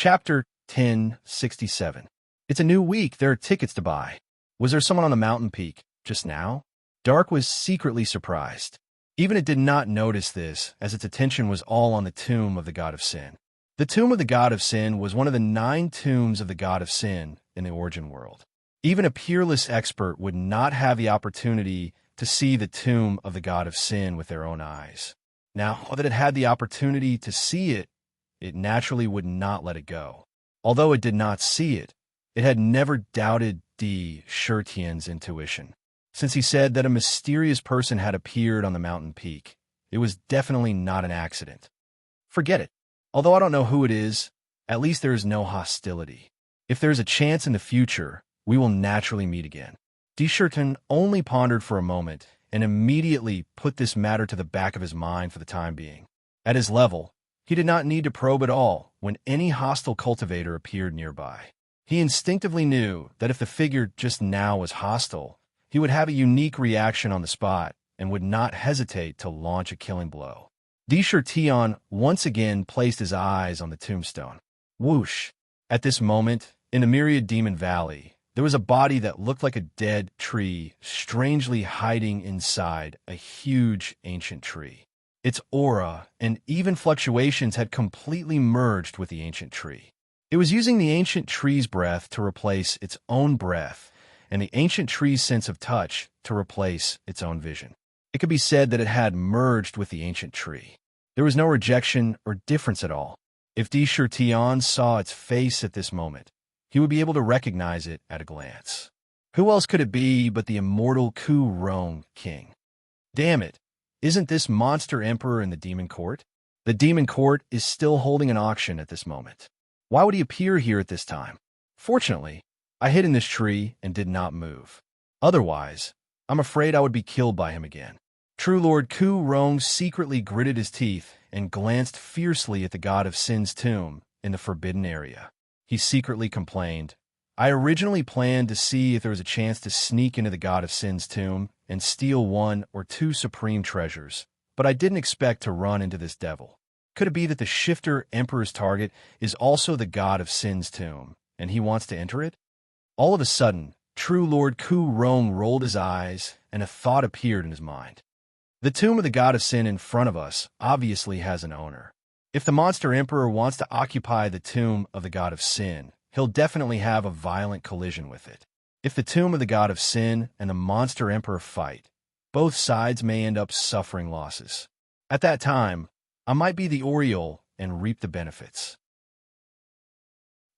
Chapter 1067. It's a new week. There are tickets to buy. Was there someone on the mountain peak just now? Dark was secretly surprised. Even it did not notice this, as its attention was all on the tomb of the god of sin. The tomb of the god of sin was one of the 9 tombs of the god of sin in the origin world. Even a peerless expert would not have the opportunity to see the tomb of the god of sin with their own eyes. Now that it had the opportunity to see it, it naturally would not let it go. Although it did not see it, it had never doubted D. Shurtian's intuition. Since he said that a mysterious person had appeared on the mountain peak, it was definitely not an accident. Forget it. Although I don't know who it is, at least there is no hostility. If there is a chance in the future, we will naturally meet again. D. Shurtian only pondered for a moment and immediately put this matter to the back of his mind for the time being. At his level, he did not need to probe at all when any hostile cultivator appeared nearby. He instinctively knew that if the figure just now was hostile, he would have a unique reaction on the spot and would not hesitate to launch a killing blow. D. Shurtian once again placed his eyes on the tombstone. Whoosh! At this moment, in the Myriad Demon Valley, there was a body that looked like a dead tree, strangely hiding inside a huge ancient tree. Its aura and even fluctuations had completely merged with the ancient tree. It was using the ancient tree's breath to replace its own breath, and the ancient tree's sense of touch to replace its own vision. It could be said that it had merged with the ancient tree. There was no rejection or difference at all. If D. Shurtian saw its face at this moment, he would be able to recognize it at a glance. Who else could it be but the immortal Ku Rong King? Damn it! Isn't this monster emperor in the demon court? The demon court is still holding an auction at this moment. Why would he appear here at this time? Fortunately, I hid in this tree and did not move. Otherwise, I'm afraid I would be killed by him again. True Lord Ku Rong secretly gritted his teeth and glanced fiercely at the god of sin's tomb in the forbidden area. He secretly complained, I originally planned to see if there was a chance to sneak into the god of sin's tomb and steal 1 or 2 supreme treasures, but I didn't expect to run into this devil. Could it be that the shifter emperor's target is also the god of sin's tomb, and he wants to enter it? All of a sudden, True Lord Ku Rong rolled his eyes, and a thought appeared in his mind. The tomb of the god of sin in front of us obviously has an owner. If the monster emperor wants to occupy the tomb of the god of sin, he'll definitely have a violent collision with it. If the tomb of the god of sin and the monster emperor fight, both sides may end up suffering losses. At that time, I might be the Oriole and reap the benefits.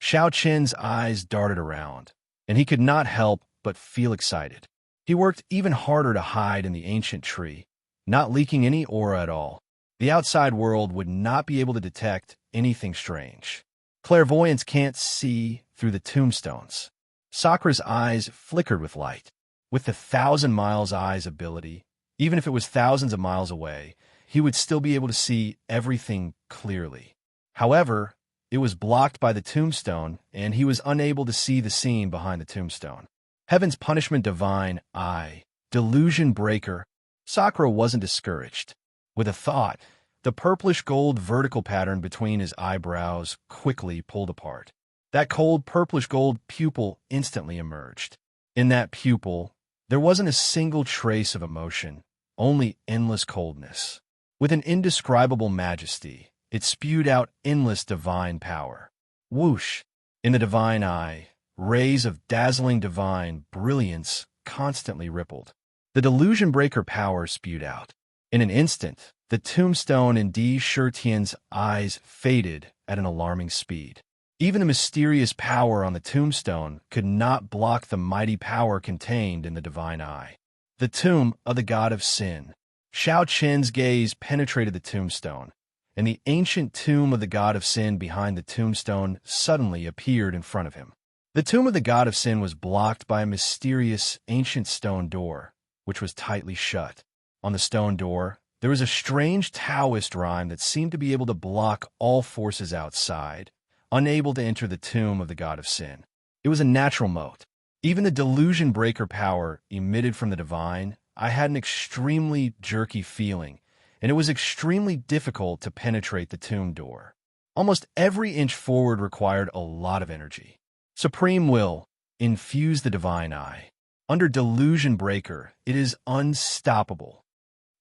Xiao Qian's eyes darted around, and he could not help but feel excited. He worked even harder to hide in the ancient tree, not leaking any aura at all. The outside world would not be able to detect anything strange. Clairvoyance can't see through the tombstones. Sakura's eyes flickered with light. With the 1,000 miles eyes ability, even if it was thousands of miles away, he would still be able to see everything clearly. However, it was blocked by the tombstone, and he was unable to see the scene behind the tombstone. Heaven's punishment divine eye, delusion breaker. Sakura wasn't discouraged. With a thought, the purplish gold vertical pattern between his eyebrows quickly pulled apart. That cold purplish gold pupil instantly emerged. In that pupil, there wasn't a single trace of emotion, only endless coldness. With an indescribable majesty, it spewed out endless divine power. Whoosh! In the divine eye, rays of dazzling divine brilliance constantly rippled. The delusion breaker power spewed out. In an instant, the tombstone in D. Shurtian's eyes faded at an alarming speed. Even the mysterious power on the tombstone could not block the mighty power contained in the divine eye. The tomb of the god of sin. Xiao Qian's gaze penetrated the tombstone, and the ancient tomb of the god of sin behind the tombstone suddenly appeared in front of him. The tomb of the god of sin was blocked by a mysterious ancient stone door, which was tightly shut. On the stone door, there was a strange Taoist rhyme that seemed to be able to block all forces outside, unable to enter the tomb of the god of sin. It was a natural moat. Even the delusion breaker power emitted from the divine, I had an extremely jerky feeling, and it was extremely difficult to penetrate the tomb door. Almost every inch forward required a lot of energy. Supreme will infuse the divine eye. Under delusion breaker, it is unstoppable.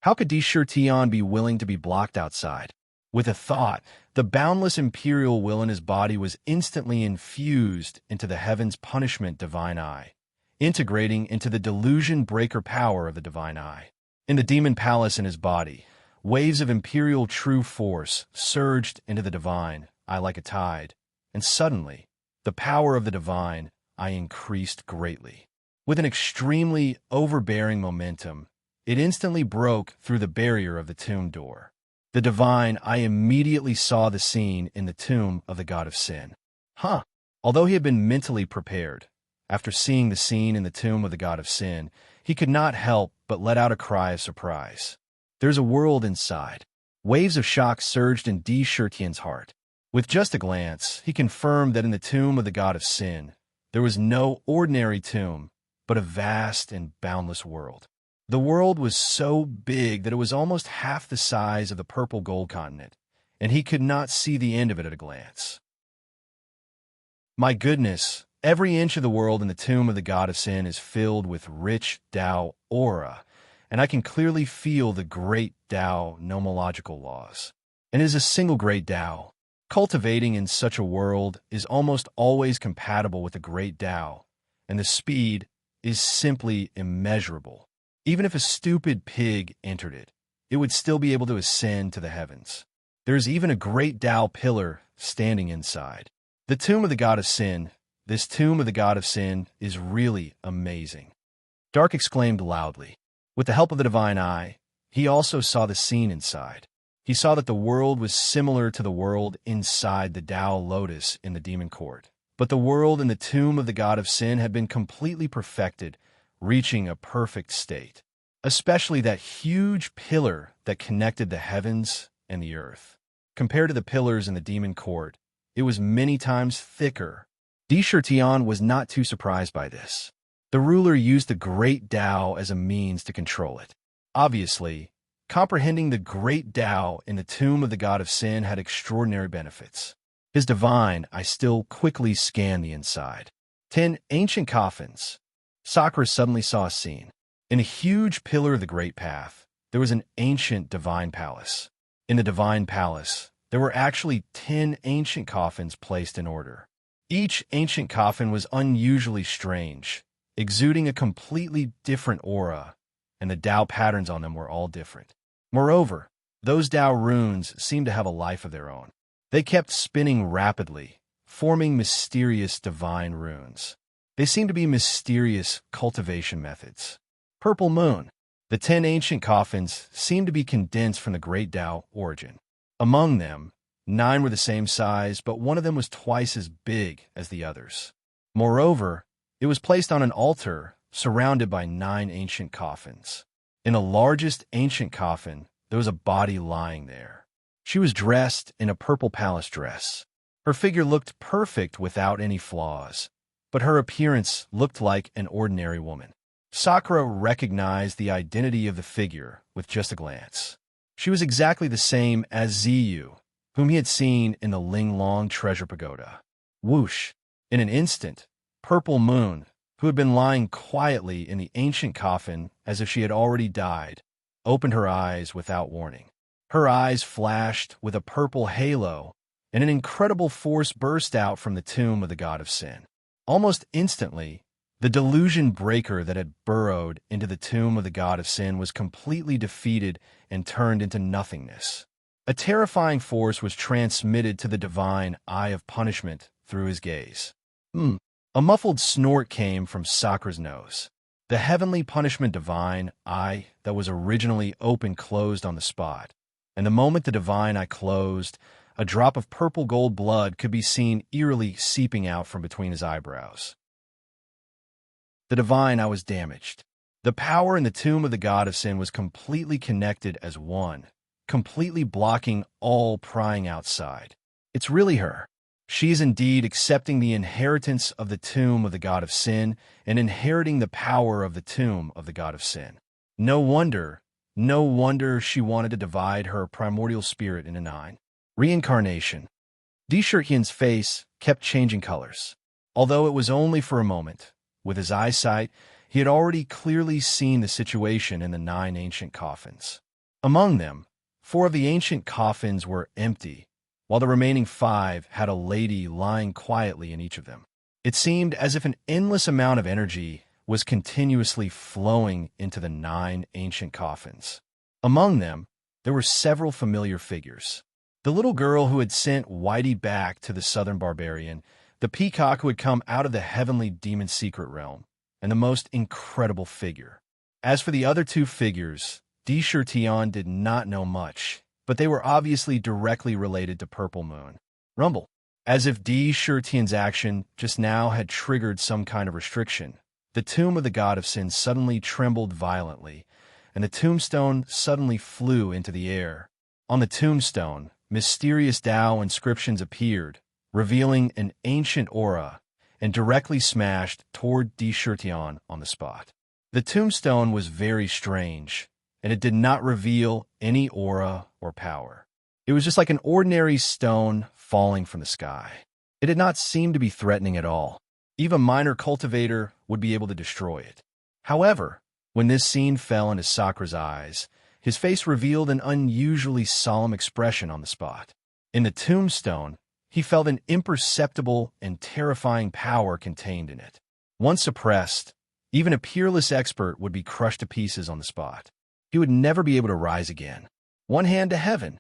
How could Tion be willing to be blocked outside? With a thought, the boundless imperial will in his body was instantly infused into the heaven's punishment divine eye, integrating into the delusion breaker power of the divine eye. In the demon palace in his body, waves of imperial true force surged into the divine eye like a tide, and suddenly, the power of the divine eye increased greatly. With an extremely overbearing momentum, it instantly broke through the barrier of the tomb door. The divine eye immediately saw the scene in the tomb of the god of sin. Although he had been mentally prepared, after seeing the scene in the tomb of the god of sin, he could not help but let out a cry of surprise. There's a world inside. Waves of shock surged in Tian's heart. With just a glance, he confirmed that in the tomb of the god of sin, there was no ordinary tomb, but a vast and boundless world. The world was so big that it was almost half the size of the purple gold continent, and he could not see the end of it at a glance. My goodness, every inch of the world in the tomb of the god of sin is filled with rich Tao aura, and I can clearly feel the great Tao nomological laws. And it is a single great Tao. Cultivating in such a world is almost always compatible with the great Tao, and the speed is simply immeasurable. Even if a stupid pig entered it, it would still be able to ascend to the heavens. There is even a great Tao pillar standing inside. The tomb of the god of sin, this tomb of the god of sin, is really amazing. Dark exclaimed loudly. With the help of the divine eye, he also saw the scene inside. He saw that the world was similar to the world inside the Tao lotus in the demon court. But the world in the tomb of the god of sin had been completely perfected, reaching a perfect state. Especially that huge pillar that connected the heavens and the earth. Compared to the pillars in the demon court, it was many times thicker. Tian was not too surprised by this. The ruler used the great Tao as a means to control it. Obviously, comprehending the great Tao in the tomb of the god of sin had extraordinary benefits. His divine eye still quickly scanned the inside. 10 ancient coffins. Sakura suddenly saw a scene. In a huge pillar of the Great Path, there was an ancient divine palace. In the divine palace, there were actually 10 ancient coffins placed in order. Each ancient coffin was unusually strange, exuding a completely different aura, and the Tao patterns on them were all different. Moreover, those Tao runes seemed to have a life of their own. They kept spinning rapidly, forming mysterious divine runes. They seemed to be mysterious cultivation methods. Purple moon. The 10 ancient coffins seemed to be condensed from the great Tao origin. Among them, 9 were the same size, but one of them was twice as big as the others. Moreover, it was placed on an altar surrounded by 9 ancient coffins. In the largest ancient coffin, there was a body lying there. She was dressed in a purple palace dress. Her figure looked perfect without any flaws, but her appearance looked like an ordinary woman. Sakura recognized the identity of the figure with just a glance. She was exactly the same as Ziyu, whom he had seen in the Linglong treasure pagoda. Whoosh! In an instant, Purple Moon, who had been lying quietly in the ancient coffin as if she had already died, opened her eyes without warning. Her eyes flashed with a purple halo, and an incredible force burst out from the tomb of the god of sin. Almost instantly, the delusion breaker that had burrowed into the tomb of the god of sin was completely defeated and turned into nothingness. A terrifying force was transmitted to the divine eye of punishment through his gaze. A muffled snort came from Sakura's nose. The heavenly punishment divine eye that was originally open closed on the spot, and the moment the divine eye closed, a drop of purple gold blood could be seen eerily seeping out from between his eyebrows. The divine eye was damaged. The power in the tomb of the god of sin was completely connected as one, completely blocking all prying outside. It's really her. She is indeed accepting the inheritance of the tomb of the god of sin and inheriting the power of the tomb of the god of sin. No wonder she wanted to divide her primordial spirit into 9. Reincarnation. Shurtian's face kept changing colors. Although it was only for a moment, with his eyesight, he had already clearly seen the situation in the 9 ancient coffins. Among them, 4 of the ancient coffins were empty, while the remaining 5 had a lady lying quietly in each of them. It seemed as if an endless amount of energy was continuously flowing into the 9 ancient coffins. Among them, there were several familiar figures. The little girl who had sent Whitey back to the southern barbarian, the peacock who had come out of the heavenly demon secret realm, and the most incredible figure. As for the other 2 figures, Shurtian did not know much, but they were obviously directly related to Purple Moon. Rumble. As if Shurtian's action just now had triggered some kind of restriction, the tomb of the god of sin suddenly trembled violently, and the tombstone suddenly flew into the air. On the tombstone, mysterious Tao inscriptions appeared, revealing an ancient aura, and directly smashed toward Shurtian on the spot. The tombstone was very strange, and it did not reveal any aura or power. It was just like an ordinary stone falling from the sky. It did not seem to be threatening at all. Even a minor cultivator would be able to destroy it. However, when this scene fell into Sakra's eyes, his face revealed an unusually solemn expression on the spot. In the tombstone, he felt an imperceptible and terrifying power contained in it. Once suppressed, even a peerless expert would be crushed to pieces on the spot. He would never be able to rise again. One hand to heaven.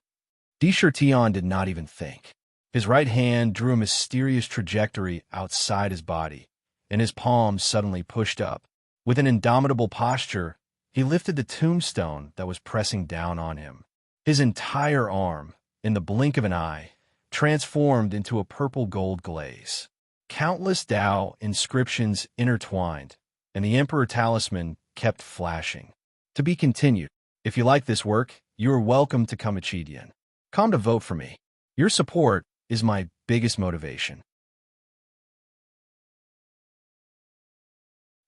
Shurtian did not even think. His right hand drew a mysterious trajectory outside his body, and his palm suddenly pushed up. With an indomitable posture, he lifted the tombstone that was pressing down on him. His entire arm, in the blink of an eye, transformed into a purple-gold glaze. Countless Tao inscriptions intertwined, and the Emperor Talisman kept flashing. To be continued. If you like this work, you are welcome to come Achidian. Come to vote for me. Your support is my biggest motivation.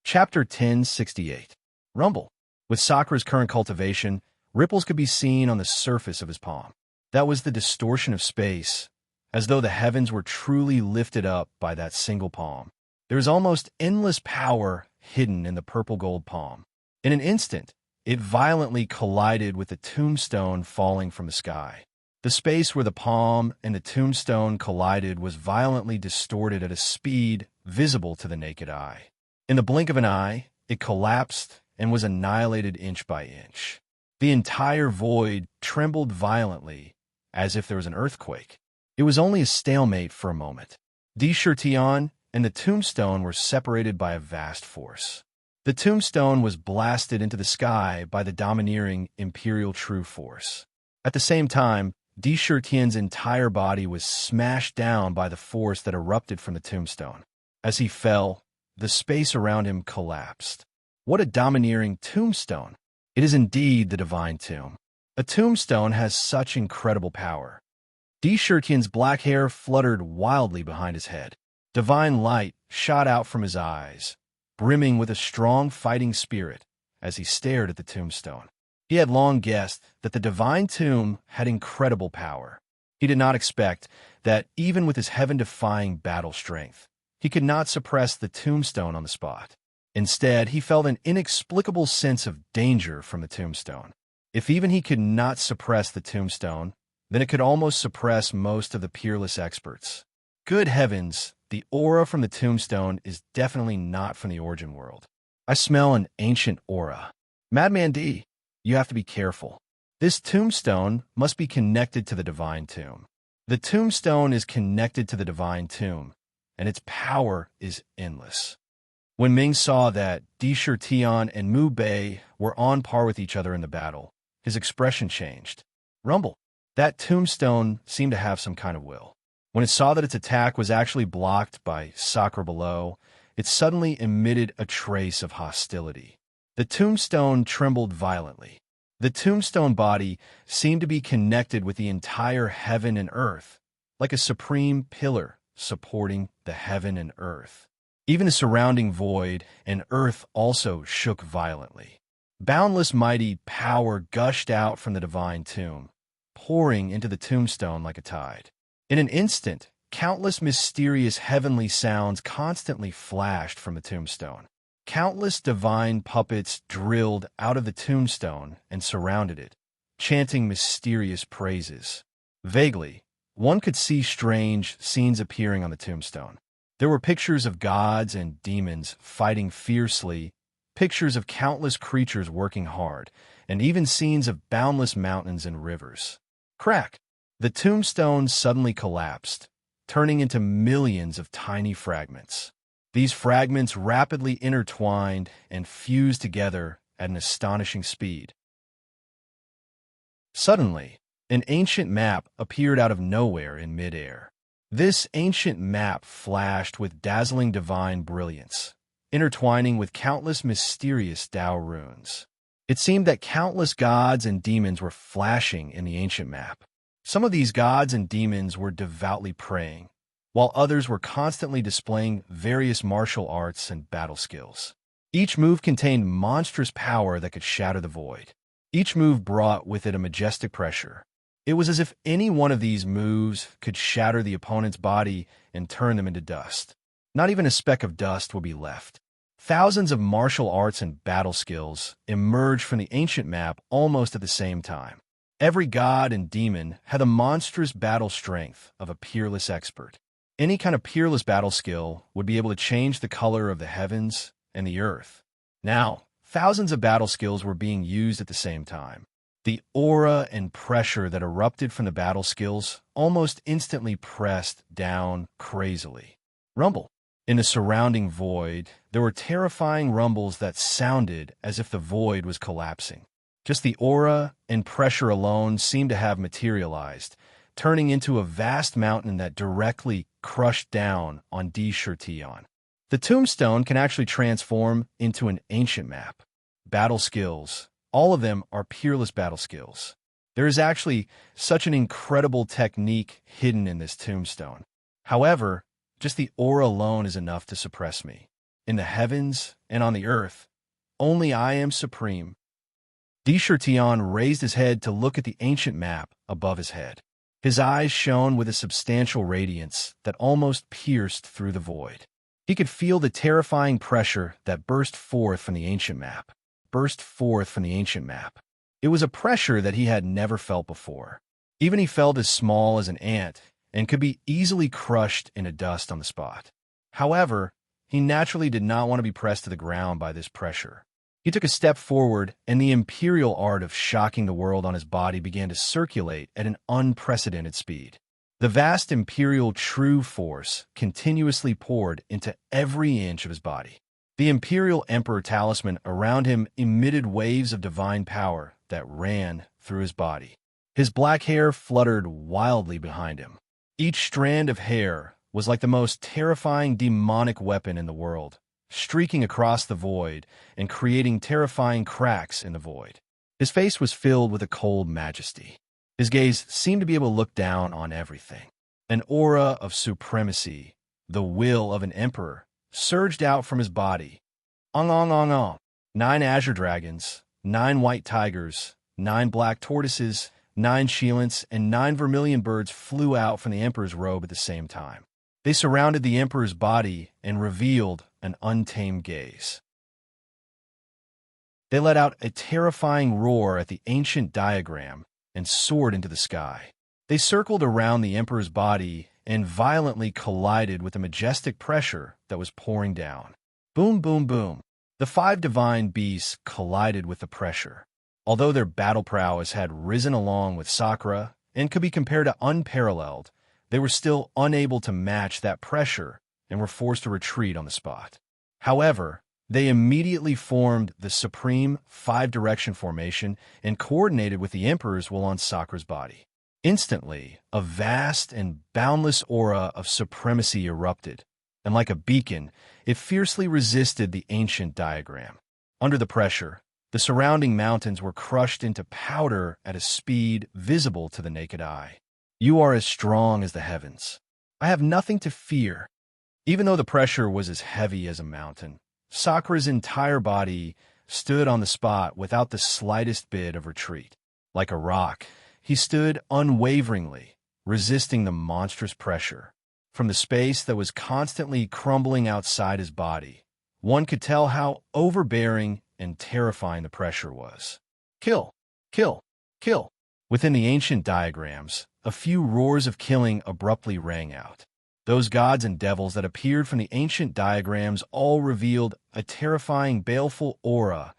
Chapter 1068. Rumble. With Sakra's current cultivation, ripples could be seen on the surface of his palm. That was the distortion of space, as though the heavens were truly lifted up by that single palm. There is almost endless power hidden in the purple-gold palm. In an instant, it violently collided with the tombstone falling from the sky. The space where the palm and the tombstone collided was violently distorted at a speed visible to the naked eye. In the blink of an eye, it collapsed and was annihilated inch by inch. The entire void trembled violently, as if there was an earthquake. It was only a stalemate for a moment. Shurtian and the tombstone were separated by a vast force. The tombstone was blasted into the sky by the domineering Imperial True Force. At the same time, Shurtian's entire body was smashed down by the force that erupted from the tombstone. As he fell, the space around him collapsed. What a domineering tombstone! It is indeed the divine tomb. A tombstone has such incredible power. Shurtian's black hair fluttered wildly behind his head. Divine light shot out from his eyes, brimming with a strong fighting spirit as he stared at the tombstone. He had long guessed that the divine tomb had incredible power. He did not expect that, even with his heaven-defying battle strength, he could not suppress the tombstone on the spot. Instead, he felt an inexplicable sense of danger from the tombstone. If even he could not suppress the tombstone, then it could almost suppress most of the peerless experts. Good heavens, the aura from the tombstone is definitely not from the origin world. I smell an ancient aura. Madman D, you have to be careful. This tombstone must be connected to the divine tomb. The tombstone is connected to the divine tomb, and its power is endless. When Ming saw that Shurtian and Mu Bei were on par with each other in the battle, his expression changed. Rumble. That tombstone seemed to have some kind of will. When it saw that its attack was actually blocked by Sakra below, it suddenly emitted a trace of hostility. The tombstone trembled violently. The tombstone body seemed to be connected with the entire heaven and earth, like a supreme pillar supporting the heaven and earth. Even the surrounding void and earth also shook violently. Boundless mighty power gushed out from the divine tomb, pouring into the tombstone like a tide. In an instant, countless mysterious heavenly sounds constantly flashed from the tombstone. Countless divine puppets drilled out of the tombstone and surrounded it, chanting mysterious praises. Vaguely, one could see strange scenes appearing on the tombstone. There were pictures of gods and demons fighting fiercely, pictures of countless creatures working hard, and even scenes of boundless mountains and rivers. Crack! The tombstone suddenly collapsed, turning into millions of tiny fragments. These fragments rapidly intertwined and fused together at an astonishing speed. Suddenly, an ancient map appeared out of nowhere in midair. This ancient map flashed with dazzling divine brilliance, intertwining with countless mysterious Tao runes. It seemed that countless gods and demons were flashing in the ancient map. Some of these gods and demons were devoutly praying, while others were constantly displaying various martial arts and battle skills. Each move contained monstrous power that could shatter the void. Each move brought with it a majestic pressure. It was as if any one of these moves could shatter the opponent's body and turn them into dust. Not even a speck of dust would be left. Thousands of martial arts and battle skills emerged from the ancient map almost at the same time. Every god and demon had the monstrous battle strength of a peerless expert. Any kind of peerless battle skill would be able to change the color of the heavens and the earth. Now, thousands of battle skills were being used at the same time. The aura and pressure that erupted from the battle skills almost instantly pressed down crazily. Rumble. In the surrounding void, there were terrifying rumbles that sounded as if the void was collapsing. Just the aura and pressure alone seemed to have materialized, turning into a vast mountain that directly crushed down on Di-Shir-Tion. The tombstone can actually transform into an ancient map. Battle skills, all of them are peerless battle skills. There is actually such an incredible technique hidden in this tombstone. However, just the aura alone is enough to suppress me. In the heavens and on the earth, only I am supreme. Di-Shir-Tion raised his head to look at the ancient map above his head. His eyes shone with a substantial radiance that almost pierced through the void. He could feel the terrifying pressure that burst forth from the ancient map. It was a pressure that he had never felt before. Even he felt as small as an ant and could be easily crushed into dust on the spot. However, he naturally did not want to be pressed to the ground by this pressure. He took a step forward, and the imperial art of shocking the world on his body began to circulate at an unprecedented speed. The vast imperial true force continuously poured into every inch of his body. The imperial emperor talisman around him emitted waves of divine power that ran through his body. His black hair fluttered wildly behind him. Each strand of hair was like the most terrifying demonic weapon in the world, streaking across the void and creating terrifying cracks in the void. His face was filled with a cold majesty. His gaze seemed to be able to look down on everything. An aura of supremacy, the will of an emperor, surged out from his body. Ong, ong, ong, ong. 9 azure dragons, 9 white tigers, 9 black tortoises, 9 Sheelants, and 9 vermilion birds flew out from the emperor's robe at the same time. They surrounded the emperor's body and revealed an untamed gaze. They let out a terrifying roar at the ancient diagram and soared into the sky. They circled around the emperor's body and violently collided with the majestic pressure that was pouring down. Boom, boom, boom. The 5 divine beasts collided with the pressure. Although their battle prowess had risen along with Sakura and could be compared to unparalleled, they were still unable to match that pressure and were forced to retreat on the spot. However, they immediately formed the supreme 5-direction formation and coordinated with the emperor's will on Sakura's body. Instantly, a vast and boundless aura of supremacy erupted, and like a beacon, it fiercely resisted the ancient diagram. Under the pressure, the surrounding mountains were crushed into powder at a speed visible to the naked eye. You are as strong as the heavens. I have nothing to fear. Even though the pressure was as heavy as a mountain, Sakura's entire body stood on the spot without the slightest bit of retreat. Like a rock, he stood unwaveringly, resisting the monstrous pressure. From the space that was constantly crumbling outside his body, one could tell how overbearing and terrifying the pressure was. Kill! Kill! Kill! Within the ancient diagrams, a few roars of killing abruptly rang out. Those gods and devils that appeared from the ancient diagrams all revealed a terrifying, baleful aura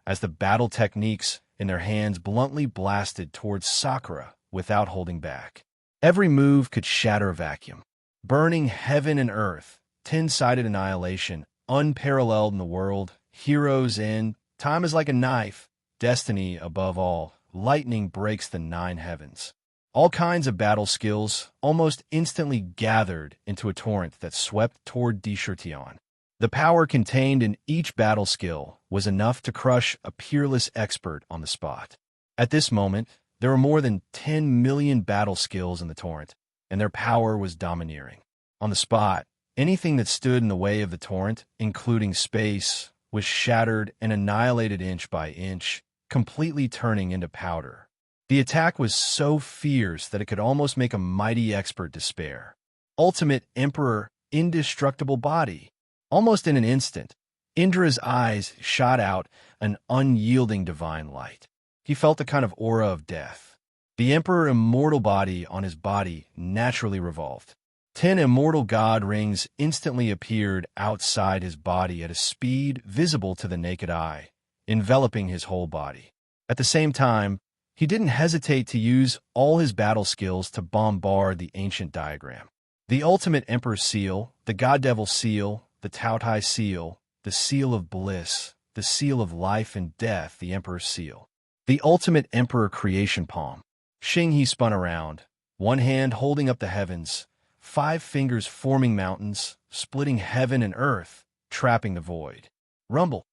as the battle techniques in their hands bluntly blasted towards Sakura without holding back. Every move could shatter a vacuum, burning heaven and earth, 10-sided annihilation, unparalleled in the world, heroes end, time is like a knife, destiny above all, lightning breaks the 9 heavens. All kinds of battle skills almost instantly gathered into a torrent that swept toward Deshertion. The power contained in each battle skill was enough to crush a peerless expert on the spot. At this moment, there were more than 10 million battle skills in the torrent, and their power was domineering. On the spot, anything that stood in the way of the torrent, including space, was shattered and annihilated inch by inch, completely turning into powder. The attack was so fierce that it could almost make a mighty expert despair. Ultimate Emperor, indestructible body. Almost in an instant, Indra's eyes shot out an unyielding divine light. He felt a kind of aura of death. The Emperor immortal body on his body naturally revolved. 10 immortal god rings instantly appeared outside his body at a speed visible to the naked eye, enveloping his whole body. At the same time, he didn't hesitate to use all his battle skills to bombard the ancient diagram. The ultimate Emperor seal, the God Devil seal, the Tautai seal, the seal of bliss, the seal of life and death, the Emperor's seal. The ultimate Emperor creation palm. Xing he spun around, one hand holding up the heavens, 5 fingers forming mountains, splitting heaven and earth, trapping the void. Rumble.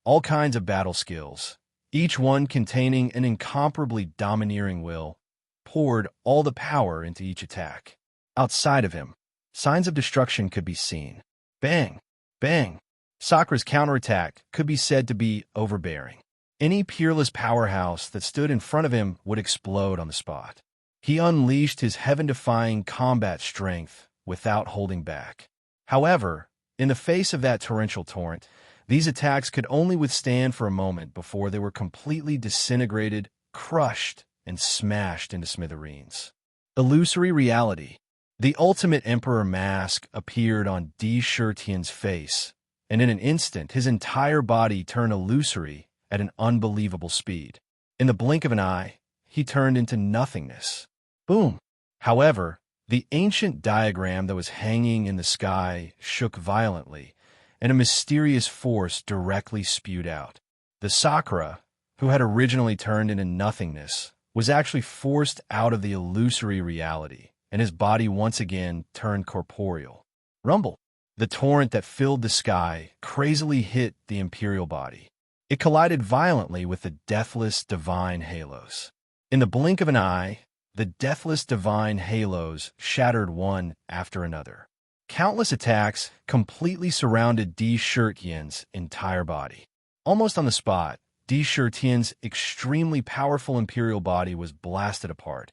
All kinds of battle skills, each one containing an incomparably domineering will, poured all the power into each attack. Outside of him, signs of destruction could be seen. Bang! Bang! Sakura's counterattack could be said to be overbearing. Any peerless powerhouse that stood in front of him would explode on the spot. He unleashed his heaven-defying combat strength without holding back. However, in the face of that torrential torrent, these attacks could only withstand for a moment before they were completely disintegrated, crushed, and smashed into smithereens. Illusory reality. The ultimate Emperor mask appeared on Deshertion's face, and in an instant his entire body turned illusory at an unbelievable speed. In the blink of an eye, he turned into nothingness. Boom! However, the ancient diagram that was hanging in the sky shook violently, and a mysterious force directly spewed out. The Sakura, who had originally turned into nothingness, was actually forced out of the illusory reality, and his body once again turned corporeal. Rumble! The torrent that filled the sky crazily hit the imperial body. It collided violently with the deathless divine halos. In the blink of an eye, the deathless divine halos shattered one after another. Countless attacks completely surrounded Deshertion's entire body. Almost on the spot, Deshertion's extremely powerful imperial body was blasted apart,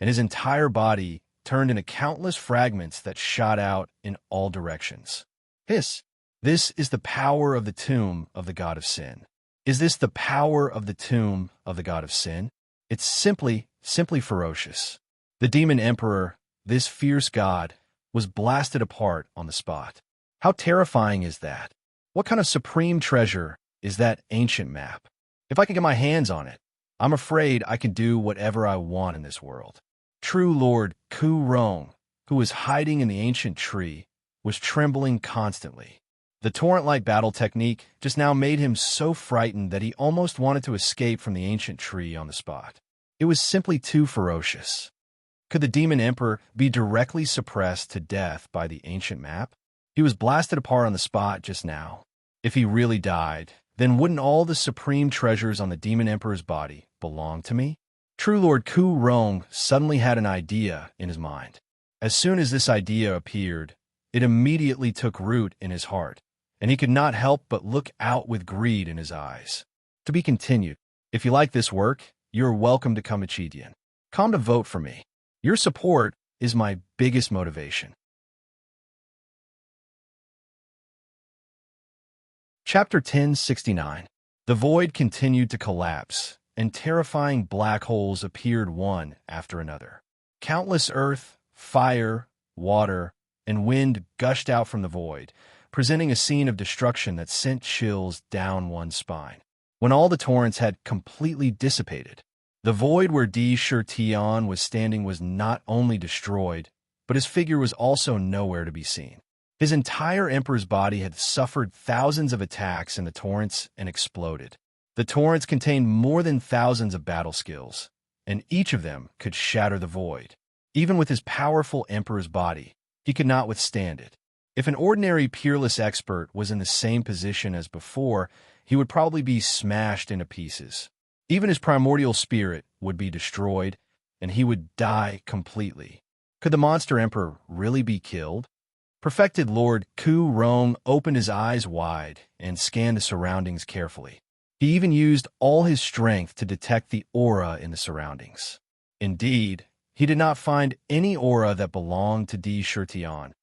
and his entire body turned into countless fragments that shot out in all directions. Hiss! This is the power of the tomb of the god of sin. Is this the power of the tomb of the god of sin? It's simply ferocious. The demon emperor, this fierce god, was blasted apart on the spot. How terrifying is that? What kind of supreme treasure is that ancient map? If I can get my hands on it, I'm afraid I can do whatever I want in this world. True Lord Ku Rong, who was hiding in the ancient tree, was trembling constantly. The torrent-like battle technique just now made him so frightened that he almost wanted to escape from the ancient tree on the spot. It was simply too ferocious. Could the demon emperor be directly suppressed to death by the ancient map? He was blasted apart on the spot just now. If he really died, then wouldn't all the supreme treasures on the demon emperor's body belong to me? True Lord Ku Rong suddenly had an idea in his mind. As soon as this idea appeared, it immediately took root in his heart, and he could not help but look out with greed in his eyes. To be continued. If you like this work, you're welcome to come to Chidian. Come to vote for me. Your support is my biggest motivation. Chapter 1069. The void continued to collapse, and terrifying black holes appeared one after another. Countless earth, fire, water, and wind gushed out from the void, presenting a scene of destruction that sent chills down one's spine. When all the torrents had completely dissipated, the void where Tion was standing was not only destroyed, but his figure was also nowhere to be seen. His entire emperor's body had suffered thousands of attacks in the torrents and exploded. The torrents contained more than thousands of battle skills, and each of them could shatter the void. Even with his powerful emperor's body, he could not withstand it. If an ordinary peerless expert was in the same position as before, he would probably be smashed into pieces. Even his primordial spirit would be destroyed, and he would die completely. Could the monster emperor really be killed? Perfected Lord Ku Rong opened his eyes wide and scanned the surroundings carefully. He even used all his strength to detect the aura in the surroundings. Indeed, he did not find any aura that belonged to Tion,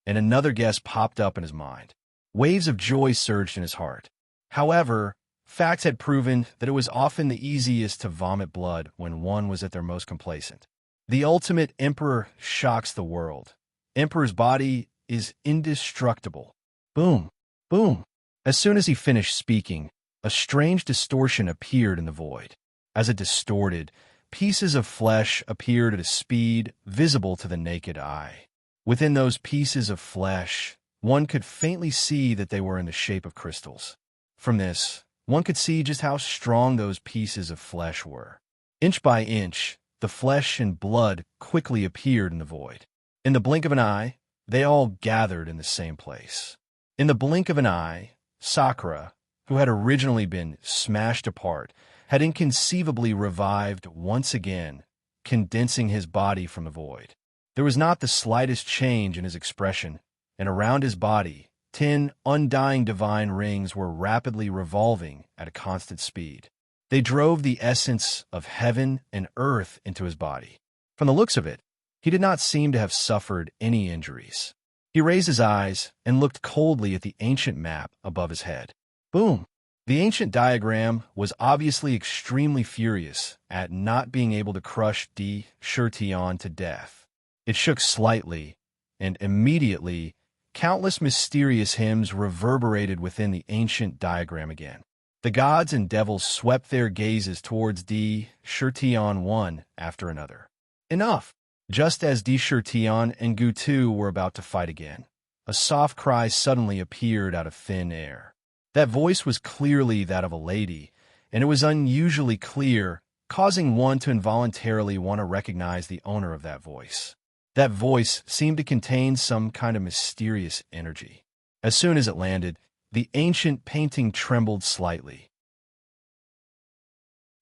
and another guess popped up in his mind. Waves of joy surged in his heart. However, facts had proven that it was often the easiest to vomit blood when one was at their most complacent. The ultimate emperor shocks the world. Emperor's body is indestructible. Boom, boom. As soon as he finished speaking, a strange distortion appeared in the void. As it distorted, pieces of flesh appeared at a speed visible to the naked eye. Within those pieces of flesh, one could faintly see that they were in the shape of crystals. From this, one could see just how strong those pieces of flesh were. Inch by inch, the flesh and blood quickly appeared in the void. In the blink of an eye, they all gathered in the same place. In the blink of an eye, Sakura, who had originally been smashed apart, had inconceivably revived once again, condensing his body from the void. There was not the slightest change in his expression, and around his body, 10 undying divine rings were rapidly revolving at a constant speed. They drove the essence of heaven and earth into his body. From the looks of it, he did not seem to have suffered any injuries. He raised his eyes and looked coldly at the ancient map above his head. Boom! The ancient diagram was obviously extremely furious at not being able to crush Tion to death. It shook slightly, and immediately, countless mysterious hymns reverberated within the ancient diagram again. The gods and devils swept their gazes towards Tion one after another. Enough! Just as Tion and Gutu were about to fight again, a soft cry suddenly appeared out of thin air. That voice was clearly that of a lady, and it was unusually clear, causing one to involuntarily want to recognize the owner of that voice. That voice seemed to contain some kind of mysterious energy. As soon as it landed, the ancient painting trembled slightly.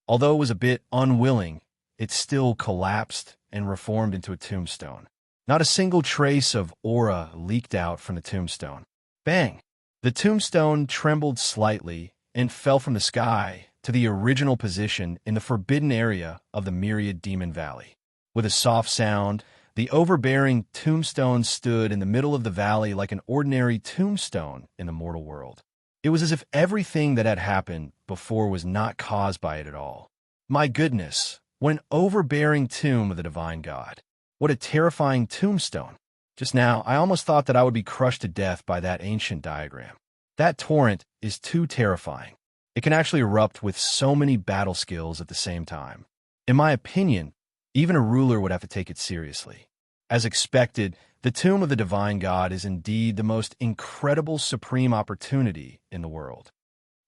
Although it was a bit unwilling, it still collapsed and reformed into a tombstone. Not a single trace of aura leaked out from the tombstone. Bang! The tombstone trembled slightly and fell from the sky to the original position in the forbidden area of the Myriad Demon Valley. With a soft sound, the overbearing tombstone stood in the middle of the valley like an ordinary tombstone in the mortal world. It was as if everything that had happened before was not caused by it at all. My goodness, what an overbearing tomb of the divine god. What a terrifying tombstone. Just now, I almost thought that I would be crushed to death by that ancient diagram. That torrent is too terrifying. It can actually erupt with so many battle skills at the same time. In my opinion, even a ruler would have to take it seriously. As expected, the tomb of the divine god is indeed the most incredible supreme opportunity in the world.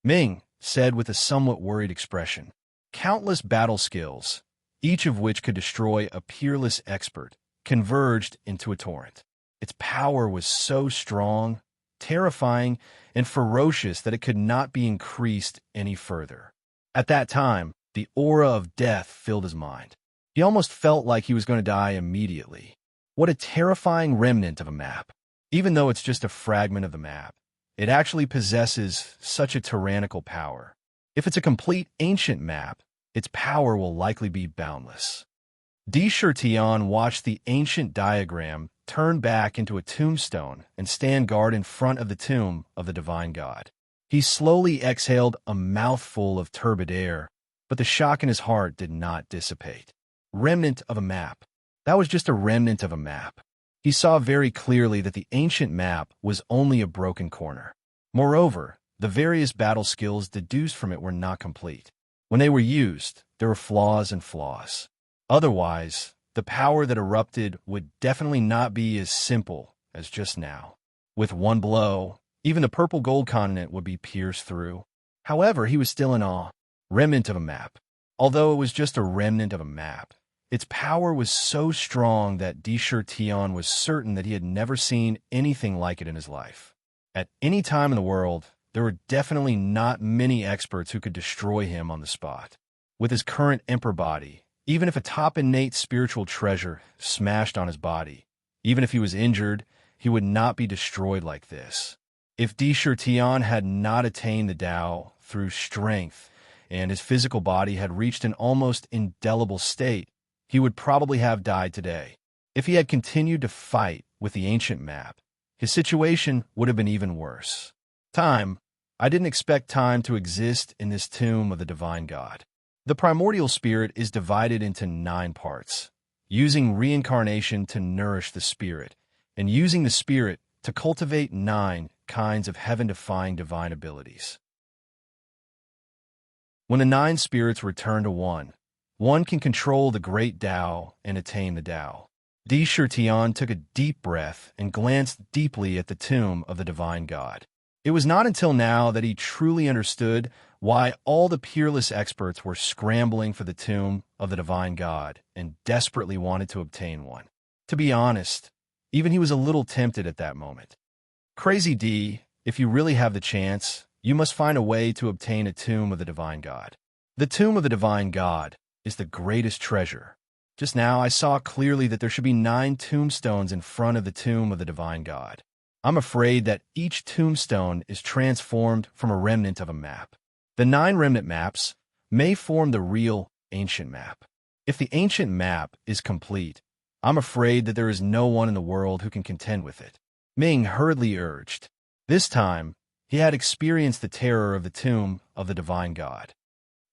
Ming said with a somewhat worried expression, countless battle skills, each of which could destroy a peerless expert, converged into a torrent. Its power was so strong, terrifying, and ferocious that it could not be increased any further. At that time, the aura of death filled his mind. He almost felt like he was going to die immediately. What a terrifying remnant of a map. Even though it's just a fragment of the map, it actually possesses such a tyrannical power. If it's a complete ancient map, its power will likely be boundless. Di Shurtion watched the ancient diagram turn back into a tombstone and stand guard in front of the tomb of the divine god. He slowly exhaled a mouthful of turbid air, but the shock in his heart did not dissipate. Remnant of a map. That was just a remnant of a map. He saw very clearly that the ancient map was only a broken corner. Moreover, the various battle skills deduced from it were not complete. When they were used, there were flaws and flaws. Otherwise, the power that erupted would definitely not be as simple as just now. With one blow, even the purple gold continent would be pierced through. However, he was still in awe. Remnant of a map. Although it was just a remnant of a map, its power was so strong that Di Shurtion was certain that he had never seen anything like it in his life. At any time in the world, there were definitely not many experts who could destroy him on the spot. With his current emperor body, even if a top innate spiritual treasure smashed on his body, even if he was injured, he would not be destroyed like this. If Di Shurtion had not attained the Tao through strength, and his physical body had reached an almost indelible state, he would probably have died today. If he had continued to fight with the ancient map, his situation would have been even worse. Time. I didn't expect time to exist in this tomb of the divine god. The primordial spirit is divided into 9 parts, using reincarnation to nourish the spirit, and using the spirit to cultivate 9 kinds of heaven-defying divine abilities. When the 9 spirits return to one can control the great Tao and attain the Tao. Di Shurtion took a deep breath and glanced deeply at the tomb of the divine god. It was not until now that he truly understood why all the peerless experts were scrambling for the tomb of the divine god and desperately wanted to obtain one. To be honest, even he was a little tempted at that moment. Crazy D, if you really have the chance, you must find a way to obtain a tomb of the divine god. The tomb of the divine god is the greatest treasure. Just now I saw clearly that there should be 9 tombstones in front of the tomb of the divine god. I'm afraid that each tombstone is transformed from a remnant of a map. The 9 remnant maps may form the real ancient map. If the ancient map is complete, I'm afraid that there is no one in the world who can contend with it. Ming hurriedly urged. This time, he had experienced the terror of the tomb of the divine god.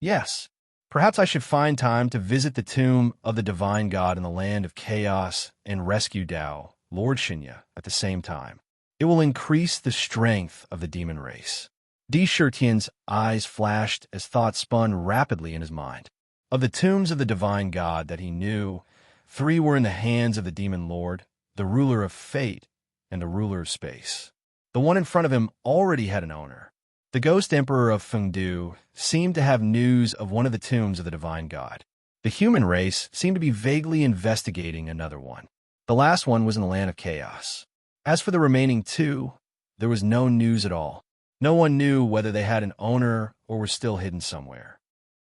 Yes, perhaps I should find time to visit the tomb of the divine god in the land of chaos and rescue Tao, Lord Shinya, at the same time. It will increase the strength of the demon race. Di Shurtion's eyes flashed as thoughts spun rapidly in his mind. Of the tombs of the divine god that he knew, 3 were in the hands of the demon lord, the ruler of fate, and the ruler of space. The one in front of him already had an owner. The ghost emperor of Fengdu seemed to have news of one of the tombs of the divine god. The human race seemed to be vaguely investigating another one. The last one was in the land of chaos. As for the remaining 2, there was no news at all. No one knew whether they had an owner or were still hidden somewhere.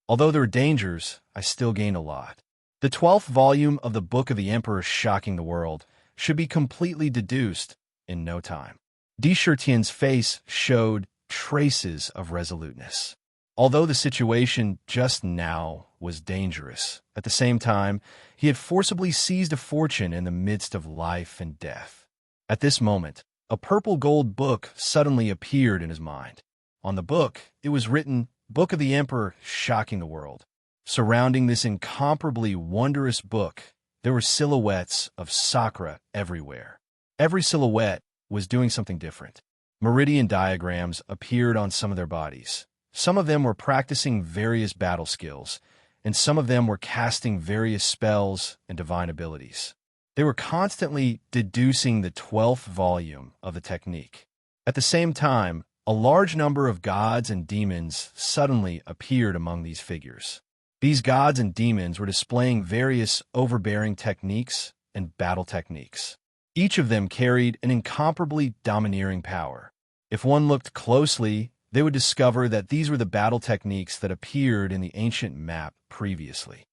Although there were dangers, I still gained a lot. The 12th volume of the Book of the Emperor Shocking the World should be completely deduced in no time. Di Shurtion's face showed traces of resoluteness. Although the situation just now was dangerous, at the same time, he had forcibly seized a fortune in the midst of life and death. At this moment, a purple gold book suddenly appeared in his mind. On the book, it was written, Book of the Emperor Shocking the World. Surrounding this incomparably wondrous book, there were silhouettes of Sakura everywhere. Every silhouette was doing something different. Meridian diagrams appeared on some of their bodies. Some of them were practicing various battle skills, and some of them were casting various spells and divine abilities. They were constantly deducing the 12th volume of the technique. At the same time, a large number of gods and demons suddenly appeared among these figures. These gods and demons were displaying various overbearing techniques and battle techniques. Each of them carried an incomparably domineering power. If one looked closely, they would discover that these were the battle techniques that appeared in the ancient map previously.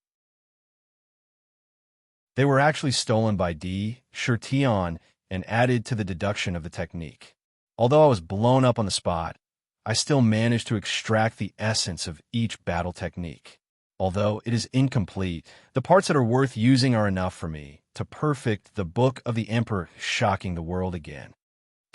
They were actually stolen by Di Shurtion and added to the deduction of the technique. Although I was blown up on the spot, I still managed to extract the essence of each battle technique. Although it is incomplete, the parts that are worth using are enough for me to perfect the Book of the Emperor shocking the world again.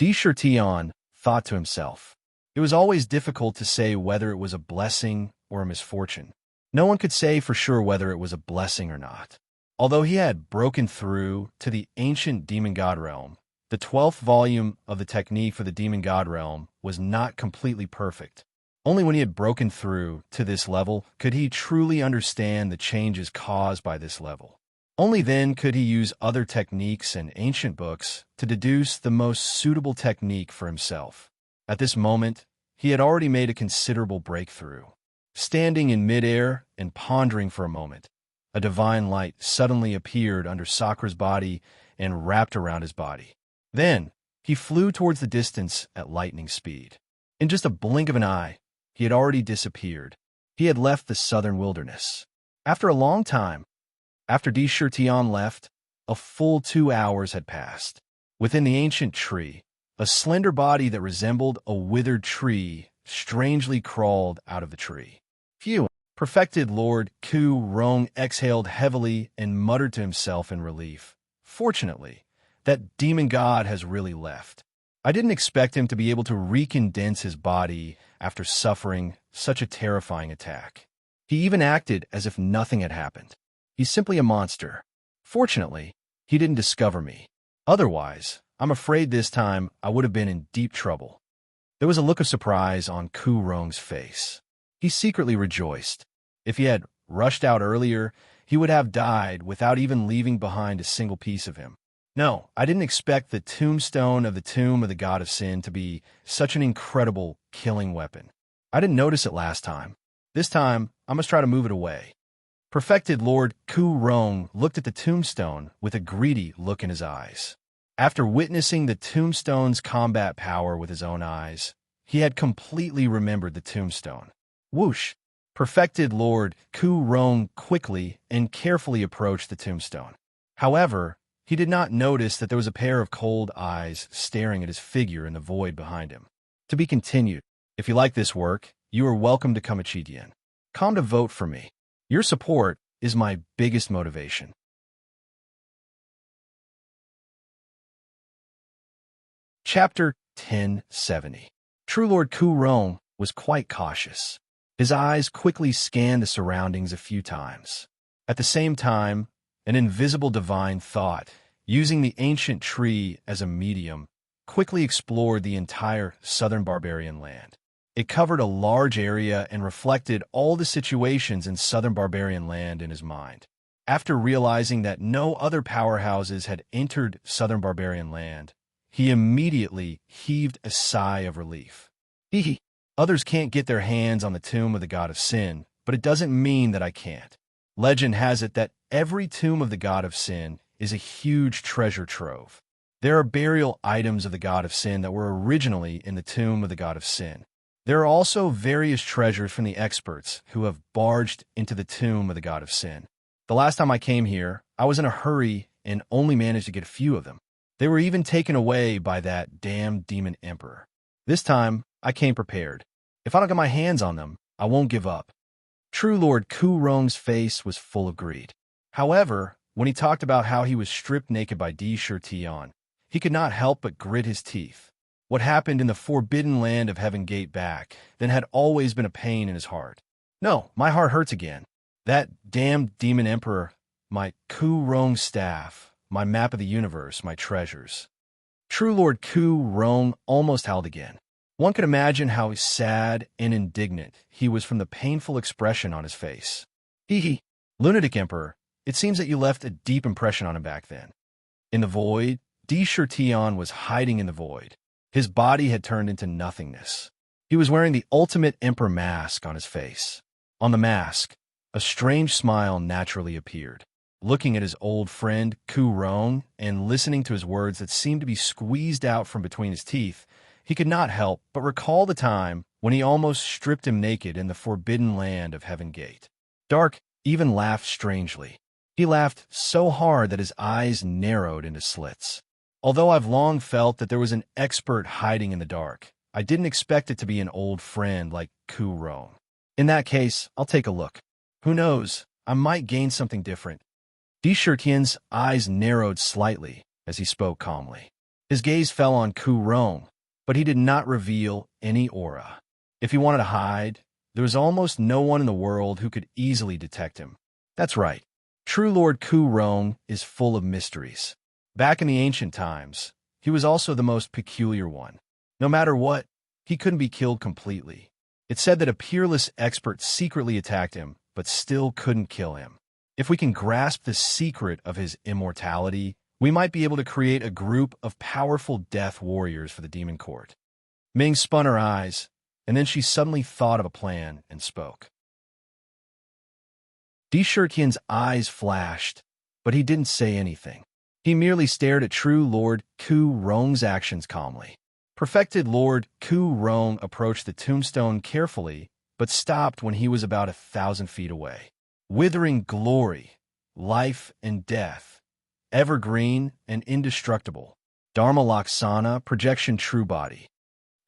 Tion thought to himself. It was always difficult to say whether it was a blessing or a misfortune. No one could say for sure whether it was a blessing or not. Although he had broken through to the ancient demon god realm, the 12th volume of the technique for the demon god realm was not completely perfect. Only when he had broken through to this level could he truly understand the changes caused by this level. Only then could he use other techniques and ancient books to deduce the most suitable technique for himself. At this moment, he had already made a considerable breakthrough. Standing in midair and pondering for a moment, a divine light suddenly appeared under Sakra's body and wrapped around his body. Then, he flew towards the distance at lightning speed. In just a blink of an eye, he had already disappeared. He had left the southern wilderness. After a long time, after Tion left, a full 2 hours had passed. Within the ancient tree, a slender body that resembled a withered tree strangely crawled out of the tree. Phew! Perfected Lord Ku Rong exhaled heavily and muttered to himself in relief. Fortunately, that demon god has really left. I didn't expect him to be able to recondense his body after suffering such a terrifying attack. He even acted as if nothing had happened. He's simply a monster. Fortunately, he didn't discover me. Otherwise, I'm afraid this time I would have been in deep trouble. There was a look of surprise on Ku Rong's face. He secretly rejoiced. If he had rushed out earlier, he would have died without even leaving behind a single piece of him. No, I didn't expect the tombstone of the tomb of the god of sin to be such an incredible killing weapon. I didn't notice it last time. This time, I must try to move it away. Perfected Lord Ku Rong looked at the tombstone with a greedy look in his eyes. After witnessing the tombstone's combat power with his own eyes, he had completely remembered the tombstone. Whoosh! Perfected Lord Ku Rong quickly and carefully approached the tombstone. However, he did not notice that there was a pair of cold eyes staring at his figure in the void behind him. To be continued. If you like this work, you are welcome to come at Chidian. Come to vote for me. Your support is my biggest motivation. Chapter 1070. True Lord Ku Rong was quite cautious. His eyes quickly scanned the surroundings a few times. At the same time, an invisible divine thought, using the ancient tree as a medium, quickly explored the entire southern barbarian land. It covered a large area and reflected all the situations in southern barbarian land in his mind. After realizing that no other powerhouses had entered southern barbarian land, he immediately heaved a sigh of relief. Others can't get their hands on the tomb of the god of sin, but it doesn't mean that I can't. Legend has it that every tomb of the god of sin is a huge treasure trove. There are burial items of the god of sin that were originally in the tomb of the god of sin. There are also various treasures from the experts who have barged into the tomb of the god of sin. The last time I came here, I was in a hurry and only managed to get a few of them. They were even taken away by that damned demon emperor. This time, I came prepared. If I don't get my hands on them, I won't give up. True Lord Ku Rong's face was full of greed. However, when he talked about how he was stripped naked by Tion, he could not help but grit his teeth. What happened in the forbidden land of Heaven Gate back then had always been a pain in his heart. No, my heart hurts again. That damned demon emperor, my Ku Rong staff, my map of the universe, my treasures. True Lord Ku Rong almost howled again. One could imagine how sad and indignant he was from the painful expression on his face. Lunatic Emperor, it seems that you left a deep impression on him back then. In the void, Tion was hiding in the void. His body had turned into nothingness. He was wearing the ultimate emperor mask on his face. On the mask, a strange smile naturally appeared. Looking at his old friend, Ku Rong, and listening to his words that seemed to be squeezed out from between his teeth, he could not help but recall the time when he almost stripped him naked in the forbidden land of Heaven Gate. Dark even laughed strangely. He laughed so hard that his eyes narrowed into slits. Although I've long felt that there was an expert hiding in the dark, I didn't expect it to be an old friend like Ku Rong. In that case, I'll take a look. Who knows? I might gain something different. Dishurkian's eyes narrowed slightly as he spoke calmly. His gaze fell on Ku Rong, but he did not reveal any aura. If he wanted to hide, there was almost no one in the world who could easily detect him. That's right. True Lord Ku Rong is full of mysteries. Back in the ancient times, he was also the most peculiar one. No matter what, he couldn't be killed completely. It said that a peerless expert secretly attacked him, but still couldn't kill him. If we can grasp the secret of his immortality, we might be able to create a group of powerful death warriors for the demon court. Ming spun her eyes, and then she suddenly thought of a plan and spoke. Dishurkian's eyes flashed, but he didn't say anything. He merely stared at True Lord Ku Rong's actions calmly. Perfected Lord Ku Rong approached the tombstone carefully, but stopped when he was about 1,000 feet away. Withering glory, life and death, evergreen and indestructible. Dharma Laksana, projection true body.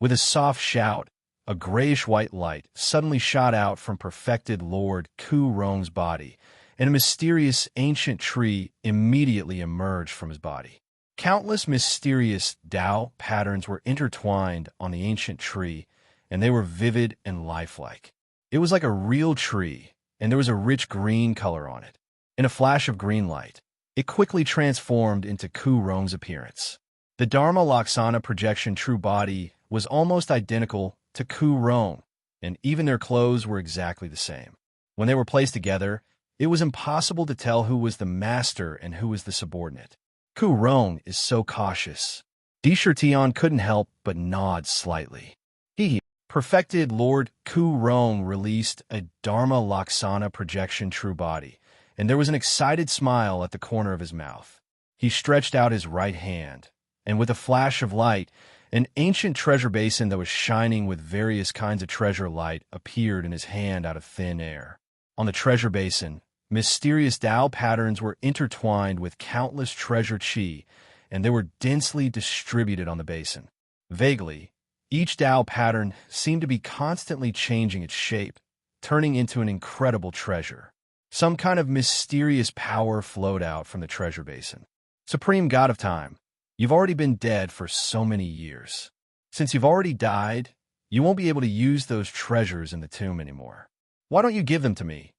With a soft shout, a grayish-white light suddenly shot out from perfected Lord Ku Rong's body, and a mysterious ancient tree immediately emerged from his body. Countless mysterious Tao patterns were intertwined on the ancient tree, and they were vivid and lifelike. It was like a real tree, and there was a rich green color on it. In a flash of green light, it quickly transformed into Ku Rong's appearance. The Dharma Laksana projection true body was almost identical to Ku Rong, and even their clothes were exactly the same. When they were placed together, it was impossible to tell who was the master and who was the subordinate. Ku Rong is so cautious. Dishurtian couldn't help but nod slightly. He, perfected Lord Ku Rong, released a Dharma Laksana projection true body, and there was an excited smile at the corner of his mouth. He stretched out his right hand, and with a flash of light, an ancient treasure basin that was shining with various kinds of treasure light appeared in his hand out of thin air. On the treasure basin, mysterious Tao patterns were intertwined with countless treasure chi, and they were densely distributed on the basin. Vaguely, each Tao pattern seemed to be constantly changing its shape, turning into an incredible treasure. Some kind of mysterious power flowed out from the treasure basin. Supreme God of Time, you've already been dead for so many years. Since you've already died, you won't be able to use those treasures in the tomb anymore. Why don't you give them to me,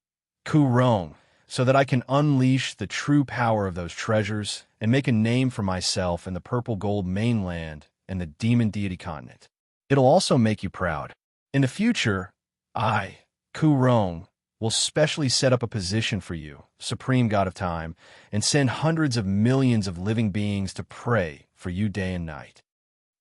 Ku Rong, so that I can unleash the true power of those treasures and make a name for myself in the purple gold mainland and the demon deity continent. It'll also make you proud. In the future, I, Ku Rong, will specially set up a position for you, Supreme God of Time, and send hundreds of millions of living beings to pray for you day and night.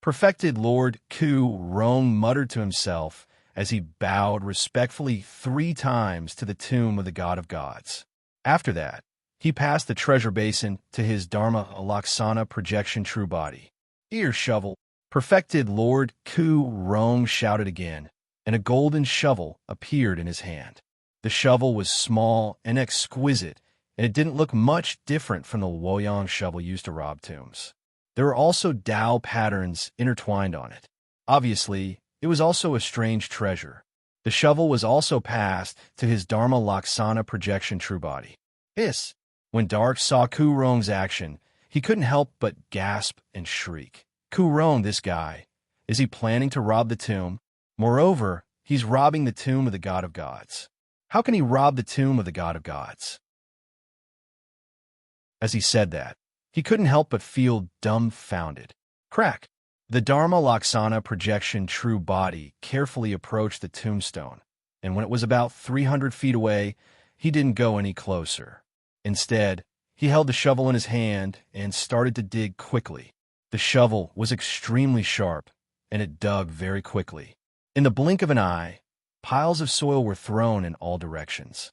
Perfected Lord Ku Rong muttered to himself as he bowed respectfully 3 times to the tomb of the God of Gods. After that, he passed the treasure basin to his Dharma Laksana projection true body. Ear shovel. Perfected Lord Ku Rong shouted again, and a golden shovel appeared in his hand. The shovel was small and exquisite, and it didn't look much different from the Luoyang shovel used to rob tombs. There were also Tao patterns intertwined on it. Obviously, it was also a strange treasure. The shovel was also passed to his Dharma Laksana projection true body. When Dark saw Ku Rong's action, he couldn't help but gasp and shriek. Ku Rong, this guy. Is he planning to rob the tomb? Moreover, he's robbing the tomb of the God of Gods. How can he rob the tomb of the God of Gods? As he said that, he couldn't help but feel dumbfounded. Crack! The Dharma Laksana projection true body carefully approached the tombstone, and when it was about 300 feet away, he didn't go any closer. Instead, he held the shovel in his hand and started to dig quickly. The shovel was extremely sharp, and it dug very quickly. In the blink of an eye, piles of soil were thrown in all directions.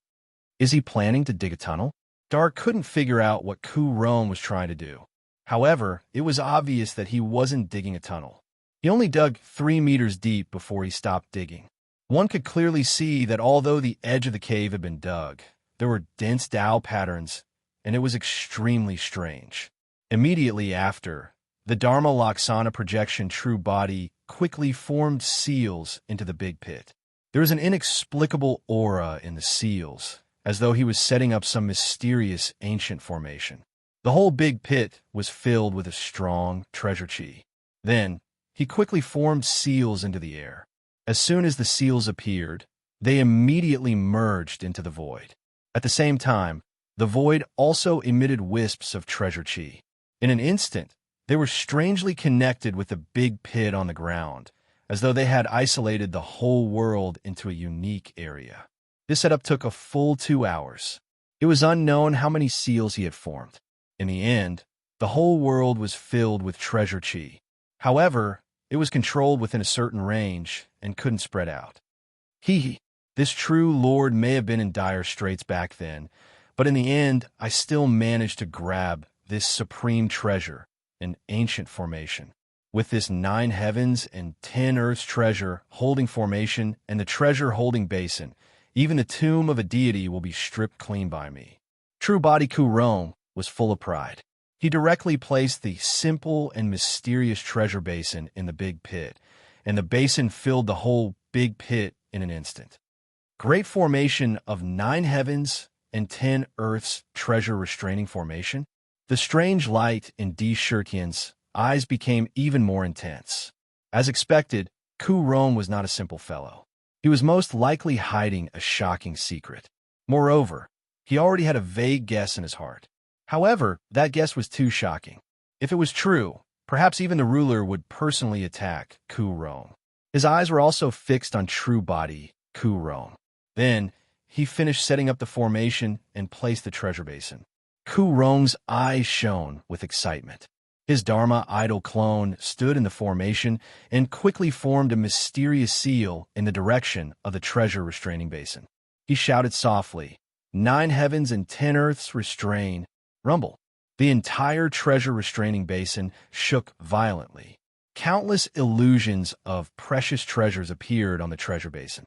Is he planning to dig a tunnel? Dark couldn't figure out what Ku Rong was trying to do. However, it was obvious that he wasn't digging a tunnel. He only dug 3 meters deep before he stopped digging. One could clearly see that although the edge of the cave had been dug, there were dense Tao patterns, and it was extremely strange. Immediately after, the Dharma Laksana projection true body quickly formed seals into the big pit. There was an inexplicable aura in the seals, as though he was setting up some mysterious ancient formation. The whole big pit was filled with a strong treasure chi. Then, he quickly formed seals into the air. As soon as the seals appeared, they immediately merged into the void. At the same time, the void also emitted wisps of treasure chi. In an instant, they were strangely connected with the big pit on the ground, as though they had isolated the whole world into a unique area. This setup took a full 2 hours. It was unknown how many seals he had formed. In the end, the whole world was filled with treasure chi. However, it was controlled within a certain range and couldn't spread out. This true lord may have been in dire straits back then, but in the end, I still managed to grab this supreme treasure, an ancient formation. With this 9 heavens and 10 earths treasure holding formation and the treasure holding basin, even the tomb of a deity will be stripped clean by me. True body Ku Rong was full of pride. He directly placed the simple and mysterious treasure basin in the big pit, and the basin filled the whole big pit in an instant. Great formation of 9 heavens and 10 earths treasure restraining formation. The strange light in Di Shirtian's eyes became even more intense. As expected, Ku Rong was not a simple fellow. He was most likely hiding a shocking secret. Moreover, he already had a vague guess in his heart. However, that guess was too shocking. If it was true, perhaps even the ruler would personally attack Ku Rong. His eyes were also fixed on true body Ku Rong. Then, he finished setting up the formation and placed the treasure basin. Ku Rong's eyes shone with excitement. His Dharma idol clone stood in the formation and quickly formed a mysterious seal in the direction of the treasure restraining basin. He shouted softly, 9 heavens and 10 earths restrain. Rumble. The entire treasure restraining basin shook violently. Countless illusions of precious treasures appeared on the treasure basin.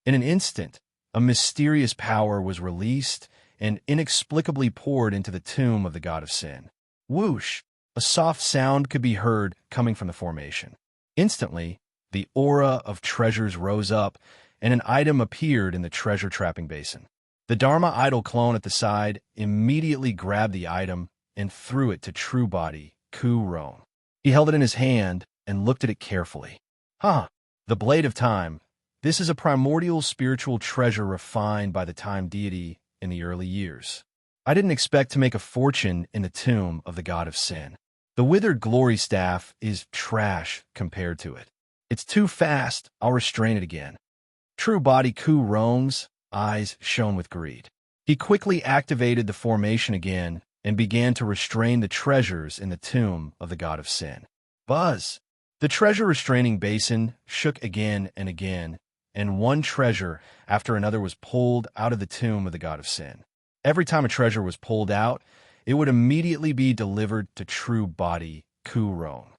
In an instant, a mysterious power was released and inexplicably poured into the tomb of the god of sin. Whoosh! A soft sound could be heard coming from the formation. Instantly, the aura of treasures rose up, and an item appeared in the treasure-trapping basin. The Dharma idol clone at the side immediately grabbed the item and threw it to true body Ku Rong. He held it in his hand and looked at it carefully. The Blade of Time. This is a primordial spiritual treasure refined by the time deity in the early years. I didn't expect to make a fortune in the tomb of the god of sin. The withered glory staff is trash compared to it. It's too fast, I'll restrain it again. True body Ku Rong's eyes shone with greed. He quickly activated the formation again and began to restrain the treasures in the tomb of the god of sin. Buzz! The treasure restraining basin shook again and again, and one treasure after another was pulled out of the tomb of the god of sin. Every time a treasure was pulled out, it would immediately be delivered to true body Ku Rong.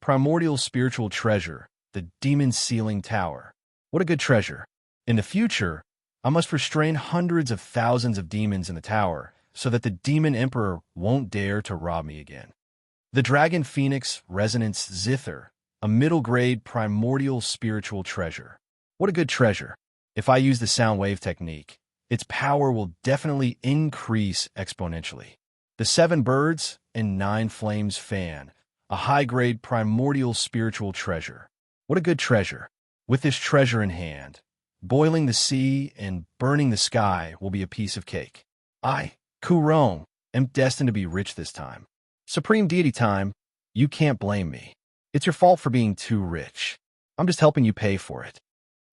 Primordial spiritual treasure, the demon sealing tower. What a good treasure. In the future, I must restrain hundreds of thousands of demons in the tower so that the demon emperor won't dare to rob me again. The Dragon Phoenix Resonance Zither, a middle-grade primordial spiritual treasure. What a good treasure. If I use the sound wave technique, its power will definitely increase exponentially. The 7 Birds and 9 Flames Fan, a high-grade primordial spiritual treasure. What a good treasure. With this treasure in hand, boiling the sea and burning the sky will be a piece of cake. I, Ku Rong, am destined to be rich this time. Supreme Deity time, you can't blame me. It's your fault for being too rich. I'm just helping you pay for it.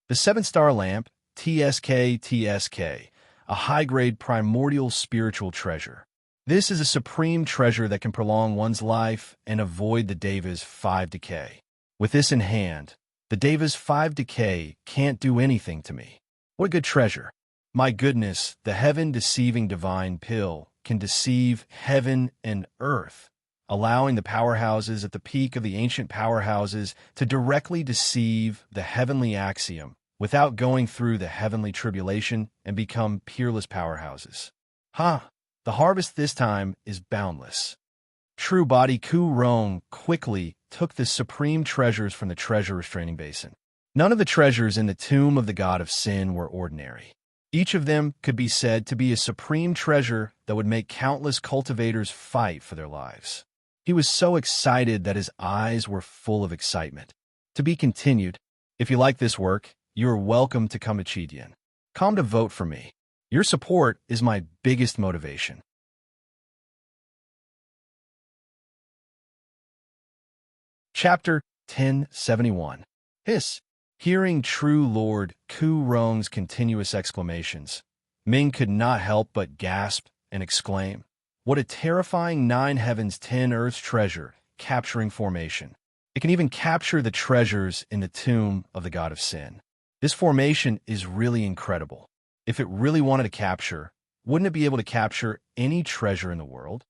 The 7-Star Lamp, TSK, a high-grade primordial spiritual treasure. This is a supreme treasure that can prolong one's life and avoid the Deva's 5 decay. With this in hand, the Deva's 5 decay can't do anything to me. What a good treasure. My goodness, the heaven-deceiving divine pill can deceive heaven and earth, allowing the powerhouses at the peak of the ancient powerhouses to directly deceive the heavenly axiom without going through the heavenly tribulation and become peerless powerhouses. The harvest this time is boundless. True body Ku Rong quickly took the supreme treasures from the treasure restraining basin. None of the treasures in the tomb of the god of sin were ordinary. Each of them could be said to be a supreme treasure that would make countless cultivators fight for their lives. He was so excited that his eyes were full of excitement. To be continued. If you like this work, you are welcome to come to Chidian. Come to vote for me. Your support is my biggest motivation. Chapter 1071. Hiss. Hearing true Lord Ku Rong's continuous exclamations, Ming could not help but gasp and exclaim, "What a terrifying 9 heavens 10 earths treasure, capturing formation. It can even capture the treasures in the tomb of the god of sin. This formation is really incredible. If it really wanted to capture, wouldn't it be able to capture any treasure in the world?"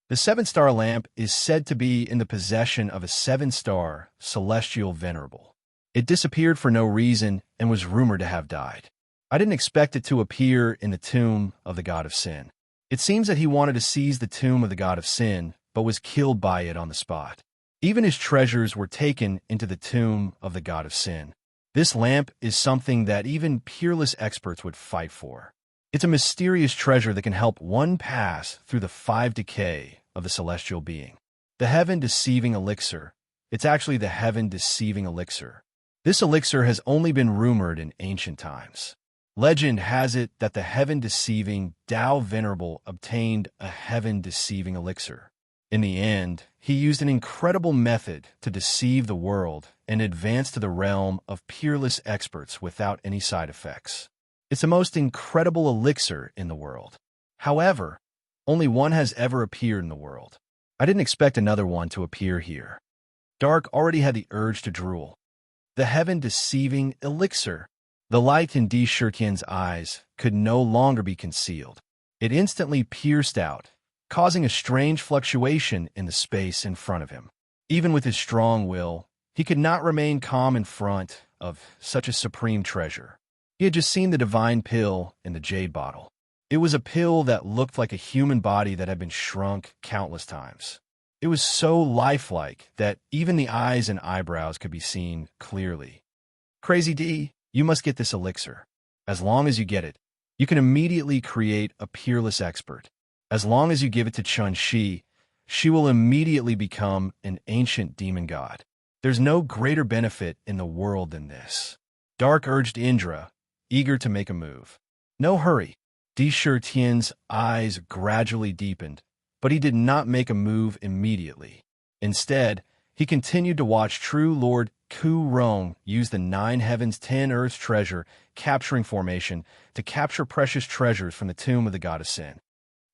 The 7-star lamp is said to be in the possession of a 7-star celestial venerable. It disappeared for no reason and was rumored to have died. I didn't expect it to appear in the tomb of the god of sin. It seems that he wanted to seize the tomb of the god of sin, but was killed by it on the spot. Even his treasures were taken into the tomb of the god of sin. This lamp is something that even peerless experts would fight for. It's a mysterious treasure that can help one pass through the 5 decay of the celestial being. The heaven-deceiving elixir. It's actually the heaven-deceiving elixir. This elixir has only been rumored in ancient times. Legend has it that the heaven-deceiving Tao Venerable obtained a heaven-deceiving elixir. In the end, he used an incredible method to deceive the world and advance to the realm of peerless experts without any side effects. It's the most incredible elixir in the world. However, only one has ever appeared in the world. I didn't expect another one to appear here. Dark already had the urge to drool. The heaven-deceiving elixir. The light in Di Shirtian's eyes could no longer be concealed. It instantly pierced out, causing a strange fluctuation in the space in front of him. Even with his strong will, he could not remain calm in front of such a supreme treasure. He had just seen the divine pill in the jade bottle. It was a pill that looked like a human body that had been shrunk countless times. It was so lifelike that even the eyes and eyebrows could be seen clearly. Crazy D, you must get this elixir. As long as you get it, you can immediately create a peerless expert. As long as you give it to Chun Shi, she will immediately become an ancient demon god. There's no greater benefit in the world than this. Dark urged Indra, eager to make a move. No hurry. Di Shirtian's eyes gradually deepened, but he did not make a move immediately. Instead, he continued to watch true Lord Ku Rong use the 9 heavens 10 earths treasure capturing formation to capture precious treasures from the tomb of the god of sin.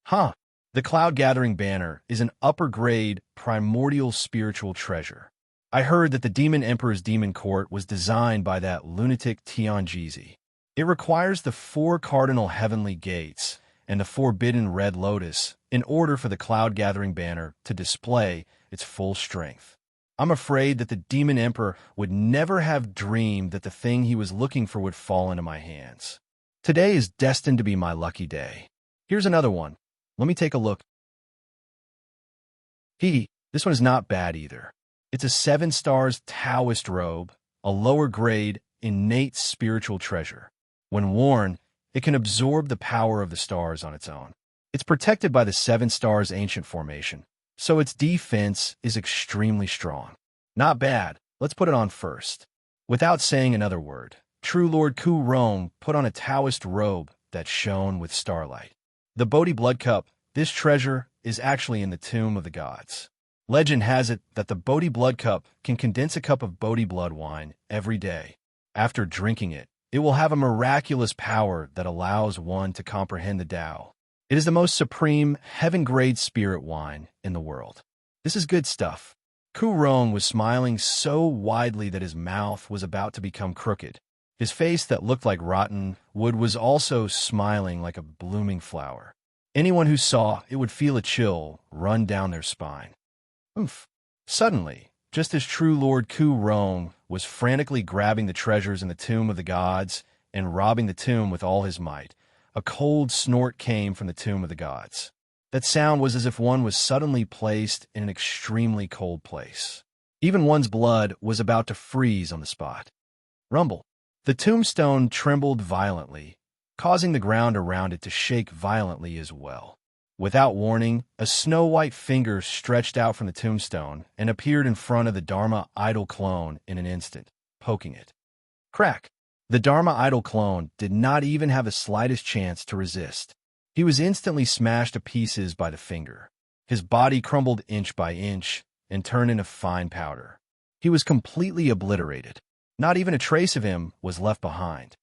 The cloud-gathering banner is an upper-grade, primordial spiritual treasure. I heard that the Demon Emperor's demon court was designed by that lunatic Tianjizi. It requires the 4 cardinal heavenly gates and the forbidden red lotus in order for the cloud-gathering banner to display its full strength. I'm afraid that the Demon Emperor would never have dreamed that the thing he was looking for would fall into my hands. Today is destined to be my lucky day. Here's another one. Let me take a look. This one is not bad either. It's a 7 stars Taoist robe, a lower-grade, innate spiritual treasure. When worn, it can absorb the power of the stars on its own. It's protected by the 7 stars ancient formation, so its defense is extremely strong. Not bad. Let's put it on first. Without saying another word, true Lord Ku Rong put on a Taoist robe that shone with starlight. The Bodhi blood cup, this treasure, is actually in the tomb of the gods. Legend has it that the Bodhi blood cup can condense a cup of Bodhi blood wine every day. After drinking it, it will have a miraculous power that allows one to comprehend the Tao. It is the most supreme, heaven-grade spirit wine in the world. This is good stuff. Ku Rong was smiling so widely that his mouth was about to become crooked. His face that looked like rotten wood was also smiling like a blooming flower. Anyone who saw it would feel a chill run down their spine. Suddenly, just as true Lord Ku Rong was frantically grabbing the treasures in the tomb of the gods and robbing the tomb with all his might, a cold snort came from the tomb of the gods. That sound was as if one was suddenly placed in an extremely cold place. Even one's blood was about to freeze on the spot. Rumble. The tombstone trembled violently, causing the ground around it to shake violently as well. Without warning, a snow-white finger stretched out from the tombstone and appeared in front of the Dharma idol clone in an instant, poking it. Crack! The Dharma idol clone did not even have the slightest chance to resist. He was instantly smashed to pieces by the finger. His body crumbled inch by inch and turned into fine powder. He was completely obliterated. Not even a trace of him was left behind.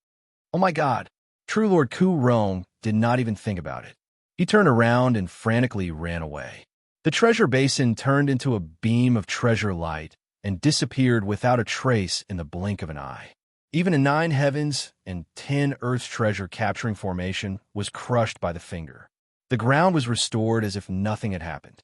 Oh my God! True Lord Ku Rong did not even think about it. He turned around and frantically ran away. The treasure basin turned into a beam of treasure light and disappeared without a trace in the blink of an eye. Even a 9 heavens and 10 earth's treasure capturing formation was crushed by the finger. The ground was restored as if nothing had happened.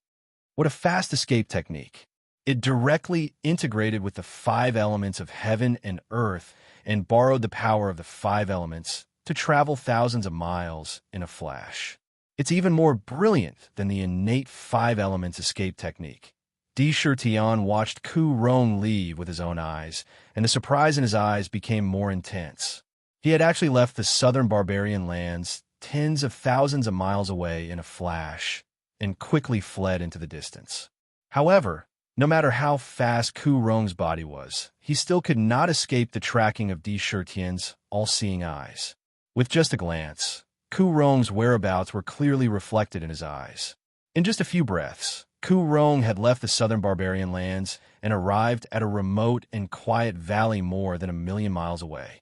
What a fast escape technique. It directly integrated with the 5 elements of heaven and earth and borrowed the power of the 5 elements to travel thousands of miles in a flash. It's even more brilliant than the innate 5 elements escape technique. Di Shirtian watched Ku Rong leave with his own eyes, and the surprise in his eyes became more intense. He had actually left the southern barbarian lands tens of thousands of miles away in a flash and quickly fled into the distance. However, no matter how fast Ku Rong's body was, he still could not escape the tracking of Di Shirtian's all-seeing eyes. With just a glance, Ku Rong's whereabouts were clearly reflected in his eyes. In just a few breaths, Ku Rong had left the southern barbarian lands and arrived at a remote and quiet valley more than 1,000,000 miles away.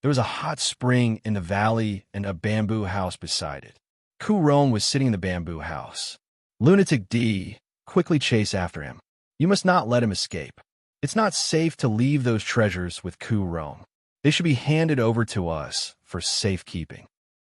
There was a hot spring in the valley and a bamboo house beside it. Ku Rong was sitting in the bamboo house. Lunatic D quickly chased after him. You must not let him escape. It's not safe to leave those treasures with Ku Rong. They should be handed over to us for safekeeping.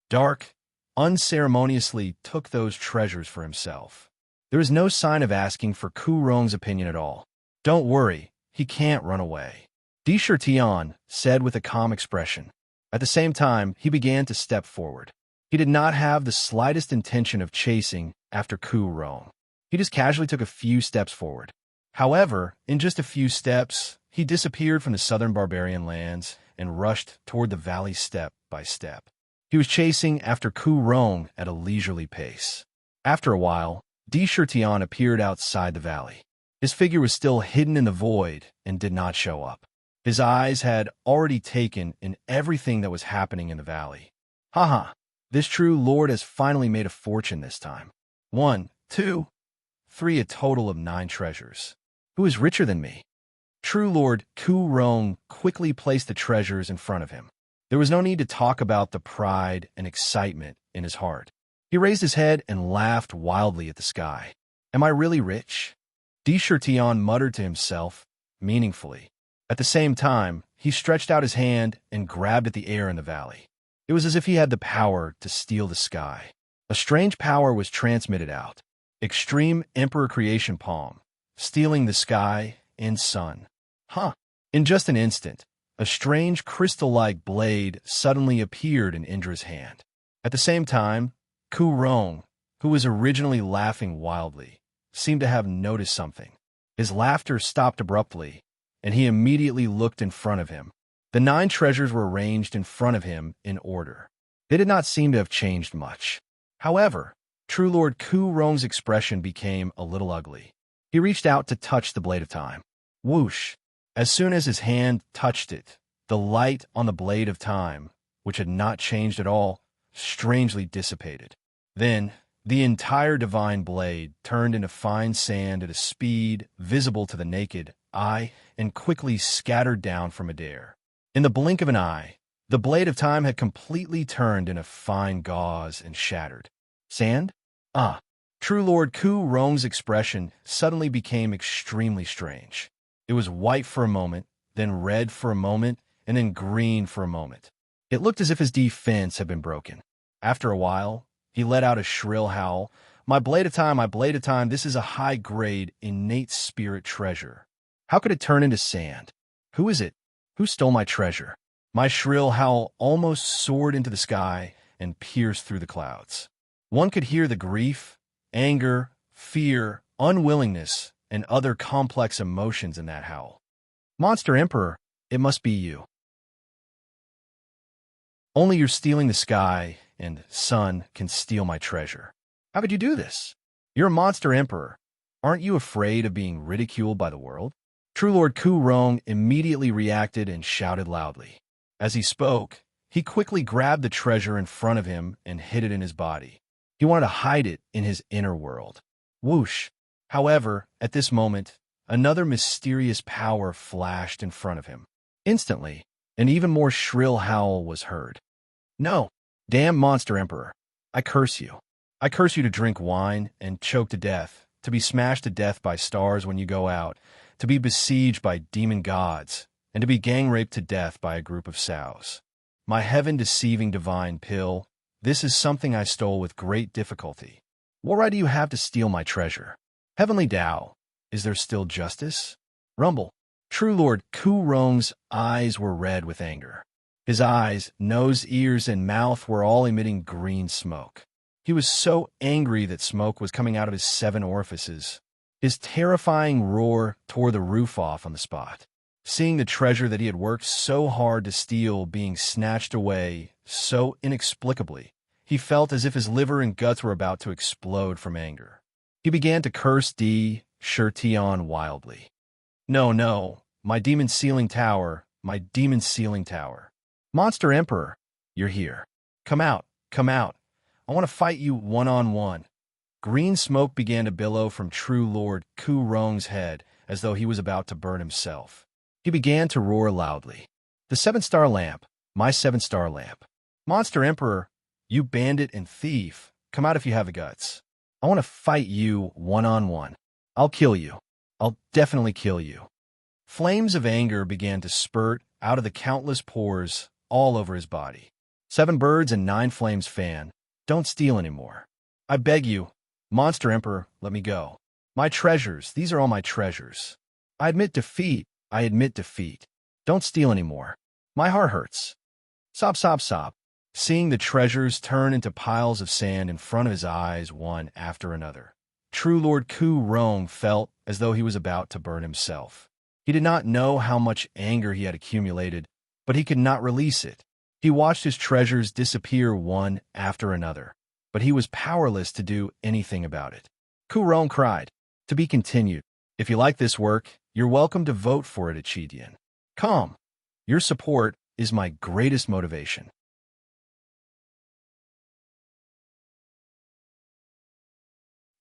Dark unceremoniously took those treasures for himself. There was no sign of asking for Ku Rong's opinion at all. Don't worry, he can't run away, Di Shirtian said with a calm expression. At the same time, he began to step forward. He did not have the slightest intention of chasing after Ku Rong. He just casually took a few steps forward. However, in just a few steps, he disappeared from the southern barbarian lands and rushed toward the valley step by step. He was chasing after Ku Rong at a leisurely pace. After a while, Di Shirtian appeared outside the valley. His figure was still hidden in the void and did not show up. His eyes had already taken in everything that was happening in the valley. Haha, this true lord has finally made a fortune this time. 1, 2, 3, a total of 9 treasures. Who is richer than me? True Lord Ku Rong quickly placed the treasures in front of him. There was no need to talk about the pride and excitement in his heart. He raised his head and laughed wildly at the sky. Am I really rich? Di Shirtian muttered to himself, meaningfully. At the same time, he stretched out his hand and grabbed at the air in the valley. It was as if he had the power to steal the sky. A strange power was transmitted out. Extreme Emperor Creation Palm, stealing the sky and sun. In just an instant, a strange crystal-like blade suddenly appeared in Indra's hand. At the same time, Ku Rong, who was originally laughing wildly, seemed to have noticed something. His laughter stopped abruptly, and he immediately looked in front of him. The 9 treasures were arranged in front of him in order. They did not seem to have changed much. However, True Lord Ku Rong's expression became a little ugly. He reached out to touch the blade of time. Whoosh! As soon as his hand touched it, the light on the blade of time, which had not changed at all, strangely dissipated. Then, the entire divine blade turned into fine sand at a speed visible to the naked eye and quickly scattered down from midair. In the blink of an eye, the blade of time had completely turned into fine gauze and shattered. Sand? True Lord Ku Rong's expression suddenly became extremely strange. It was white for a moment, then red for a moment, and then green for a moment. It looked as if his defense had been broken. After a while, he let out a shrill howl. My blade of time, this is a high-grade, innate spirit treasure. How could it turn into sand? Who is it? Who stole my treasure? My shrill howl almost soared into the sky and pierced through the clouds. One could hear the grief, anger, fear, unwillingness, and other complex emotions in that howl. Monster Emperor, it must be you. Only you're stealing the sky, and sun can steal my treasure. How could you do this? You're a monster emperor. Aren't you afraid of being ridiculed by the world? True Lord Ku Rong immediately reacted and shouted loudly. As he spoke, he quickly grabbed the treasure in front of him and hid it in his body. He wanted to hide it in his inner world. Whoosh! However, at this moment, another mysterious power flashed in front of him. Instantly, an even more shrill howl was heard. No! Damn monster emperor! I curse you. I curse you to drink wine and choke to death, to be smashed to death by stars when you go out, to be besieged by demon gods, and to be gang-raped to death by a group of sows. My heaven-deceiving divine pill, this is something I stole with great difficulty. What right do you have to steal my treasure? Heavenly Tao, is there still justice? Rumble. True Lord Ku Rong's eyes were red with anger. His eyes, nose, ears, and mouth were all emitting green smoke. He was so angry that smoke was coming out of his 7 orifices. His terrifying roar tore the roof off on the spot. Seeing the treasure that he had worked so hard to steal being snatched away so inexplicably, he felt as if his liver and guts were about to explode from anger. He began to curse Shurtion wildly. No, no, my demon ceiling tower, my demon ceiling tower. Monster Emperor, you're here. Come out, come out. I want to fight you one-on-one. Green smoke began to billow from True Lord Ku Rong's head as though he was about to burn himself. He began to roar loudly. The 7-star lamp, my 7-star lamp. Monster Emperor, you bandit and thief, come out if you have the guts. I want to fight you one-on-one. I'll kill you. I'll definitely kill you. Flames of anger began to spurt out of the countless pores all over his body. 7 birds and 9 flames fan. Don't steal anymore. I beg you, Monster Emperor, let me go. My treasures, these are all my treasures. I admit defeat, I admit defeat. Don't steal anymore. My heart hurts. Sob, sob, sob. Seeing the treasures turn into piles of sand in front of his eyes one after another. True Lord Ku Rong felt as though he was about to burn himself. He did not know how much anger he had accumulated, but he could not release it. He watched his treasures disappear one after another, but he was powerless to do anything about it. Ku Rong cried, "To be continued. If you like this work, you're welcome to vote for it at Chidian. Come. Your support is my greatest motivation."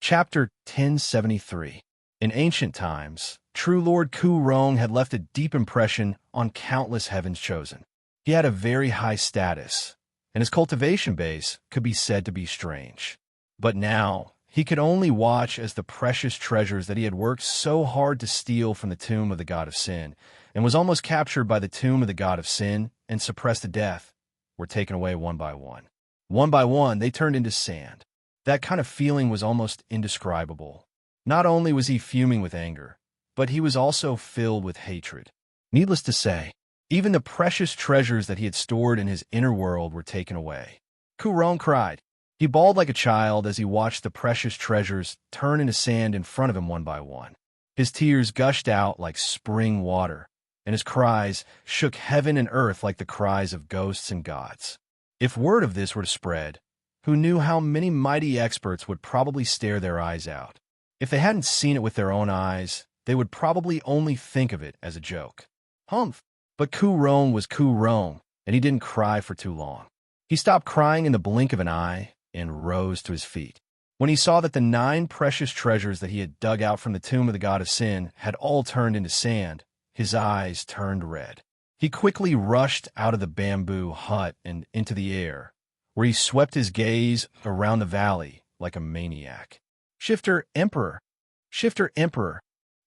Chapter 1073. In ancient times, True Lord Ku Rong had left a deep impression on countless heavens chosen. He had a very high status, and his cultivation base could be said to be strange. But now, he could only watch as the precious treasures that he had worked so hard to steal from the tomb of the god of sin, and was almost captured by the tomb of the god of sin and suppressed to death, were taken away one by one. One by one, they turned into sand. That kind of feeling was almost indescribable. Not only was he fuming with anger, but he was also filled with hatred. Needless to say, even the precious treasures that he had stored in his inner world were taken away. Ku Rong cried. He bawled like a child as he watched the precious treasures turn into sand in front of him one by one. His tears gushed out like spring water, and his cries shook heaven and earth like the cries of ghosts and gods. If word of this were to spread, who knew how many mighty experts would probably stare their eyes out? If they hadn't seen it with their own eyes, they would probably only think of it as a joke. Humph! But Ku Rong was Ku Rong, and he didn't cry for too long. He stopped crying in the blink of an eye and rose to his feet. When he saw that the 9 precious treasures that he had dug out from the tomb of the god of sin had all turned into sand, his eyes turned red. He quickly rushed out of the bamboo hut and into the air, where he swept his gaze around the valley like a maniac. Shifter Emperor! Shifter Emperor!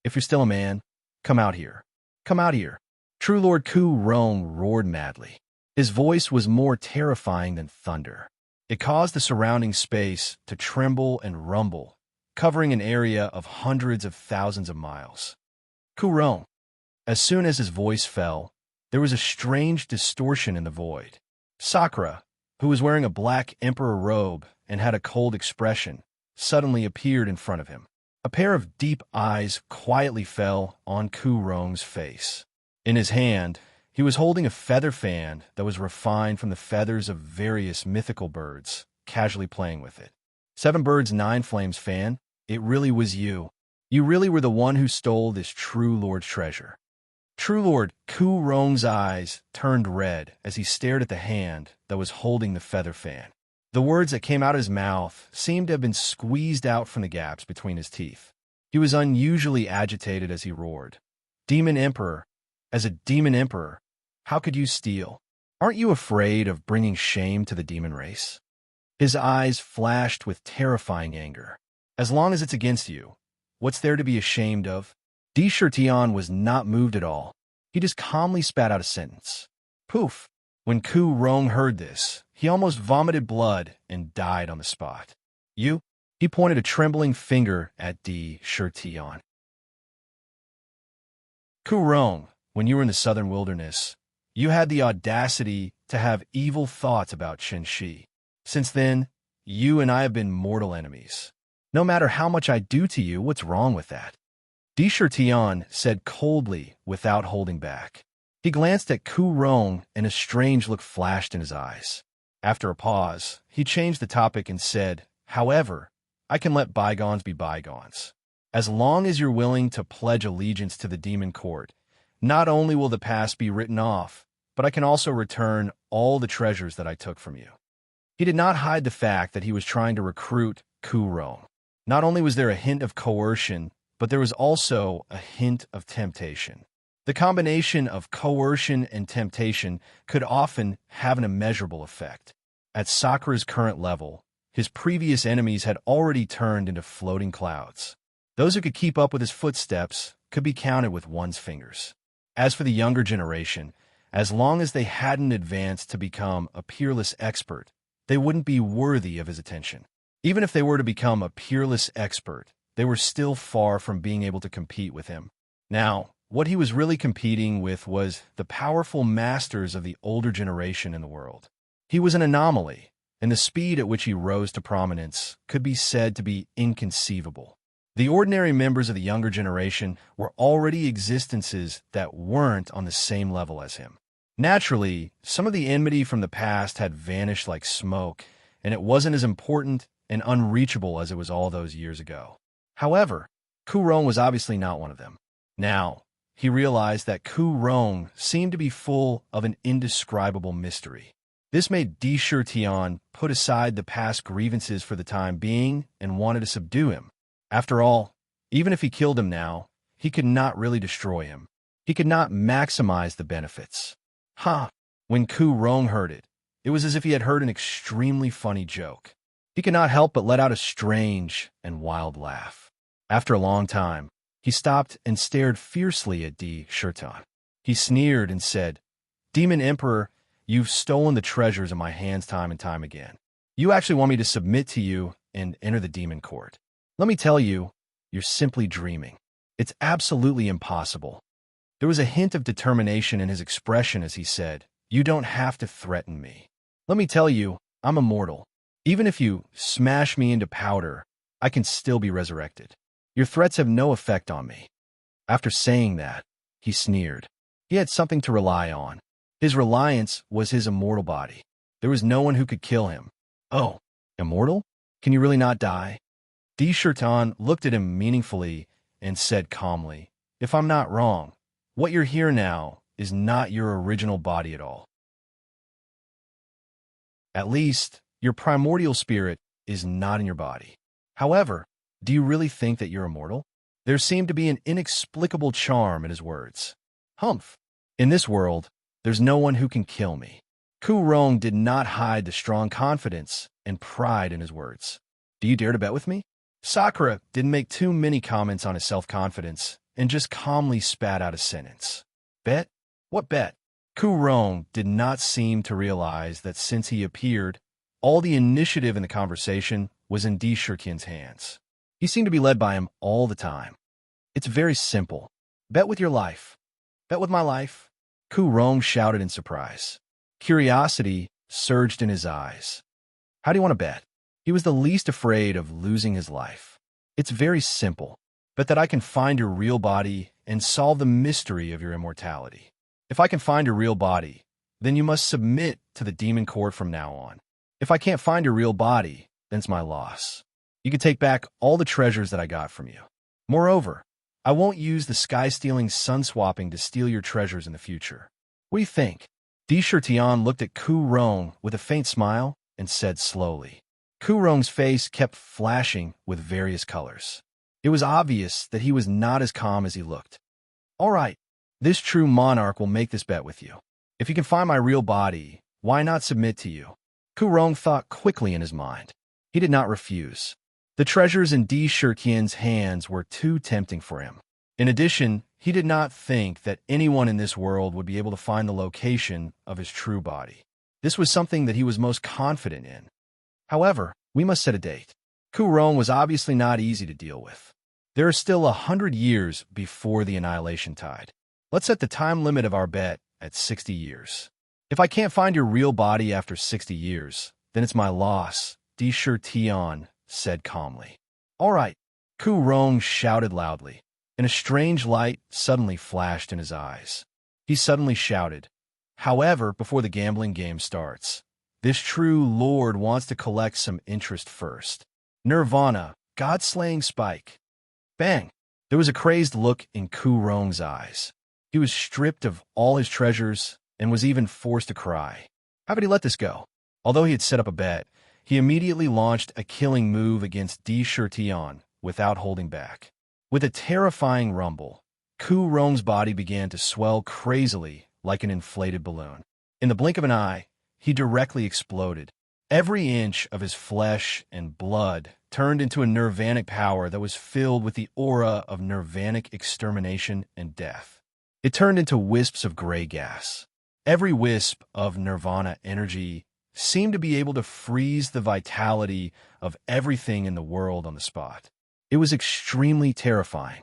If you're still a man, come out here. Come out here. True Lord Ku Rong roared madly. His voice was more terrifying than thunder. It caused the surrounding space to tremble and rumble, covering an area of hundreds of thousands of miles. Ku Rong. As soon as his voice fell, there was a strange distortion in the void. Sakura, who was wearing a black emperor robe and had a cold expression, suddenly appeared in front of him. A pair of deep eyes quietly fell on Ku Rong's face. In his hand, he was holding a feather fan that was refined from the feathers of various mythical birds, casually playing with it. 7 Birds, 9 Flames fan, it really was you. You really were the one who stole this True Lord's treasure. True Lord Ku Rong's eyes turned red as he stared at the hand that was holding the feather fan. The words that came out of his mouth seemed to have been squeezed out from the gaps between his teeth. He was unusually agitated as he roared. Demon Emperor, as a demon emperor, how could you steal? Aren't you afraid of bringing shame to the demon race? His eyes flashed with terrifying anger. As long as it's against you, what's there to be ashamed of? Di Shirtian was not moved at all. He just calmly spat out a sentence. Poof! When Ku Rong heard this, he almost vomited blood and died on the spot. You? He pointed a trembling finger at Di Shirtian. Ku Rong, when you were in the southern wilderness, you had the audacity to have evil thoughts about Chen Shi. Since then, you and I have been mortal enemies. No matter how much I do to you, what's wrong with that? Di Shirtian said coldly without holding back. He glanced at Ku Rong and a strange look flashed in his eyes. After a pause, he changed the topic and said, however, I can let bygones be bygones. As long as you're willing to pledge allegiance to the demon court, not only will the past be written off, but I can also return all the treasures that I took from you. He did not hide the fact that he was trying to recruit Ku Rong. Not only was there a hint of coercion, but there was also a hint of temptation. The combination of coercion and temptation could often have an immeasurable effect. At Sakura's current level, his previous enemies had already turned into floating clouds. Those who could keep up with his footsteps could be counted with one's fingers. As for the younger generation, as long as they hadn't advanced to become a peerless expert, they wouldn't be worthy of his attention. Even if they were to become a peerless expert, they were still far from being able to compete with him. Now, what he was really competing with was the powerful masters of the older generation in the world. He was an anomaly, and the speed at which he rose to prominence could be said to be inconceivable. The ordinary members of the younger generation were already existences that weren't on the same level as him. Naturally, some of the enmity from the past had vanished like smoke, and it wasn't as important and unreachable as it was all those years ago. However, Ku Rong was obviously not one of them. Now, he realized that Ku Rong seemed to be full of an indescribable mystery. This made Di Shirtian put aside the past grievances for the time being and wanted to subdue him. After all, even if he killed him now, he could not really destroy him. He could not maximize the benefits. When Ku Rong heard it, it was as if he had heard an extremely funny joke. He could not help but let out a strange and wild laugh. After a long time, he stopped and stared fiercely at Di Shirtian. He sneered and said, Demon Emperor, you've stolen the treasures in my hands time and time again. You actually want me to submit to you and enter the demon court. Let me tell you, you're simply dreaming. It's absolutely impossible. There was a hint of determination in his expression as he said, you don't have to threaten me. Let me tell you, I'm immortal. Even if you smash me into powder, I can still be resurrected. Your threats have no effect on me. After saying that, he sneered. He had something to rely on. His reliance was his immortal body. There was no one who could kill him. Oh, immortal? Can you really not die? Di Shirtian looked at him meaningfully and said calmly, if I'm not wrong, what you're here now is not your original body at all. At least, your primordial spirit is not in your body. However, do you really think that you're immortal? There seemed to be an inexplicable charm in his words. Humph. In this world, there's no one who can kill me. Ku Rong did not hide the strong confidence and pride in his words. Do you dare to bet with me? Sakura didn't make too many comments on his self-confidence and just calmly spat out a sentence. Bet? What bet? Ku Rong did not seem to realize that since he appeared, all the initiative in the conversation was in Di Shirtian's hands. He seemed to be led by him all the time. It's very simple. Bet with your life. Bet with my life. Ku Rong shouted in surprise. Curiosity surged in his eyes. How do you want to bet? He was the least afraid of losing his life. It's very simple. Bet that I can find your real body and solve the mystery of your immortality. If I can find your real body, then you must submit to the demon court from now on. If I can't find your real body, then it's my loss. You can take back all the treasures that I got from you. Moreover, I won't use the sky-stealing sun-swapping to steal your treasures in the future. What do you think? Di Shirtian looked at Ku Rong with a faint smile and said slowly. Ku Rong's face kept flashing with various colors. It was obvious that he was not as calm as he looked. All right, this true monarch will make this bet with you. If you can find my real body, why not submit to you? Ku Rong thought quickly in his mind. He did not refuse. The treasures in Di Shirtian's hands were too tempting for him. In addition, he did not think that anyone in this world would be able to find the location of his true body. This was something that he was most confident in. However, we must set a date. Ku Rong was obviously not easy to deal with. There are still 100 years before the annihilation tide. Let's set the time limit of our bet at 60 years. If I can't find your real body after 60 years, then it's my loss, Di Shirtian said calmly. All right, Ku Rong shouted loudly, and a strange light suddenly flashed in his eyes. He suddenly shouted, however, before the gambling game starts, this true lord wants to collect some interest first. Nirvana, God-slaying spike. Bang! There was a crazed look in Ku Rong's eyes. He was stripped of all his treasures and was even forced to cry. How could he let this go? Although he had set up a bet, he immediately launched a killing move against Di Shirtian without holding back. With a terrifying rumble, Ku Rong's body began to swell crazily like an inflated balloon. In the blink of an eye, he directly exploded. Every inch of his flesh and blood turned into a nirvanic power that was filled with the aura of nirvanic extermination and death. It turned into wisps of gray gas. Every wisp of nirvana energy seemed to be able to freeze the vitality of everything in the world on the spot. It was extremely terrifying.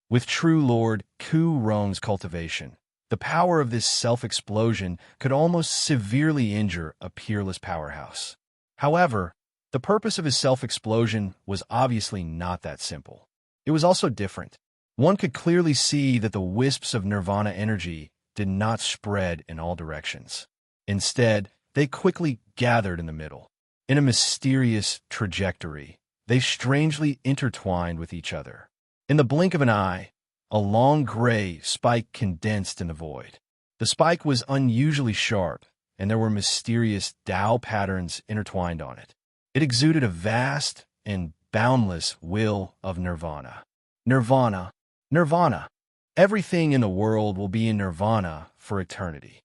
With true Lord Ku Rong's cultivation, the power of this self-explosion could almost severely injure a peerless powerhouse. However, the purpose of his self-explosion was obviously not that simple. It was also different. One could clearly see that the wisps of nirvana energy did not spread in all directions. Instead, they quickly gathered in the middle. In a mysterious trajectory, they strangely intertwined with each other. In the blink of an eye, a long gray spike condensed in the void. The spike was unusually sharp, and there were mysterious Tao patterns intertwined on it. It exuded a vast and boundless will of nirvana. Nirvana. Nirvana. Everything in the world will be in nirvana for eternity.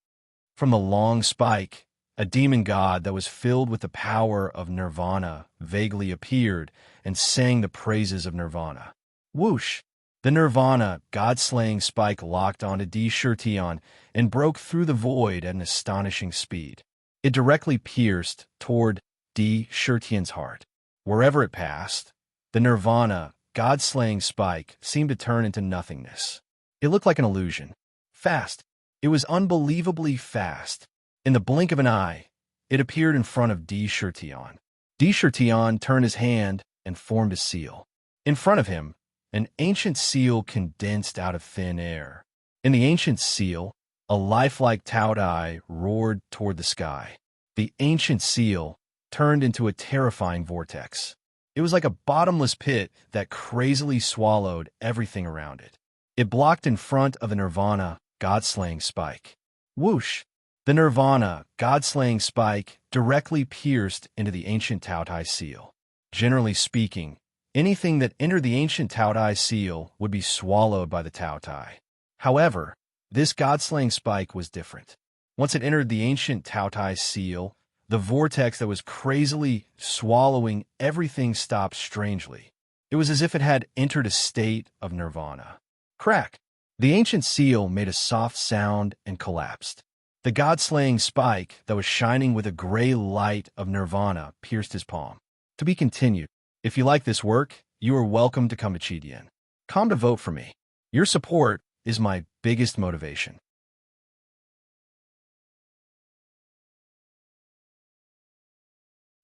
From the long spike, a demon god that was filled with the power of nirvana vaguely appeared and sang the praises of nirvana. Whoosh! The nirvana, god-slaying spike locked onto Di Shirtian and broke through the void at an astonishing speed. It directly pierced toward Di Shirtian's heart. Wherever it passed, the nirvana, god-slaying spike seemed to turn into nothingness. It looked like an illusion. Fast. It was unbelievably fast. In the blink of an eye, it appeared in front of Di Shirtian. Di Shirtian turned his hand and formed a seal. In front of him, an ancient seal condensed out of thin air. In the ancient seal, a lifelike Taodai roared toward the sky. The ancient seal turned into a terrifying vortex. It was like a bottomless pit that crazily swallowed everything around it. It blocked in front of the nirvana, god-slaying spike. Whoosh! The nirvana, god-slaying spike directly pierced into the ancient Taodai seal. Generally speaking, anything that entered the ancient Taodai seal would be swallowed by the Taodai. However, this god-slaying spike was different. Once it entered the ancient Taodai seal, the vortex that was crazily swallowing everything stopped strangely. It was as if it had entered a state of nirvana. Crack! The ancient seal made a soft sound and collapsed. The god-slaying spike that was shining with a gray light of nirvana pierced his palm. To be continued. If you like this work, you are welcome to come to Chidian. Come to vote for me. Your support is my biggest motivation.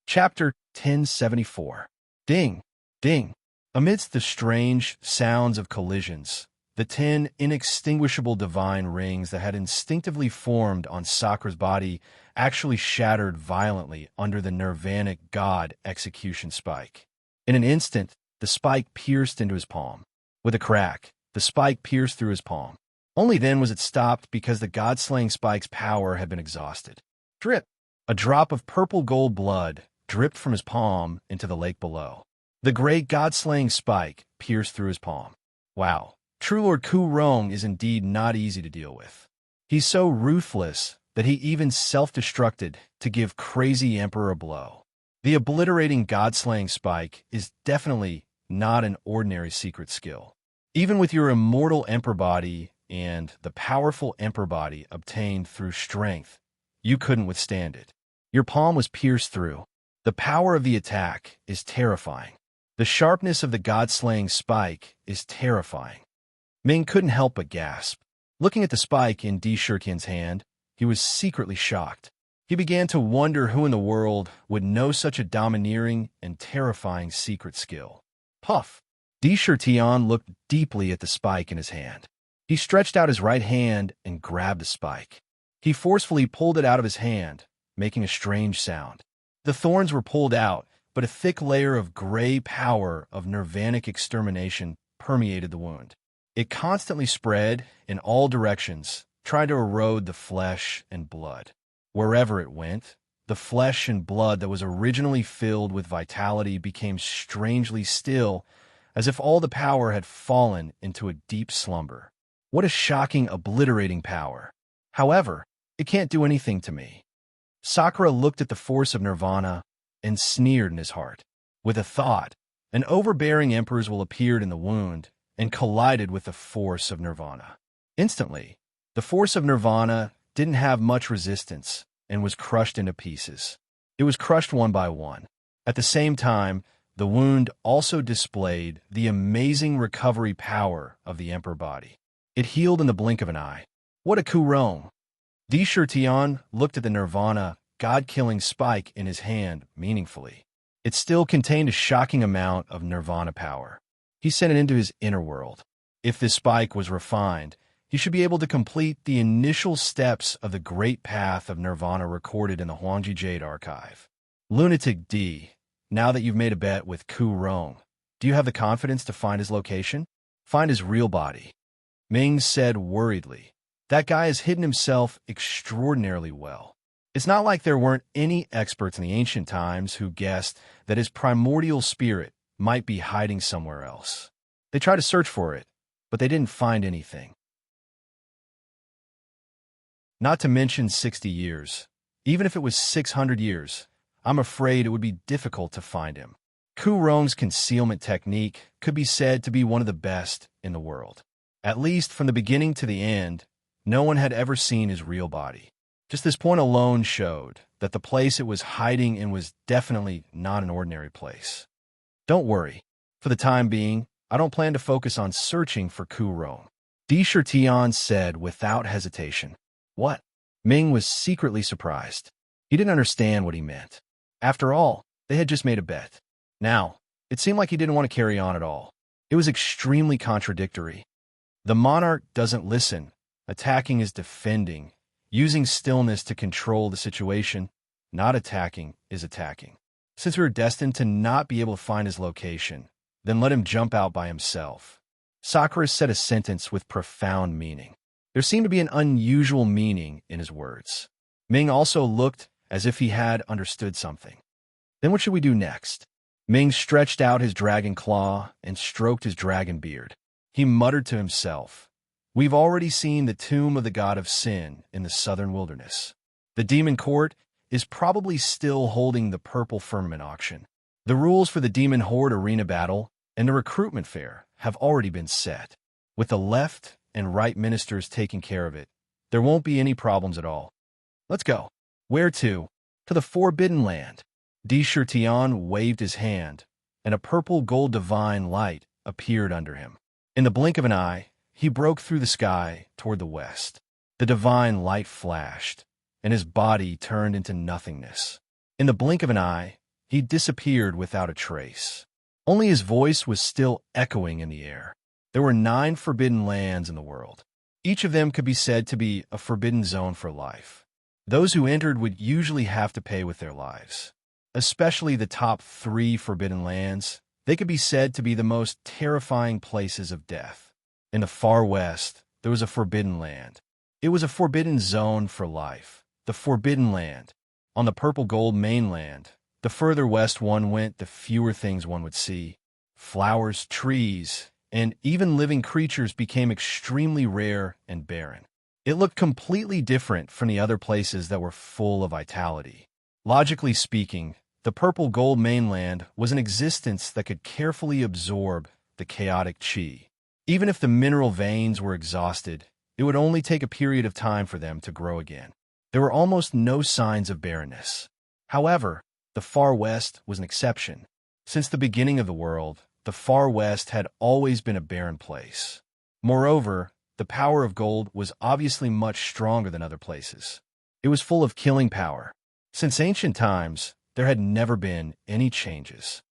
Chapter 1074. Ding, ding. Amidst the strange sounds of collisions, the 10 inextinguishable divine rings that had instinctively formed on Sakra's body actually shattered violently under the nirvanic god execution spike. In an instant, the spike pierced into his palm. With a crack, the spike pierced through his palm. Only then was it stopped because the god-slaying spike's power had been exhausted. Drip! A drop of purple gold blood dripped from his palm into the lake below. The great god-slaying spike pierced through his palm. Wow, True Lord Ku Rong is indeed not easy to deal with. He's so ruthless that he even self-destructed to give crazy Emperor a blow. The obliterating god-slaying spike is definitely not an ordinary secret skill. Even with your immortal Emperor body and the powerful Emperor body obtained through strength, you couldn't withstand it. Your palm was pierced through. The power of the attack is terrifying. The sharpness of the god-slaying spike is terrifying. Ming couldn't help but gasp. Looking at the spike in Di Shurtian's hand, he was secretly shocked. He began to wonder who in the world would know such a domineering and terrifying secret skill. Puff! Di Shurtian looked deeply at the spike in his hand. He stretched out his right hand and grabbed the spike. He forcefully pulled it out of his hand, making a strange sound. The thorns were pulled out, but a thick layer of gray power of nirvanic extermination permeated the wound. It constantly spread in all directions, trying to erode the flesh and blood. Wherever it went, the flesh and blood that was originally filled with vitality became strangely still, as if all the power had fallen into a deep slumber. What a shocking, obliterating power. However, it can't do anything to me. Sakura looked at the force of nirvana and sneered in his heart. With a thought, an overbearing emperor's will appeared in the wound and collided with the force of nirvana. Instantly, the force of nirvana didn't have much resistance and was crushed into pieces. It was crushed one by one. At the same time, the wound also displayed the amazing recovery power of the emperor body. It healed in the blink of an eye. What a Ku Rong! Di Shurtian looked at the nirvana, god-killing spike in his hand meaningfully. It still contained a shocking amount of nirvana power. He sent it into his inner world. If this spike was refined, he should be able to complete the initial steps of the great path of nirvana recorded in the Huangji Jade archive. Lunatic D, now that you've made a bet with Ku Rong, do you have the confidence to find his location? Find his real body. Ming said worriedly. That guy has hidden himself extraordinarily well. It's not like there weren't any experts in the ancient times who guessed that his primordial spirit might be hiding somewhere else. They tried to search for it, but they didn't find anything. Not to mention 60 years. Even if it was 600 years, I'm afraid it would be difficult to find him. Ku Rong's concealment technique could be said to be one of the best in the world. At least from the beginning to the end, no one had ever seen his real body. Just this point alone showed that the place it was hiding in was definitely not an ordinary place. Don't worry. For the time being, I don't plan to focus on searching for Ku Rong. Di Shurtian said without hesitation. What? Ming was secretly surprised. He didn't understand what he meant. After all, they had just made a bet. Now, it seemed like he didn't want to carry on at all. It was extremely contradictory. The monarch doesn't listen. Attacking is defending. Using stillness to control the situation, not attacking, is attacking. Since we were destined to not be able to find his location, then let him jump out by himself. Sakura said a sentence with profound meaning. There seemed to be an unusual meaning in his words. Ming also looked as if he had understood something. Then what should we do next? Ming stretched out his dragon claw and stroked his dragon beard. He muttered to himself, "We've already seen the tomb of the god of sin in the southern wilderness. The demon court is probably still holding the purple firmament auction. The rules for the demon horde arena battle and the recruitment fair have already been set. With the left and right ministers taking care of it, there won't be any problems at all. Let's go." Where to? To the Forbidden Land. Di Shurtian waved his hand, and a purple gold divine light appeared under him. In the blink of an eye, he broke through the sky toward the west. The divine light flashed, and his body turned into nothingness. In the blink of an eye, he disappeared without a trace. Only his voice was still echoing in the air. There were 9 forbidden lands in the world. Each of them could be said to be a forbidden zone for life. Those who entered would usually have to pay with their lives. Especially the top 3 forbidden lands, they could be said to be the most terrifying places of death. In the far west, there was a forbidden land. It was a forbidden zone for life, the Forbidden Land. On the purple gold mainland, the further west one went, the fewer things one would see. Flowers, trees, and even living creatures became extremely rare and barren. It looked completely different from the other places that were full of vitality. Logically speaking, the purple gold mainland was an existence that could carefully absorb the chaotic chi. Even if the mineral veins were exhausted, it would only take a period of time for them to grow again. There were almost no signs of barrenness. However, the Far West was an exception. Since the beginning of the world, the Far West had always been a barren place. Moreover, the power of gold was obviously much stronger than other places. It was full of killing power. Since ancient times, there had never been any changes.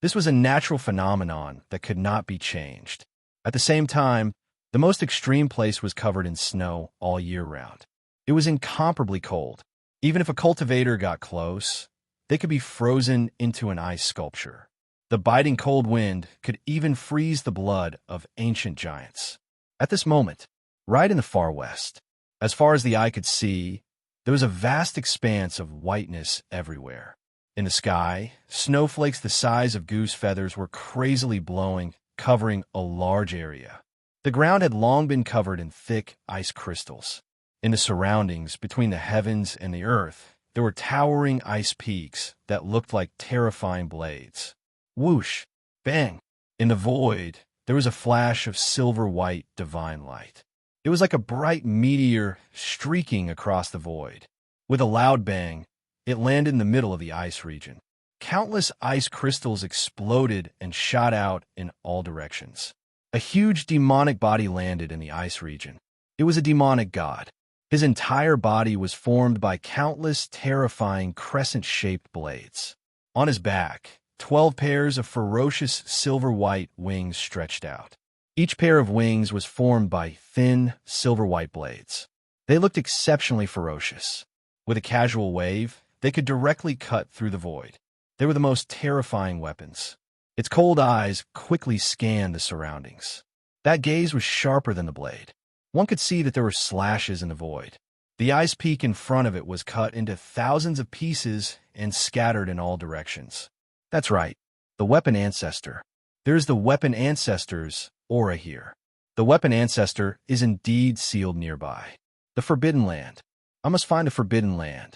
This was a natural phenomenon that could not be changed. At the same time, the most extreme place was covered in snow all year round. It was incomparably cold. Even if a cultivator got close, they could be frozen into an ice sculpture. The biting cold wind could even freeze the blood of ancient giants. At this moment, right in the far west, as far as the eye could see, there was a vast expanse of whiteness everywhere. In the sky, snowflakes the size of goose feathers were crazily blowing, covering a large area. The ground had long been covered in thick ice crystals. In the surroundings, between the heavens and the earth, there were towering ice peaks that looked like terrifying blades. Whoosh! Bang! In the void, there was a flash of silver-white divine light. It was like a bright meteor streaking across the void. With a loud bang, it landed in the middle of the ice region. Countless ice crystals exploded and shot out in all directions. A huge demonic body landed in the ice region. It was a demonic god. His entire body was formed by countless terrifying crescent-shaped blades. On his back, 12 pairs of ferocious silver-white wings stretched out. Each pair of wings was formed by thin, silver-white blades. They looked exceptionally ferocious. With a casual wave, they could directly cut through the void. They were the most terrifying weapons. Its cold eyes quickly scanned the surroundings. That gaze was sharper than the blade. One could see that there were slashes in the void. The ice peak in front of it was cut into thousands of pieces and scattered in all directions. That's right, the weapon Ancestor. There's the weapon Ancestor's aura here. The weapon Ancestor is indeed sealed nearby. The Forbidden Land. I must find a Forbidden Land.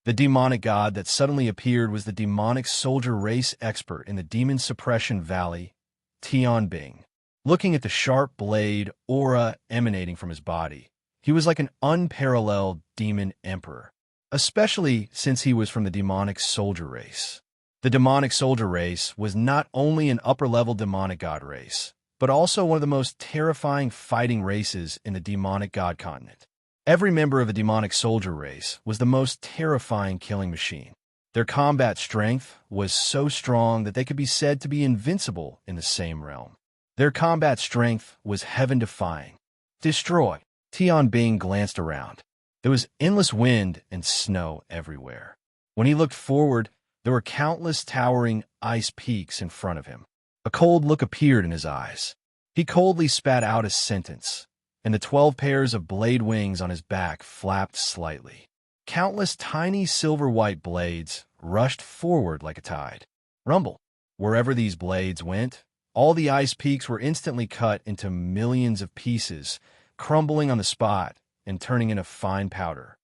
The demonic god that suddenly appeared was the demonic soldier race expert in the Demon Suppression Valley, Tian Bing. Looking at the sharp blade aura emanating from his body, he was like an unparalleled demon emperor, especially since he was from the demonic soldier race. The demonic soldier race was not only an upper-level demonic god race, but also one of the most terrifying fighting races in the demonic god continent. Every member of the demonic soldier race was the most terrifying killing machine. Their combat strength was so strong that they could be said to be invincible in the same realm. Their combat strength was heaven-defying. Destroy! Tian Bing glanced around. There was endless wind and snow everywhere. When he looked forward, there were countless towering ice peaks in front of him. A cold look appeared in his eyes. He coldly spat out a sentence, and the 12 pairs of blade wings on his back flapped slightly. Countless tiny silver-white blades rushed forward like a tide. Rumble! Wherever these blades went, all the ice peaks were instantly cut into millions of pieces, crumbling on the spot and turning into fine powder.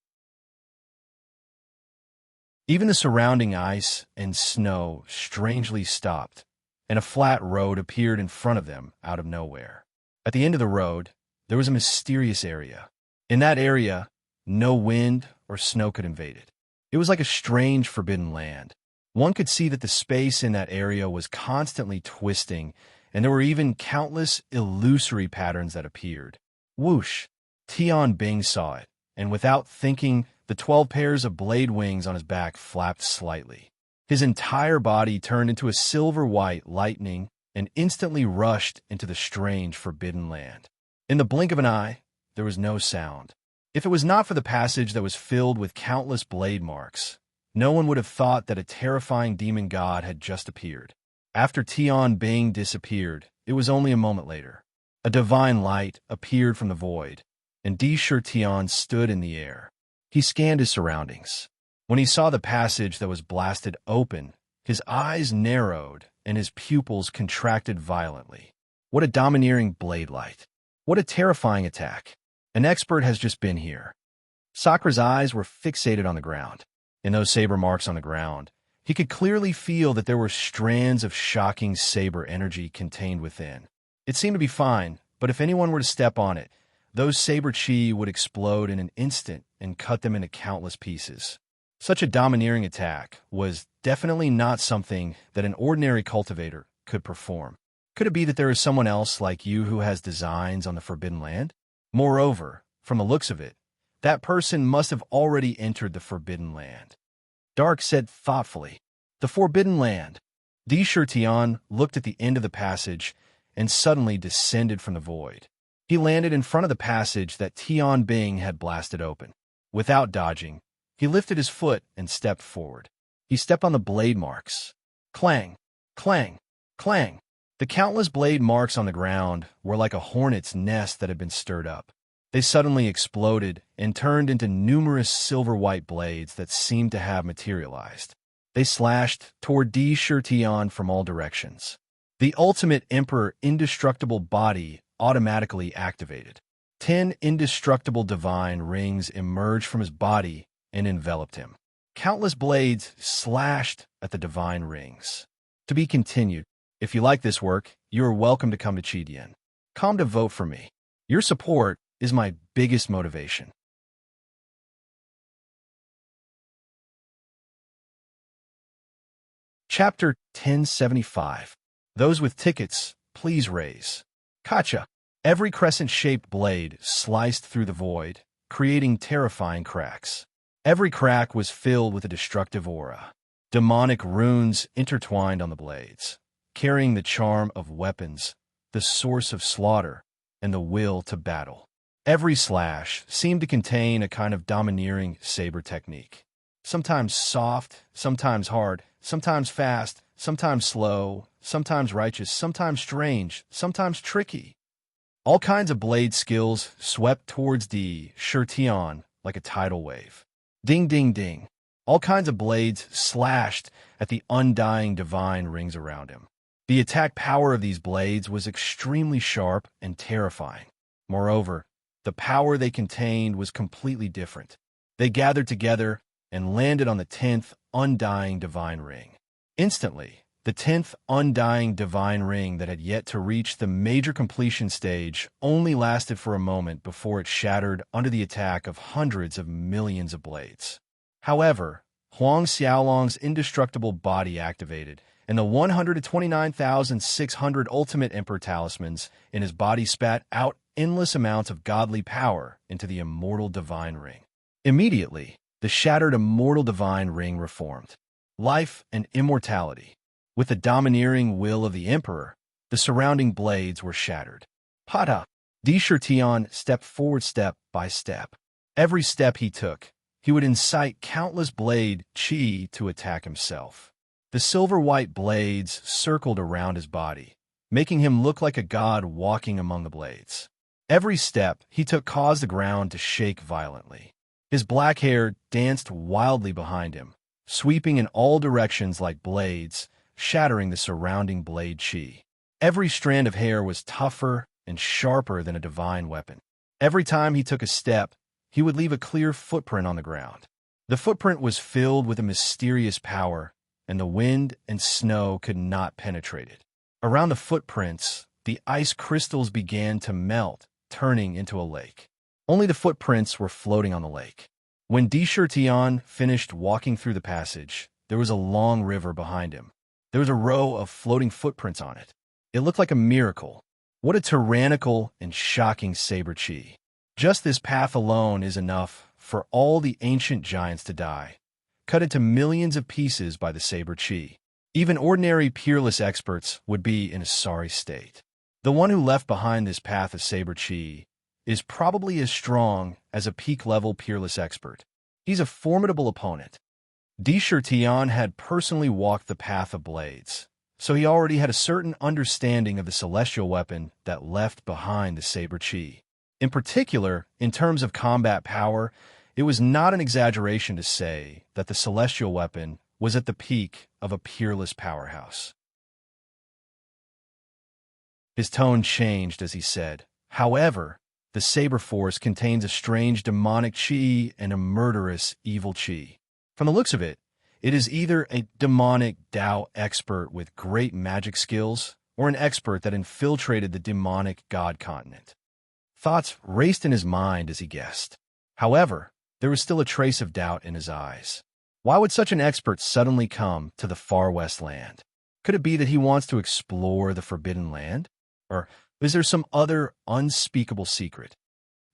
Even the surrounding ice and snow strangely stopped, and a flat road appeared in front of them out of nowhere. At the end of the road, there was a mysterious area. In that area, no wind or snow could invade it. It was like a strange forbidden land. One could see that the space in that area was constantly twisting, and there were even countless illusory patterns that appeared. Whoosh! Tian Bing saw it, and without thinking, the 12 pairs of blade wings on his back flapped slightly. His entire body turned into a silver-white lightning and instantly rushed into the strange forbidden land. In the blink of an eye, there was no sound. If it was not for the passage that was filled with countless blade marks, no one would have thought that a terrifying demon god had just appeared. After Tian Bing disappeared, it was only a moment later. A divine light appeared from the void, and Di Tian stood in the air. He scanned his surroundings. When he saw the passage that was blasted open, his eyes narrowed and his pupils contracted violently. What a domineering blade light! What a terrifying attack! An expert has just been here. Sakura's eyes were fixated on the ground. In those saber marks on the ground, he could clearly feel that there were strands of shocking saber energy contained within. It seemed to be fine, but if anyone were to step on it, those saber chi would explode in an instant and cut them into countless pieces. Such a domineering attack was definitely not something that an ordinary cultivator could perform. Could it be that there is someone else like you who has designs on the Forbidden Land? Moreover, from the looks of it, that person must have already entered the Forbidden Land. Dark said thoughtfully, "The Forbidden Land." Di Tian looked at the end of the passage and suddenly descended from the void. He landed in front of the passage that Tian Bing had blasted open. Without dodging, he lifted his foot and stepped forward. He stepped on the blade marks. Clang, clang, clang. The countless blade marks on the ground were like a hornet's nest that had been stirred up. They suddenly exploded and turned into numerous silver-white blades that seemed to have materialized. They slashed toward Di Tian from all directions. The ultimate Emperor indestructible body automatically activated. 10 indestructible divine rings emerged from his body and enveloped him. Countless blades slashed at the divine rings. To be continued. If you like this work, you are welcome to come to Chidian. Come to vote for me. Your support is my biggest motivation. Chapter 1075. Those with tickets, please raise. Kacha. Every crescent-shaped blade sliced through the void, creating terrifying cracks. Every crack was filled with a destructive aura. Demonic runes intertwined on the blades, carrying the charm of weapons, the source of slaughter, and the will to battle. Every slash seemed to contain a kind of domineering saber technique. Sometimes soft, sometimes hard, sometimes fast, sometimes slow, sometimes righteous, sometimes strange, sometimes tricky. All kinds of blade skills swept towards Di Tian like a tidal wave. Ding, ding, ding. All kinds of blades slashed at the undying divine rings around him. The attack power of these blades was extremely sharp and terrifying. Moreover, the power they contained was completely different. They gathered together and landed on the 10th undying divine ring. Instantly, the 10th undying divine ring that had yet to reach the major completion stage only lasted for a moment before it shattered under the attack of hundreds of millions of blades. However, Huang Xiaolong's indestructible body activated, and the 129,600 ultimate Emperor talismans in his body spat out endless amounts of godly power into the immortal divine ring. Immediately, the shattered immortal divine ring reformed. Life and immortality. With the domineering will of the Emperor, the surrounding blades were shattered. Pata! Di Tian stepped forward step by step. Every step he took, he would incite countless blade chi to attack himself. The silver-white blades circled around his body, making him look like a god walking among the blades. Every step he took caused the ground to shake violently. His black hair danced wildly behind him, sweeping in all directions like blades, shattering the surrounding blade chi. Every strand of hair was tougher and sharper than a divine weapon. Every time he took a step, he would leave a clear footprint on the ground. The footprint was filled with a mysterious power, and the wind and snow could not penetrate it. Around the footprints, the ice crystals began to melt, turning into a lake. Only the footprints were floating on the lake. When Di Tian finished walking through the passage, there was a long river behind him. There was a row of floating footprints on it. It looked like a miracle. What a tyrannical and shocking saber chi. Just this path alone is enough for all the ancient giants to die, cut into millions of pieces by the saber chi. Even ordinary peerless experts would be in a sorry state. The one who left behind this path of saber chi is probably as strong as a peak-level peerless expert. He's a formidable opponent. Di Tian had personally walked the path of blades, so he already had a certain understanding of the celestial weapon that left behind the saber chi. In particular, in terms of combat power, it was not an exaggeration to say that the celestial weapon was at the peak of a peerless powerhouse. His tone changed as he said, "However, the saber force contains a strange demonic chi and a murderous evil chi. From the looks of it, it is either a demonic Tao expert with great magic skills or an expert that infiltrated the demonic god continent." Thoughts raced in his mind as he guessed. However, there was still a trace of doubt in his eyes. Why would such an expert suddenly come to the far west land? Could it be that he wants to explore the forbidden land? Or is there some other unspeakable secret?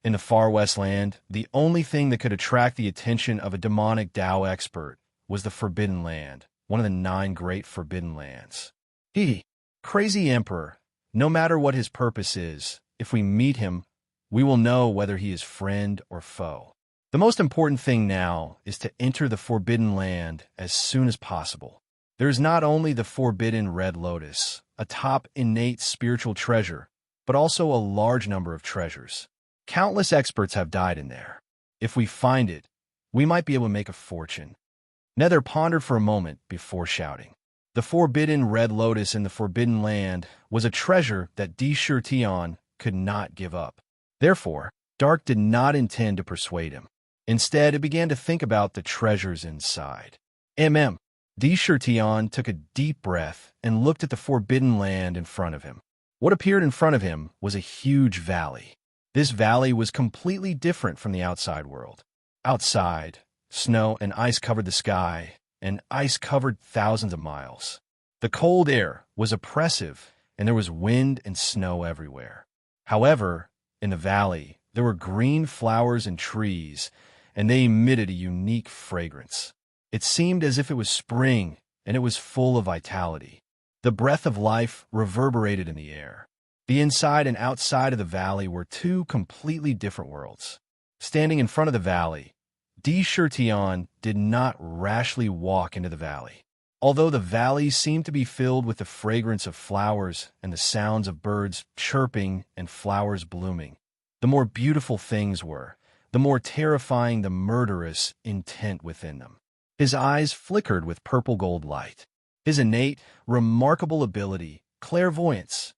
In the far west land, the only thing that could attract the attention of a demonic Tao expert was the Forbidden Land, one of the 9 great forbidden lands. He, crazy emperor, no matter what his purpose is, if we meet him, we will know whether he is friend or foe. The most important thing now is to enter the Forbidden Land as soon as possible. There is not only the Forbidden Red Lotus, a top innate spiritual treasure, but also a large number of treasures. Countless experts have died in there. If we find it, we might be able to make a fortune. Nether pondered for a moment before shouting. The Forbidden Red Lotus in the Forbidden Land was a treasure that Di Tian could not give up. Therefore, Dark did not intend to persuade him. Instead, it began to think about the treasures inside. Di Tian took a deep breath and looked at the Forbidden Land in front of him. What appeared in front of him was a huge valley. This valley was completely different from the outside world. Outside, snow and ice covered the sky, and ice covered thousands of miles. The cold air was oppressive, and there was wind and snow everywhere. However, in the valley, there were green flowers and trees, and they emitted a unique fragrance. It seemed as if it was spring, and it was full of vitality. The breath of life reverberated in the air. The inside and outside of the valley were 2 completely different worlds. Standing in front of the valley, Di Tian did not rashly walk into the valley. Although the valley seemed to be filled with the fragrance of flowers and the sounds of birds chirping and flowers blooming, the more beautiful things were, the more terrifying the murderous intent within them. His eyes flickered with purple-gold light. His innate, remarkable ability, clairvoyance.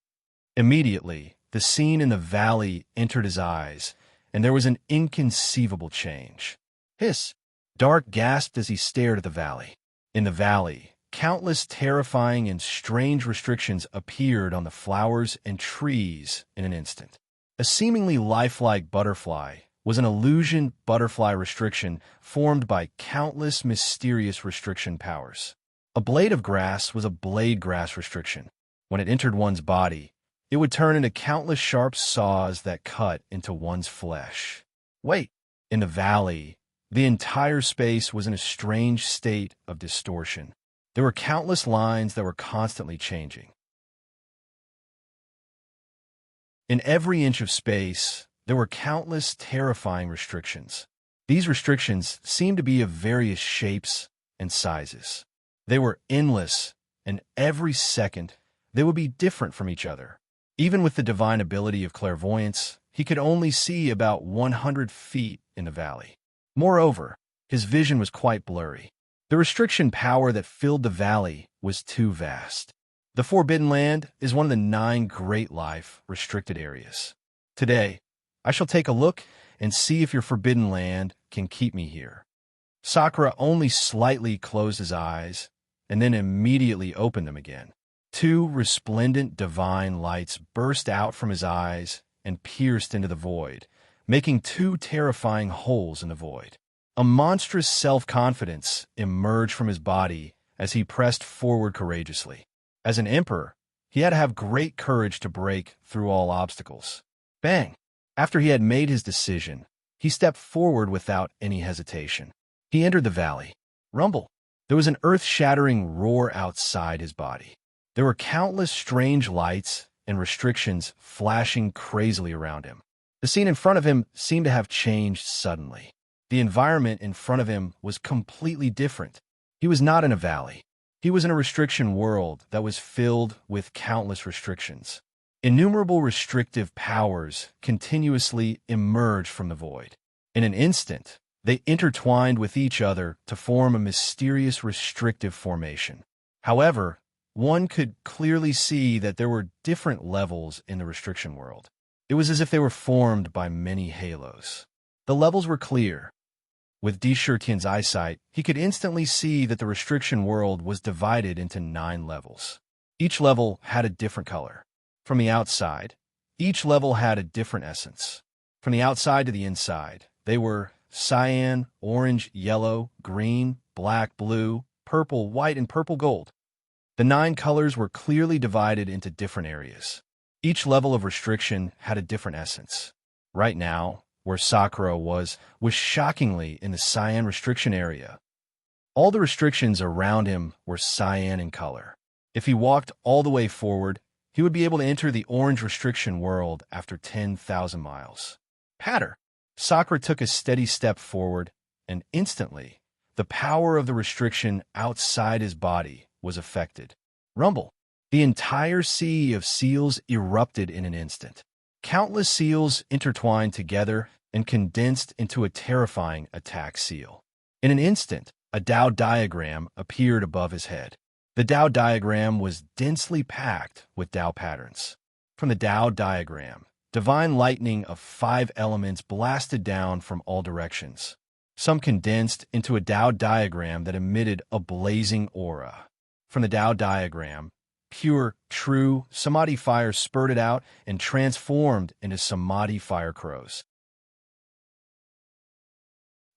Immediately, the scene in the valley entered his eyes, and there was an inconceivable change. Hiss! Dark gasped as he stared at the valley. In the valley, countless terrifying and strange restrictions appeared on the flowers and trees in an instant. A seemingly lifelike butterfly was an illusion butterfly restriction formed by countless mysterious restriction powers. A blade of grass was a blade grass restriction. When it entered one's body, it would turn into countless sharp saws that cut into one's flesh. Wait! In the valley, the entire space was in a strange state of distortion. There were countless lines that were constantly changing. In every inch of space, there were countless terrifying restrictions. These restrictions seemed to be of various shapes and sizes. They were endless, and every second they would be different from each other. Even with the divine ability of clairvoyance, he could only see about 100 feet in the valley. Moreover, his vision was quite blurry. The restriction power that filled the valley was too vast. The Forbidden Land is one of the 9 great life restricted areas. Today, I shall take a look and see if your Forbidden Land can keep me here. Sakura only slightly closed his eyes and then immediately opened them again. 2 resplendent divine lights burst out from his eyes and pierced into the void, making 2 terrifying holes in the void. A monstrous self-confidence emerged from his body as he pressed forward courageously. As an emperor, he had to have great courage to break through all obstacles. Bang! After he had made his decision, he stepped forward without any hesitation. He entered the valley. Rumble. There was an earth-shattering roar outside his body. There were countless strange lights and restrictions flashing crazily around him. The scene in front of him seemed to have changed suddenly. The environment in front of him was completely different. He was not in a valley. He was in a restriction world that was filled with countless restrictions. Innumerable restrictive powers continuously emerged from the void. In an instant, they intertwined with each other to form a mysterious restrictive formation. However, one could clearly see that there were different levels in the restriction world. It was as if they were formed by many halos. The levels were clear. With Dishurtian's eyesight, he could instantly see that the restriction world was divided into 9 levels. Each level had a different color. From the outside, each level had a different essence. From the outside to the inside, they were cyan, orange, yellow, green, black, blue, purple, white, and purple gold. The 9 colors were clearly divided into different areas. Each level of restriction had a different essence. Right now, where Sakura was shockingly in the cyan restriction area. All the restrictions around him were cyan in color. If he walked all the way forward, he would be able to enter the orange restriction world after 10,000 miles. Patter! Sakura took a steady step forward, and instantly, the power of the restriction outside his body was affected. Rumble! The entire sea of seals erupted in an instant. Countless seals intertwined together and condensed into a terrifying attack seal. In an instant, a Tao diagram appeared above his head. The Tao diagram was densely packed with Tao patterns. From the Tao diagram, divine lightning of 5 elements blasted down from all directions. Some condensed into a Tao diagram that emitted a blazing aura. From the Tao diagram, pure, true Samadhi fire spurted out and transformed into Samadhi fire crows.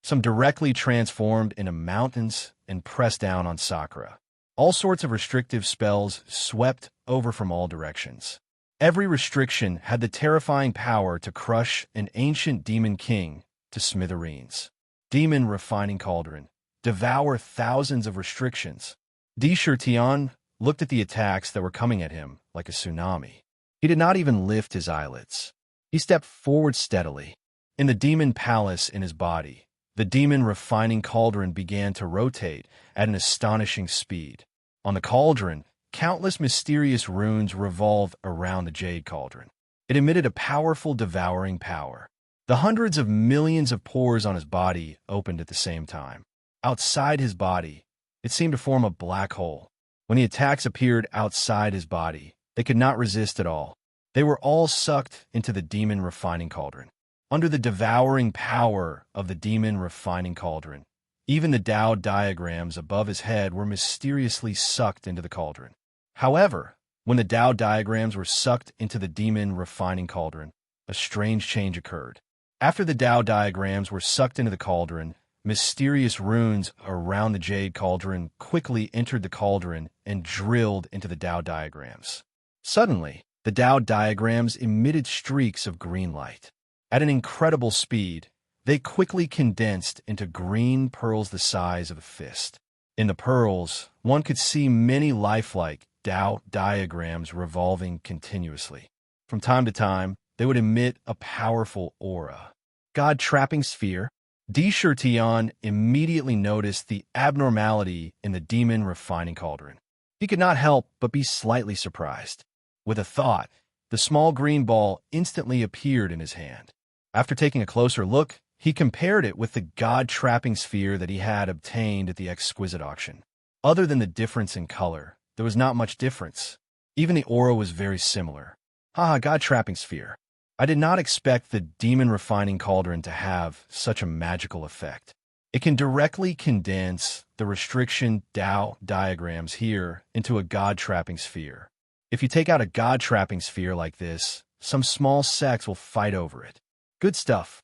Some directly transformed into mountains and pressed down on Sakura. All sorts of restrictive spells swept over from all directions. Every restriction had the terrifying power to crush an ancient demon king to smithereens. Demon refining cauldron, devour thousands of restrictions. Dishurtian looked at the attacks that were coming at him like a tsunami. He did not even lift his eyelids. He stepped forward steadily. In the demon palace in his body, the demon refining cauldron began to rotate at an astonishing speed. On the cauldron, countless mysterious runes revolved around the jade cauldron. It emitted a powerful devouring power. The hundreds of millions of pores on his body opened at the same time. Outside his body, it seemed to form a black hole. When the attacks appeared outside his body, they could not resist at all. They were all sucked into the demon refining cauldron. Under the devouring power of the demon refining cauldron, even the Tao diagrams above his head were mysteriously sucked into the cauldron. However, when the Tao diagrams were sucked into the demon refining cauldron, a strange change occurred. After the Tao diagrams were sucked into the cauldron, mysterious runes around the jade cauldron quickly entered the cauldron and drilled into the Tao diagrams. Suddenly, the Tao diagrams emitted streaks of green light. At an incredible speed, they quickly condensed into green pearls the size of a fist. In the pearls, one could see many lifelike Tao diagrams revolving continuously. From time to time, they would emit a powerful aura. God-trapping sphere. Dishurtian immediately noticed the abnormality in the demon refining cauldron. He could not help but be slightly surprised. With a thought, the small green ball instantly appeared in his hand. After taking a closer look, he compared it with the God-trapping sphere that he had obtained at the exquisite auction. Other than the difference in color, there was not much difference. Even the aura was very similar. Haha, God-trapping sphere. I did not expect the demon refining cauldron to have such a magical effect. It can directly condense the restriction Tao diagrams here into a God-trapping sphere. If you take out a God-trapping sphere like this, some small sects will fight over it. Good stuff.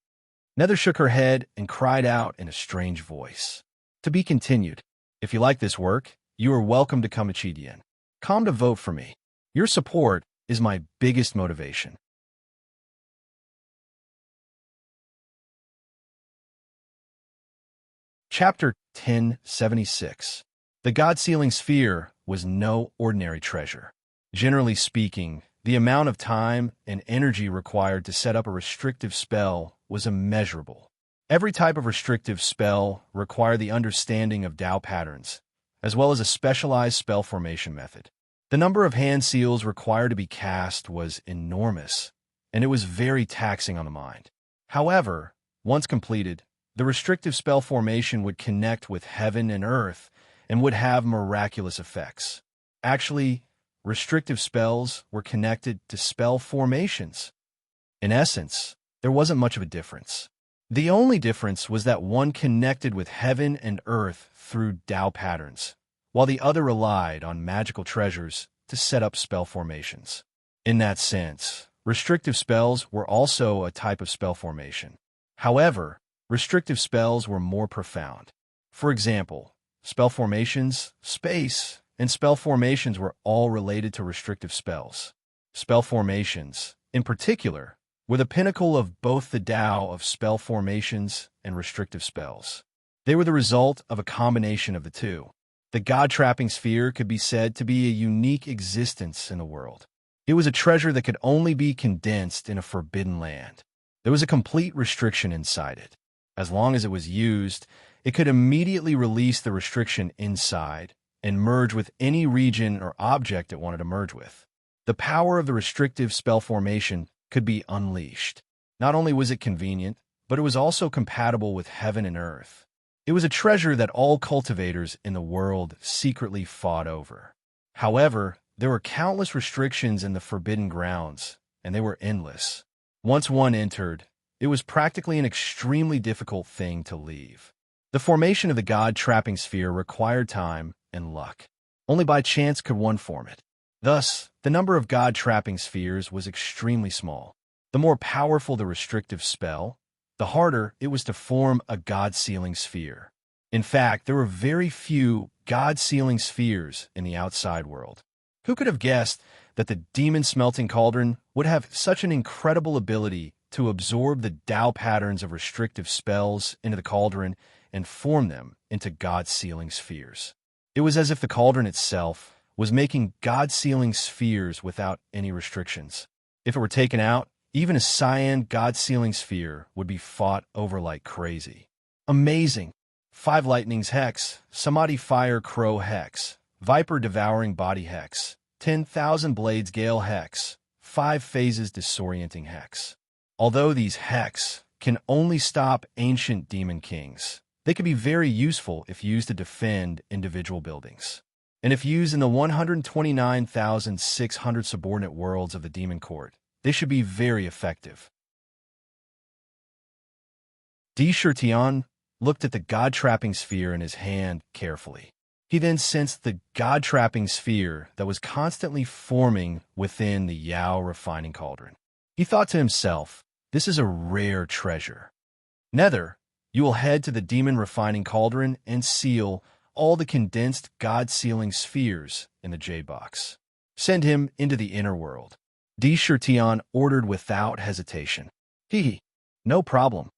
Nether shook her head and cried out in a strange voice. To be continued. If you like this work, you are welcome to come to Chidian. Come to vote for me. Your support is my biggest motivation. Chapter 1076. The God-sealing sphere was no ordinary treasure. Generally speaking, the amount of time and energy required to set up a restrictive spell was immeasurable. Every type of restrictive spell required the understanding of Tao patterns, as well as a specialized spell formation method. The number of hand seals required to be cast was enormous, and it was very taxing on the mind. However, once completed, the restrictive spell formation would connect with heaven and earth and would have miraculous effects. Actually, restrictive spells were connected to spell formations. In essence, there wasn't much of a difference. The only difference was that one connected with heaven and earth through Tao patterns, while the other relied on magical treasures to set up spell formations. In that sense, restrictive spells were also a type of spell formation. However, restrictive spells were more profound. For example, spell formations, space, and spell formations were all related to restrictive spells. Spell formations, in particular, were the pinnacle of both the Tao of spell formations and restrictive spells. They were the result of a combination of the two. The God-trapping sphere could be said to be a unique existence in the world. It was a treasure that could only be condensed in a forbidden land. There was a complete restriction inside it. As long as it was used, it could immediately release the restriction inside and merge with any region or object it wanted to merge with. The power of the restrictive spell formation could be unleashed. Not only was it convenient, but it was also compatible with heaven and earth. It was a treasure that all cultivators in the world secretly fought over. However, there were countless restrictions in the forbidden grounds, and they were endless. Once one entered, it was practically an extremely difficult thing to leave. The formation of the God-trapping sphere required time and luck. Only by chance could one form it. Thus, the number of God-trapping spheres was extremely small. The more powerful the restrictive spell, the harder it was to form a God-sealing sphere. In fact, there were very few God-sealing spheres in the outside world. Who could have guessed that the demon-smelting cauldron would have such an incredible ability to absorb the Tao patterns of restrictive spells into the cauldron and form them into God-sealing spheres? It was as if the cauldron itself was making God-sealing spheres without any restrictions. If it were taken out, even a cyan God-sealing sphere would be fought over like crazy. Amazing! 5 lightnings hex, Samadhi fire crow hex, viper devouring body hex, 10,000 blades gale hex, 5 phases disorienting hex. Although these hex can only stop ancient demon kings, they can be very useful if used to defend individual buildings. And if used in the 129,600 subordinate worlds of the demon court, they should be very effective. Di Shirtian looked at the God-trapping sphere in his hand carefully. He then sensed the God-trapping sphere that was constantly forming within the Yao refining cauldron. He thought to himself, this is a rare treasure. Nether, you will head to the demon refining cauldron and seal all the condensed God-sealing spheres in the J-box. Send him into the inner world. Di Shirtian ordered without hesitation. No problem.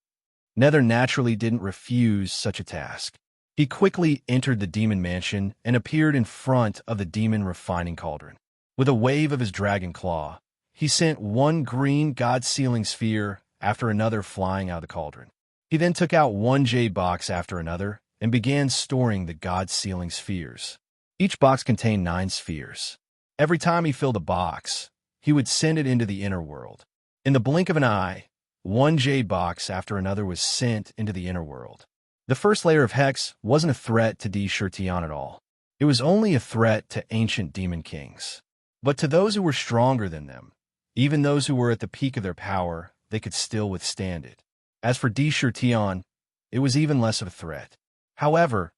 Nether naturally didn't refuse such a task. He quickly entered the demon mansion and appeared in front of the demon refining cauldron. With a wave of his dragon claw, he sent one green God-sealing sphere after another flying out of the cauldron. He then took out one J-box after another and began storing the God-sealing spheres. Each box contained 9 spheres. Every time he filled a box, he would send it into the inner world. In the blink of an eye, one J-box after another was sent into the inner world. The first layer of hex wasn't a threat to Di Shirtian at all. It was only a threat to ancient demon kings. But to those who were stronger than them, even those who were at the peak of their power, they could still withstand it. As for Di Shirtian, it was even less of a threat. However,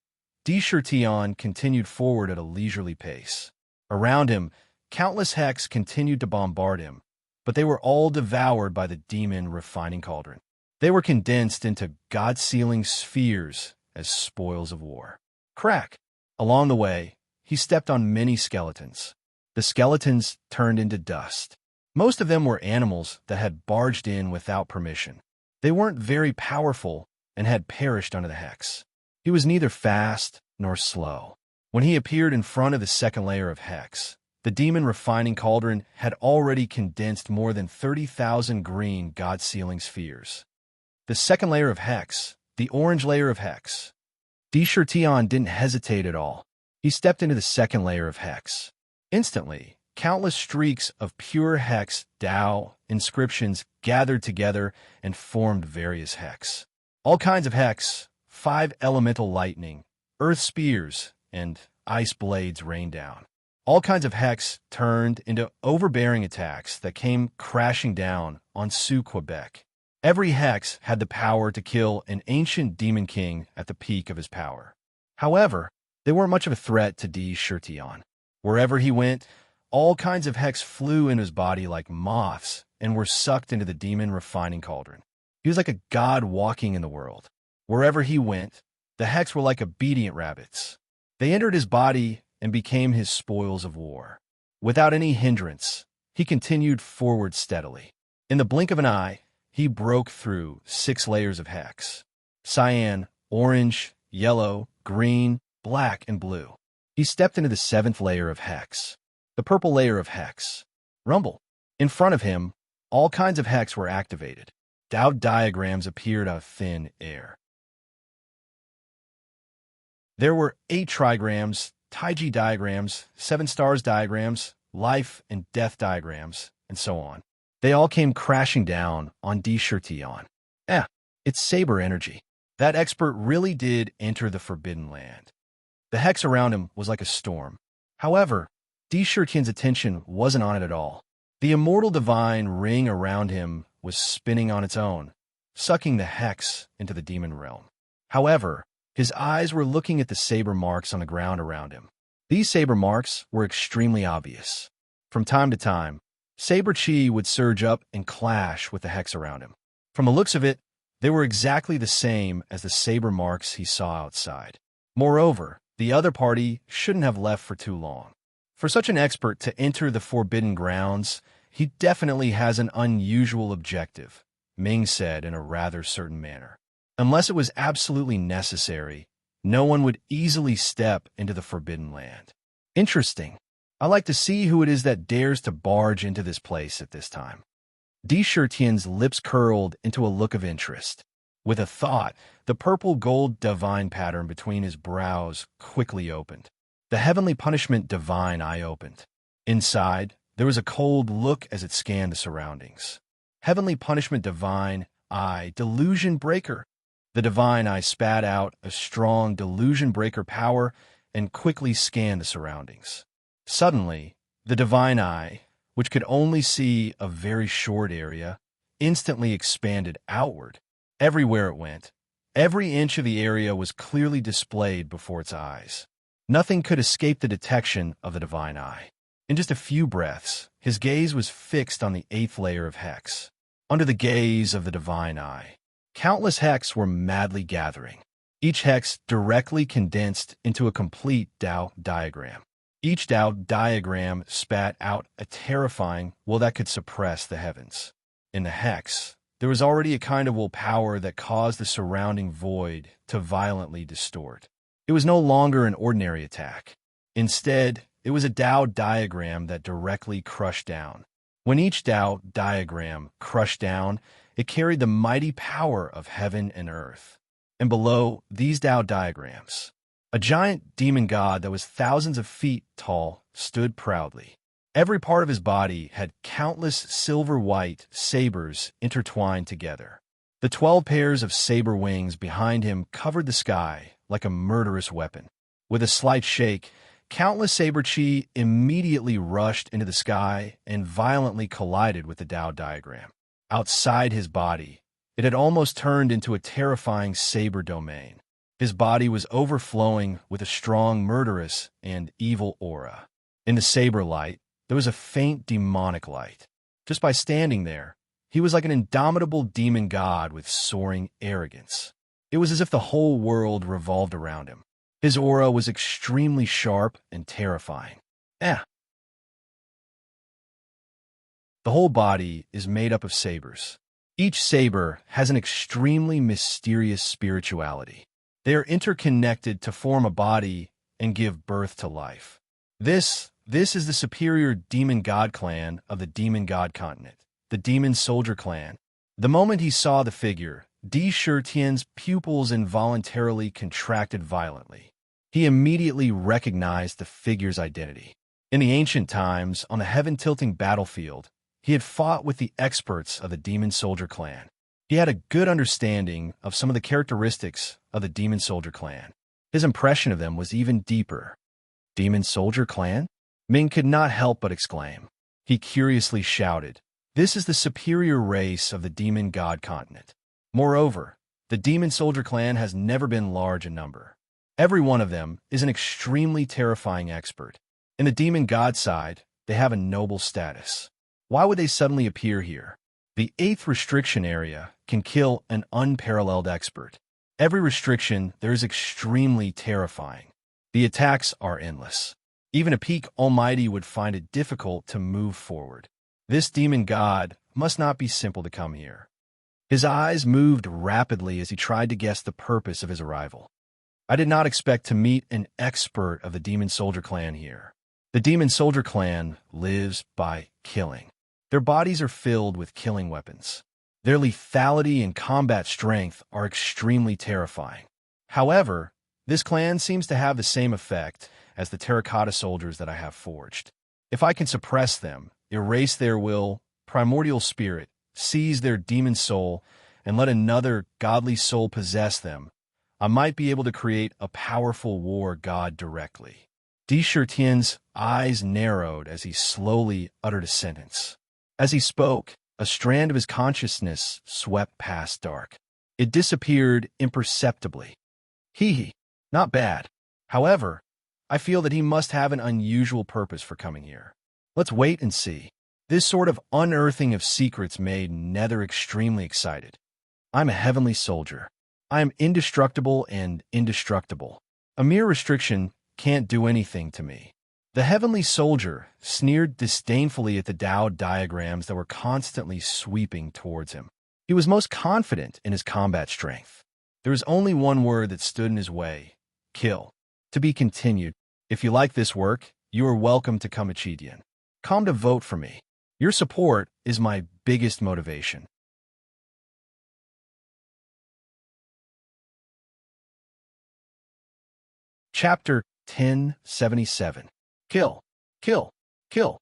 Di Shirtian continued forward at a leisurely pace. Around him, countless hex continued to bombard him, but they were all devoured by the demon refining cauldron. They were condensed into God-sealing spheres as spoils of war. Crack! Along the way, he stepped on many skeletons. The skeletons turned into dust. Most of them were animals that had barged in without permission. They weren't very powerful and had perished under the hex. He was neither fast nor slow. When he appeared in front of the second layer of hex, the demon refining cauldron had already condensed more than 30,000 green god-sealing spheres. The second layer of hex, the orange layer of hex. Tion didn't hesitate at all. He stepped into the second layer of hex. Instantly, countless streaks of pure hex Tao inscriptions gathered together and formed various hex. All kinds of hex, 5 elemental lightning, earth spears, and ice blades rained down. All kinds of hex turned into overbearing attacks that came crashing down on Sioux, Quebec. Every hex had the power to kill an ancient demon king at the peak of his power. However, they weren't much of a threat to Tion. Wherever he went, all kinds of hex flew into his body like moths and were sucked into the demon refining cauldron. He was like a god walking in the world. Wherever he went, the hex were like obedient rabbits. They entered his body and became his spoils of war. Without any hindrance, he continued forward steadily. In the blink of an eye, he broke through 6 layers of hex: cyan, orange, yellow, green, black, and blue. He stepped into the 7th layer of hex, the purple layer of hex. Rumble. In front of him, all kinds of hex were activated. Tao diagrams appeared out of thin air. There were 8 trigrams, Taiji diagrams, 7 stars diagrams, life and death diagrams, and so on. They all came crashing down on Tion. It's saber energy. That expert really did enter the Forbidden Land. The hex around him was like a storm. However, Tion's attention wasn't on it at all. The immortal divine ring around him was spinning on its own, sucking the hex into the demon realm. However, his eyes were looking at the saber marks on the ground around him. These saber marks were extremely obvious. From time to time, saber chi would surge up and clash with the hex around him. From the looks of it, they were exactly the same as the saber marks he saw outside. Moreover, the other party shouldn't have left for too long. For such an expert to enter the forbidden grounds, he definitely has an unusual objective, Ming said in a rather certain manner. Unless it was absolutely necessary, no one would easily step into the Forbidden Land. Interesting. I like to see who it is that dares to barge into this place at this time. Tion's lips curled into a look of interest. With a thought, the purple gold divine pattern between his brows quickly opened. The heavenly punishment divine eye opened. Inside, there was a cold look as it scanned the surroundings. Heavenly punishment divine eye delusion breaker. The divine eye spat out a strong delusion breaker power and quickly scanned the surroundings. Suddenly, the divine eye, which could only see a very short area, instantly expanded outward. Everywhere it went, every inch of the area was clearly displayed before its eyes. Nothing could escape the detection of the divine eye. In just a few breaths, his gaze was fixed on the 8th layer of hex. Under the gaze of the divine eye, countless hex were madly gathering. Each hex directly condensed into a complete Tao diagram. Each Tao diagram spat out a terrifying will that could suppress the heavens. In the hex, there was already a kind of willpower that caused the surrounding void to violently distort. It was no longer an ordinary attack. Instead, it was a Tao diagram that directly crushed down. When each Tao diagram crushed down, it carried the mighty power of heaven and earth. And below these Tao diagrams, a giant demon god that was thousands of feet tall stood proudly. Every part of his body had countless silver-white sabers intertwined together. The 12 pairs of saber wings behind him covered the sky like a murderous weapon. With a slight shake, countless saber chi immediately rushed into the sky and violently collided with the Tao diagram. Outside his body, it had almost turned into a terrifying saber domain. His body was overflowing with a strong murderous and evil aura. In the saber light, there was a faint demonic light. Just by standing there, he was like an indomitable demon god with soaring arrogance. It was as if the whole world revolved around him. His aura was extremely sharp and terrifying. The whole body is made up of sabers. Each saber has an extremely mysterious spirituality. They are interconnected to form a body and give birth to life. This is the superior demon god clan of the demon god continent, the demon soldier clan. The moment he saw the figure, Di Shirtian's pupils involuntarily contracted violently. He immediately recognized the figure's identity. In the ancient times, on the heaven-tilting battlefield, he had fought with the experts of the demon soldier clan. He had a good understanding of some of the characteristics of the demon soldier clan. His impression of them was even deeper. Demon soldier clan? Ming could not help but exclaim. He curiously shouted, "This is the superior race of the demon god continent." Moreover, the demon soldier clan has never been large in number. Every one of them is an extremely terrifying expert. In the demon god side, they have a noble status. Why would they suddenly appear here? The 8th restriction area can kill an unparalleled expert. Every restriction there is extremely terrifying. The attacks are endless. Even a peak almighty would find it difficult to move forward. This demon god must not be simple to come here. His eyes moved rapidly as he tried to guess the purpose of his arrival. I did not expect to meet an expert of the demon soldier clan here. The demon soldier clan lives by killing. Their bodies are filled with killing weapons. Their lethality and combat strength are extremely terrifying. However, this clan seems to have the same effect as the terracotta soldiers that I have forged. If I can suppress them, erase their will, primordial spirit, seize their demon soul, and let another godly soul possess them, I might be able to create a powerful war god directly. Di Shirtian's eyes narrowed as he slowly uttered a sentence. As he spoke, a strand of his consciousness swept past Dark. It disappeared imperceptibly. Not bad. However, I feel that he must have an unusual purpose for coming here. Let's wait and see. This sort of unearthing of secrets made Nether extremely excited. I'm a heavenly soldier. I am indestructible and indestructible. A mere restriction can't do anything to me. The heavenly soldier sneered disdainfully at the Tao diagrams that were constantly sweeping towards him. He was most confident in his combat strength. There was only one word that stood in his way: kill. To be continued. If you like this work, you are welcome to come Achidian. Come to vote for me. Your support is my biggest motivation. Chapter 1077. Kill, kill, kill.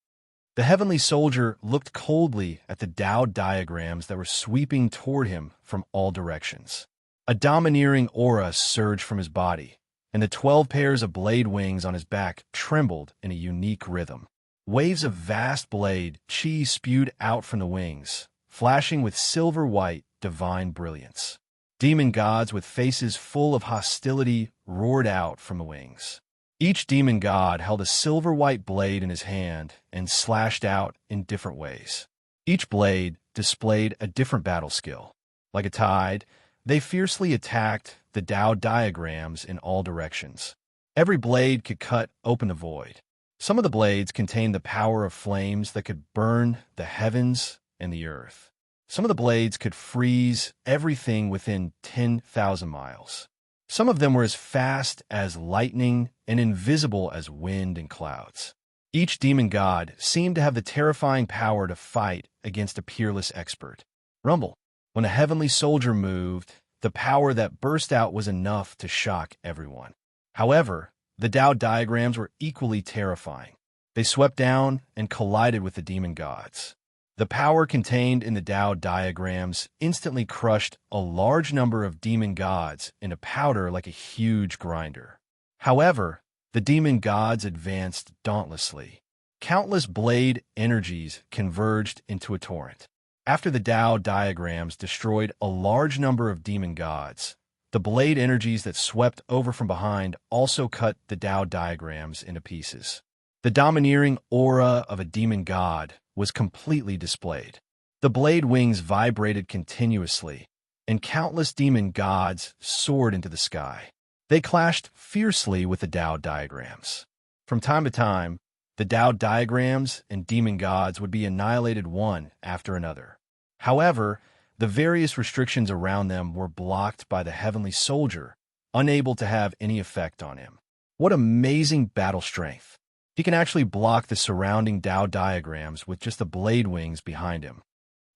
The heavenly soldier looked coldly at the Tao diagrams that were sweeping toward him from all directions. A domineering aura surged from his body, and the 12 pairs of blade wings on his back trembled in a unique rhythm. Waves of vast blade chi spewed out from the wings, flashing with silver-white, divine brilliance. Demon gods with faces full of hostility roared out from the wings. Each demon god held a silver-white blade in his hand and slashed out in different ways. Each blade displayed a different battle skill. Like a tide, they fiercely attacked the Tao diagrams in all directions. Every blade could cut open the void. Some of the blades contained the power of flames that could burn the heavens and the earth. Some of the blades could freeze everything within 10,000 miles. Some of them were as fast as lightning and invisible as wind and clouds. Each demon god seemed to have the terrifying power to fight against a peerless expert. Rumble. When a heavenly soldier moved, the power that burst out was enough to shock everyone. However, the Tao diagrams were equally terrifying. They swept down and collided with the demon gods. The power contained in the Tao diagrams instantly crushed a large number of demon gods into powder like a huge grinder. However, the demon gods advanced dauntlessly. Countless blade energies converged into a torrent. After the Tao diagrams destroyed a large number of demon gods, the blade energies that swept over from behind also cut the Tao diagrams into pieces. The domineering aura of a demon god was completely displayed. The blade wings vibrated continuously, and countless demon gods soared into the sky. They clashed fiercely with the Tao diagrams. From time to time, the Tao diagrams and demon gods would be annihilated one after another. However, the various restrictions around them were blocked by the heavenly soldier unable to have any effect on him. What amazing battle strength! He can actually block the surrounding Dao diagrams with just the blade wings behind him.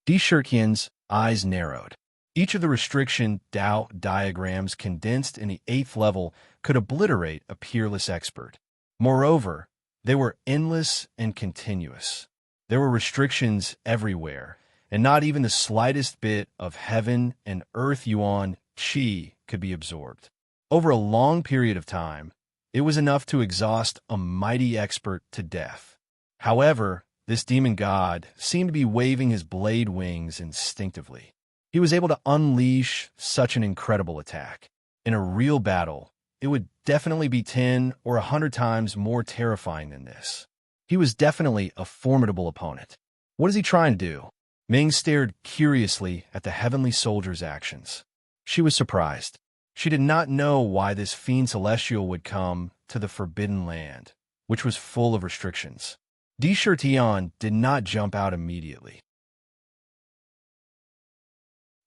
D. Shirkian's eyes narrowed. Each of the restriction Dao diagrams condensed in the 8th level could obliterate a peerless expert. Moreover, they were endless and continuous. There were restrictions everywhere, and not even the slightest bit of heaven and earth yuan qi could be absorbed. Over a long period of time, it was enough to exhaust a mighty expert to death. However, this demon god seemed to be waving his blade wings instinctively. He was able to unleash such an incredible attack. In a real battle, it would definitely be 10 or 100 times more terrifying than this. He was definitely a formidable opponent. What is he trying to do? Ming stared curiously at the heavenly soldier's actions. She was surprised. She did not know why this fiend celestial would come to the Forbidden Land, which was full of restrictions. Di Shirtian did not jump out immediately.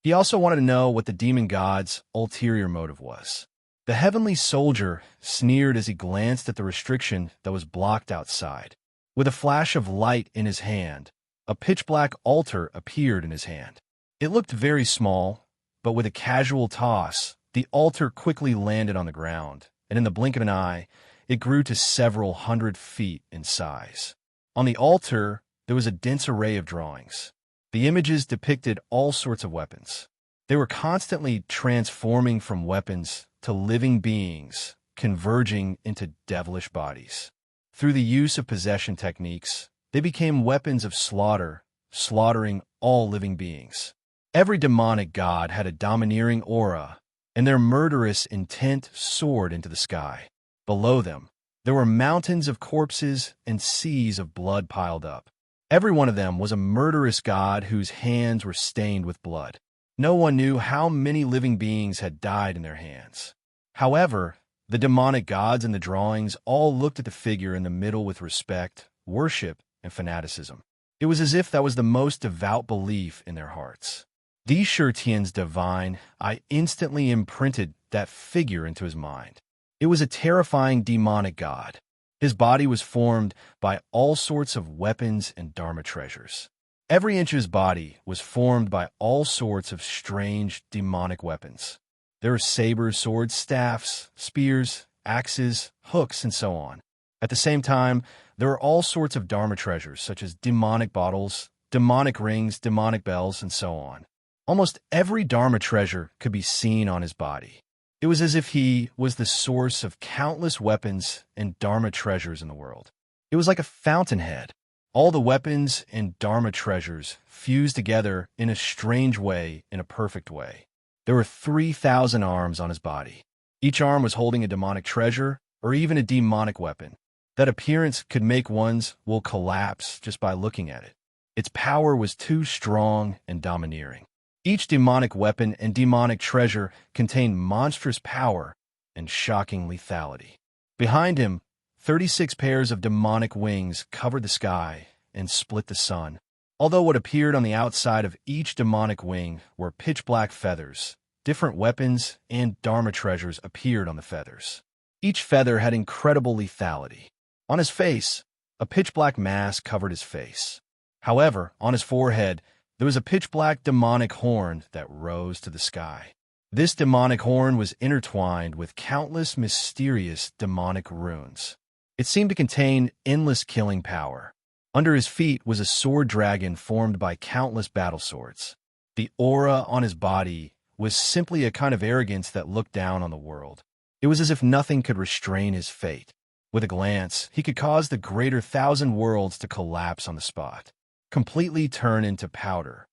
He also wanted to know what the demon god's ulterior motive was. The heavenly soldier sneered as he glanced at the restriction that was blocked outside. With a flash of light in his hand, a pitch-black altar appeared in his hand. It looked very small, but with a casual toss, the altar quickly landed on the ground, and in the blink of an eye, it grew to several 100 feet in size. On the altar, there was a dense array of drawings. The images depicted all sorts of weapons. They were constantly transforming from weapons to living beings, converging into devilish bodies. Through the use of possession techniques, they became weapons of slaughter, slaughtering all living beings. Every demonic god had a domineering aura, and their murderous intent soared into the sky. Below them, there were mountains of corpses and seas of blood piled up. Every one of them was a murderous god whose hands were stained with blood. No one knew how many living beings had died in their hands. However, the demonic gods in the drawings all looked at the figure in the middle with respect, worship, and fanaticism. It was as if that was the most devout belief in their hearts. Di Shirtian's divine eye instantly imprinted that figure into his mind. It was a terrifying demonic god. His body was formed by all sorts of weapons and dharma treasures. Every inch of his body was formed by all sorts of strange demonic weapons. There were sabers, swords, staffs, spears, axes, hooks, and so on. At the same time, there were all sorts of dharma treasures, such as demonic bottles, demonic rings, demonic bells, and so on. Almost every dharma treasure could be seen on his body. It was as if he was the source of countless weapons and dharma treasures in the world. It was like a fountainhead. All the weapons and dharma treasures fused together in a strange way, in a perfect way. There were 3,000 arms on his body. Each arm was holding a demonic treasure or even a demonic weapon. That appearance could make one's will collapse just by looking at it. Its power was too strong and domineering. Each demonic weapon and demonic treasure contained monstrous power and shocking lethality. Behind him, 36 pairs of demonic wings covered the sky and split the sun. Although what appeared on the outside of each demonic wing were pitch-black feathers, different weapons and dharma treasures appeared on the feathers. Each feather had incredible lethality. On his face, a pitch-black mask covered his face. However, on his forehead, there was a pitch-black demonic horn that rose to the sky. This demonic horn was intertwined with countless mysterious demonic runes. It seemed to contain endless killing power. Under his feet was a sword dragon formed by countless battle swords. The aura on his body was simply a kind of arrogance that looked down on the world. It was as if nothing could restrain his fate. With a glance, he could cause the greater 1,000 worlds to collapse on the spot, completely turn into powder.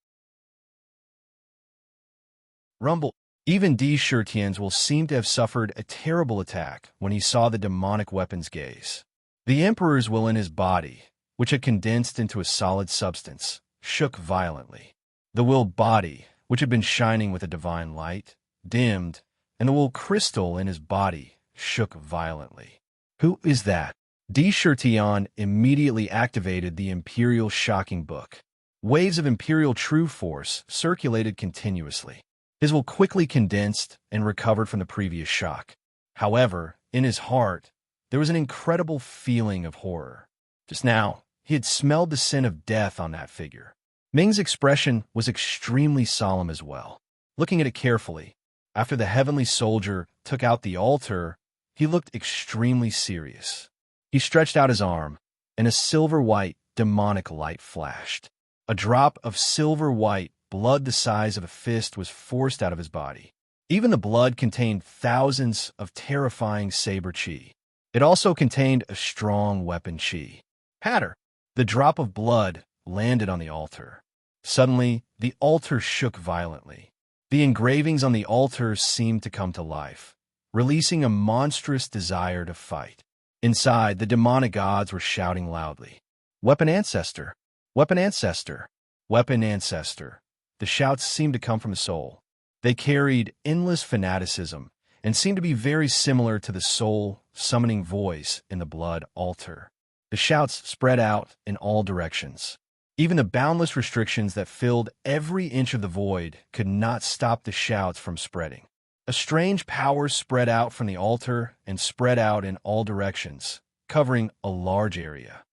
Rumble. Even D. Shirtian's will seem to have suffered a terrible attack when he saw the demonic weapon's gaze. The Emperor's will in his body, which had condensed into a solid substance, shook violently. The will body, which had been shining with a divine light, dimmed, and the will crystal in his body shook violently. Who is that? D. Shirtian immediately activated the Imperial Shocking Book. Waves of Imperial True Force circulated continuously. His will quickly condensed and recovered from the previous shock. However, in his heart, there was an incredible feeling of horror. Just now, he had smelled the scent of death on that figure. Ming's expression was extremely solemn as well. Looking at it carefully, after the heavenly soldier took out the altar, he looked extremely serious. He stretched out his arm, and a silver-white, demonic light flashed. A drop of silver-white blood the size of a fist was forced out of his body. Even the blood contained thousands of terrifying saber chi. It also contained a strong weapon chi. Patter! The drop of blood landed on the altar. Suddenly, the altar shook violently. The engravings on the altar seemed to come to life, releasing a monstrous desire to fight. Inside, the demonic gods were shouting loudly, "Weapon Ancestor! Weapon Ancestor! Weapon Ancestor!" The shouts seemed to come from the soul. They carried endless fanaticism and seemed to be very similar to the soul-summoning voice in the blood altar. The shouts spread out in all directions. Even the boundless restrictions that filled every inch of the void could not stop the shouts from spreading. A strange power spread out from the altar and spread out in all directions, covering a large area.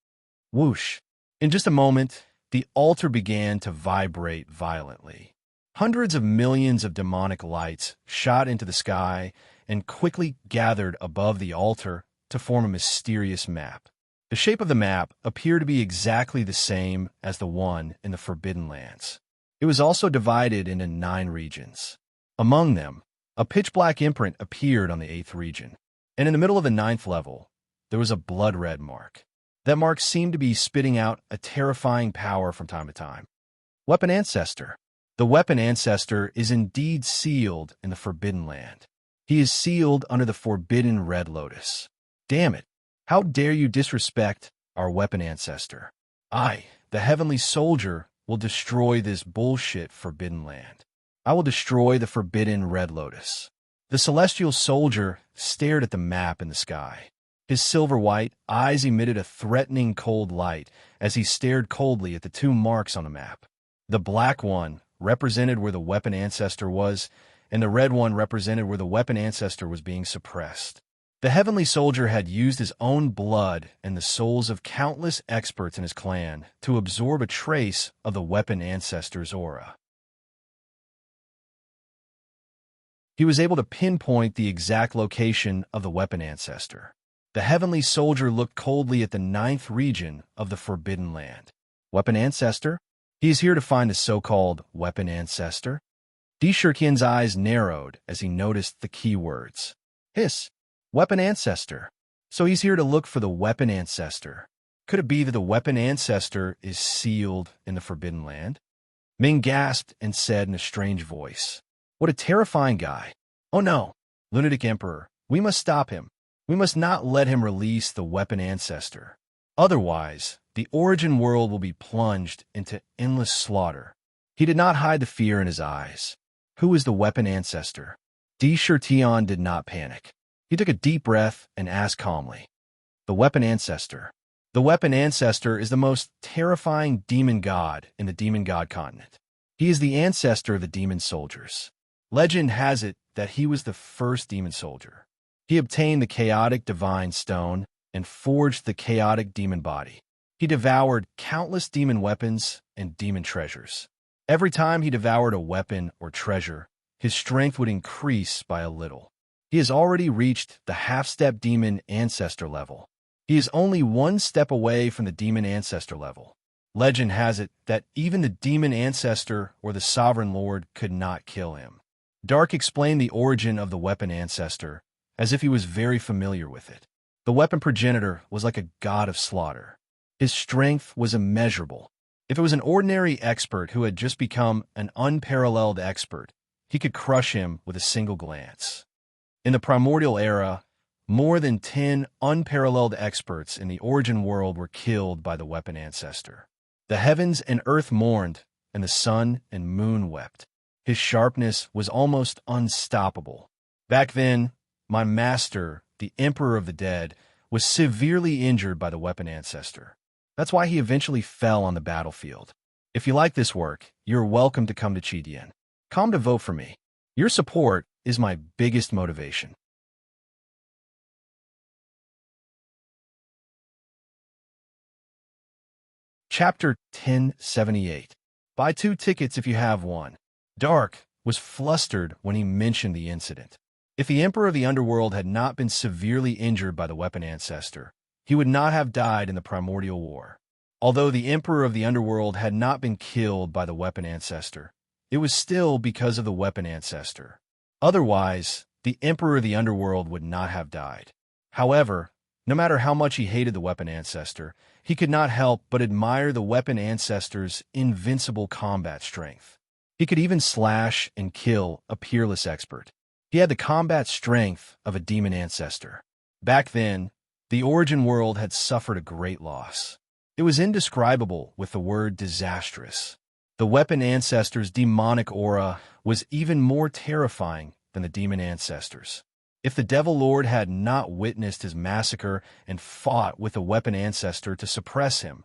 Whoosh! In just a moment, the altar began to vibrate violently. Hundreds of millions of demonic lights shot into the sky and quickly gathered above the altar to form a mysterious map. The shape of the map appeared to be exactly the same as the one in the Forbidden Lands. It was also divided into 9 regions. Among them, a pitch-black imprint appeared on the 8th region, and in the middle of the 9th level, there was a blood-red mark. That mark seemed to be spitting out a terrifying power from time to time. Weapon Ancestor. The Weapon Ancestor is indeed sealed in the Forbidden Land. He is sealed under the Forbidden Red Lotus. Damn it! How dare you disrespect our Weapon Ancestor? I, the Heavenly Soldier, will destroy this bullshit Forbidden Land. I will destroy the Forbidden Red Lotus. The Celestial Soldier stared at the map in the sky. His silver-white eyes emitted a threatening cold light as he stared coldly at the 2 marks on the map. The black one represented where the Weapon Ancestor was, and the red one represented where the Weapon Ancestor was being suppressed. The Heavenly Soldier had used his own blood and the souls of countless experts in his clan to absorb a trace of the Weapon Ancestor's aura. He was able to pinpoint the exact location of the Weapon Ancestor. The Heavenly Soldier looked coldly at the 9th region of the Forbidden Land. Weapon Ancestor? He is here to find the so-called Weapon Ancestor? Di Shurkian's eyes narrowed as he noticed the keywords. Hiss. Weapon Ancestor. So he's here to look for the Weapon Ancestor. Could it be that the Weapon Ancestor is sealed in the Forbidden Land? Ming gasped and said in a strange voice, "What a terrifying guy. Oh no, Lunatic Emperor, we must stop him. We must not let him release the Weapon Ancestor. Otherwise, the origin world will be plunged into endless slaughter." He did not hide the fear in his eyes. Who is the Weapon Ancestor? Di Shurtian did not panic. He took a deep breath and asked calmly, "The Weapon Ancestor. The Weapon Ancestor is the most terrifying demon god in the demon god continent. He is the ancestor of the demon soldiers. Legend has it that he was the first demon soldier. He obtained the chaotic divine stone and forged the chaotic demon body. He devoured countless demon weapons and demon treasures. Every time he devoured a weapon or treasure, his strength would increase by a little. He has already reached the half-step demon ancestor level. He is only 1 step away from the demon ancestor level. Legend has it that even the demon ancestor or the sovereign lord could not kill him." Dark explained the origin of the Weapon Ancestor as if he was very familiar with it. The weapon progenitor was like a god of slaughter. His strength was immeasurable. If it was an ordinary expert who had just become an unparalleled expert, he could crush him with a single glance. In the primordial era, more than 10 unparalleled experts in the origin world were killed by the Weapon Ancestor. The heavens and earth mourned, and the sun and moon wept. His sharpness was almost unstoppable. Back then, my master, the Emperor of the Dead, was severely injured by the Weapon Ancestor. That's why he eventually fell on the battlefield. If you like this work, you're welcome to come to Chidian. Come to vote for me. Your support is my biggest motivation. Chapter 1078. Buy 2 tickets if you have one. Dark was flustered when he mentioned the incident. If the Emperor of the Underworld had not been severely injured by the weapon Ancestor, he would not have died in the Primordial War. Although the Emperor of the Underworld had not been killed by the weapon Ancestor, it was still because of the weapon Ancestor. Otherwise, the Emperor of the Underworld would not have died. However, no matter how much he hated the weapon Ancestor, he could not help but admire the weapon Ancestor's invincible combat strength. He could even slash and kill a peerless expert. He had the combat strength of a demon Ancestor. Back then, the Origin world had suffered a great loss. It was indescribable with the word disastrous. The weapon Ancestor's demonic aura was even more terrifying than the demon Ancestors. If the Devil Lord had not witnessed his massacre and fought with the weapon Ancestor to suppress him,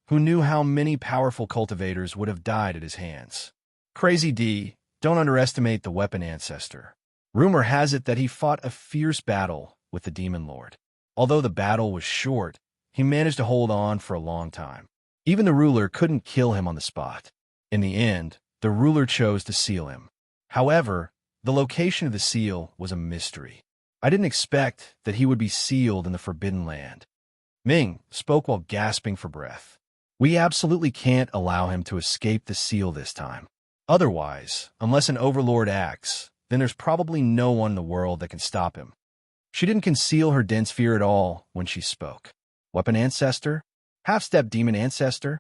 who knew how many powerful cultivators would have died at his hands? Crazy D, don't underestimate the weapon Ancestor. Rumor has it that he fought a fierce battle with the Demon Lord. Although the battle was short, he managed to hold on for a long time. Even the ruler couldn't kill him on the spot. In the end, the ruler chose to seal him. However, the location of the seal was a mystery. I didn't expect that he would be sealed in the Forbidden Land. Ming spoke while gasping for breath. We absolutely can't allow him to escape the seal this time. Otherwise, unless an overlord acts, then there's probably no one in the world that can stop him. She didn't conceal her dense fear at all when she spoke. Weapon Ancestor? Half-step demon Ancestor?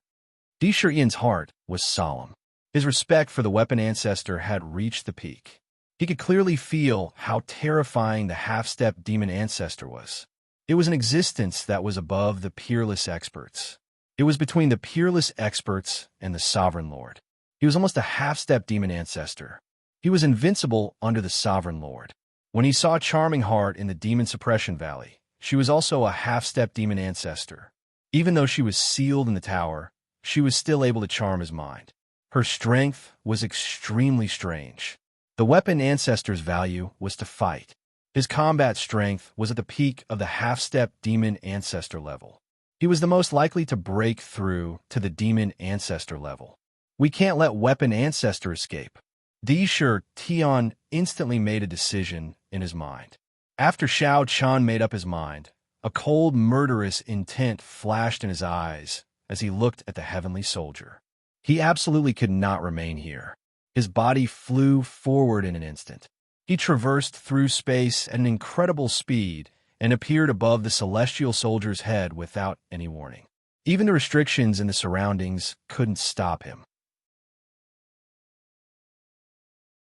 Di Shiyan's heart was solemn. His respect for the weapon Ancestor had reached the peak. He could clearly feel how terrifying the half-step demon Ancestor was. It was an existence that was above the peerless experts. It was between the peerless experts and the Sovereign Lord. He was almost a half-step demon Ancestor. He was invincible under the Sovereign Lord. When he saw Charming Heart in the Demon Suppression Valley, she was also a half-step demon Ancestor. Even though she was sealed in the tower, she was still able to charm his mind. Her strength was extremely strange. The weapon Ancestor's value was to fight. His combat strength was at the peak of the half-step demon Ancestor level. He was the most likely to break through to the demon Ancestor level. We can't let weapon Ancestor escape. Di Shiyan instantly made a decision in his mind. After Xiao Chan made up his mind, a cold, murderous intent flashed in his eyes as he looked at the heavenly soldier. He absolutely could not remain here. His body flew forward in an instant. He traversed through space at an incredible speed and appeared above the celestial soldier's head without any warning. Even the restrictions in the surroundings couldn't stop him.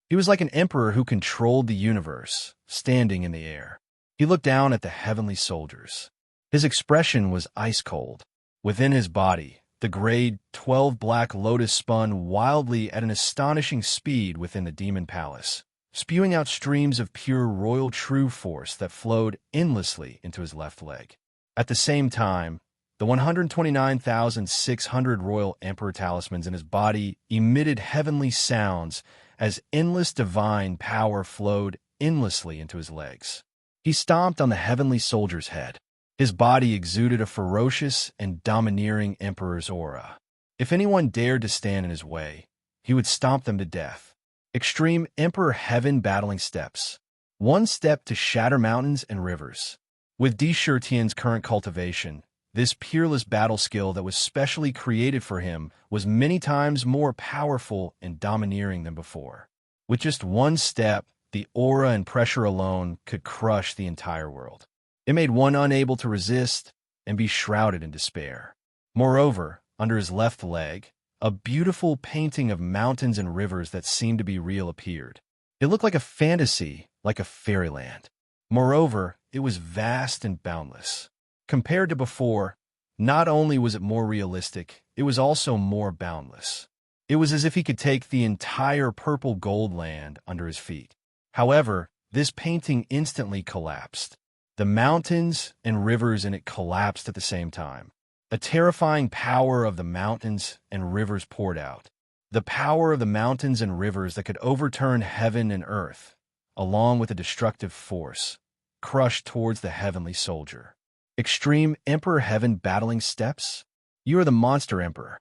He was like an emperor who controlled the universe, standing in the air. He looked down at the heavenly soldiers. His expression was ice-cold. Within his body, the grade 12 Black Lotus spun wildly at an astonishing speed within the Demon Palace, spewing out streams of pure royal true force that flowed endlessly into his left leg. At the same time, the 129,600 Royal Emperor talismans in his body emitted heavenly sounds as endless divine power flowed endlessly into his legs. He stomped on the heavenly soldier's head. His body exuded a ferocious and domineering emperor's aura. If anyone dared to stand in his way, he would stomp them to death. Extreme Emperor Heaven battling steps. One step to shatter mountains and rivers. With Di Shiyan's current cultivation, this peerless battle skill that was specially created for him was many times more powerful and domineering than before. With just one step, the aura and pressure alone could crush the entire world. It made one unable to resist and be shrouded in despair. Moreover, under his left leg, a beautiful painting of mountains and rivers that seemed to be real appeared. It looked like a fantasy, like a fairyland. Moreover, it was vast and boundless. Compared to before, not only was it more realistic, it was also more boundless. It was as if he could take the entire purple gold land under his feet. However, this painting instantly collapsed. The mountains and rivers in it collapsed at the same time. A terrifying power of the mountains and rivers poured out. The power of the mountains and rivers that could overturn heaven and earth, along with a destructive force, crushed towards the heavenly soldier. Extreme Emperor Heaven battling steps? You are the monster emperor.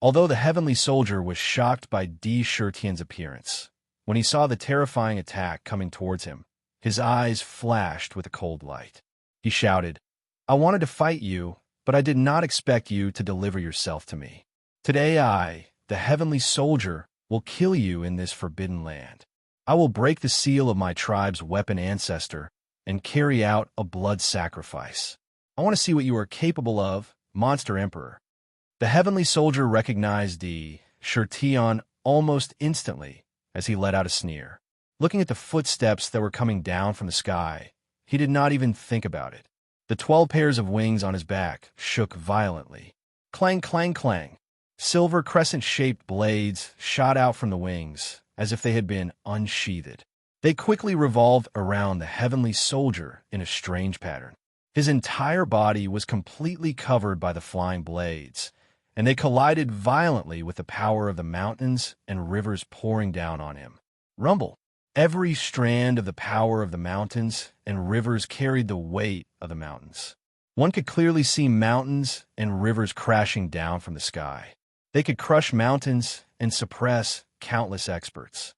Although the heavenly soldier was shocked by D. Shirtian's appearance, when he saw the terrifying attack coming towards him, his eyes flashed with a cold light. He shouted, "I wanted to fight you, but I did not expect you to deliver yourself to me. Today I, the heavenly soldier, will kill you in this forbidden land. I will break the seal of my tribe's weapon Ancestor and carry out a blood sacrifice. I want to see what you are capable of, monster emperor." The heavenly soldier recognized D. Shirtian almost instantly as he let out a sneer. Looking at the footsteps that were coming down from the sky, he did not even think about it. The 12 pairs of wings on his back shook violently. Clang, clang, clang. Silver crescent-shaped blades shot out from the wings as if they had been unsheathed. They quickly revolved around the heavenly soldier in a strange pattern. His entire body was completely covered by the flying blades, and they collided violently with the power of the mountains and rivers pouring down on him. Rumble. Every strand of the power of the mountains and rivers carried the weight of the mountains. One could clearly see mountains and rivers crashing down from the sky. They could crush mountains and suppress countless experts.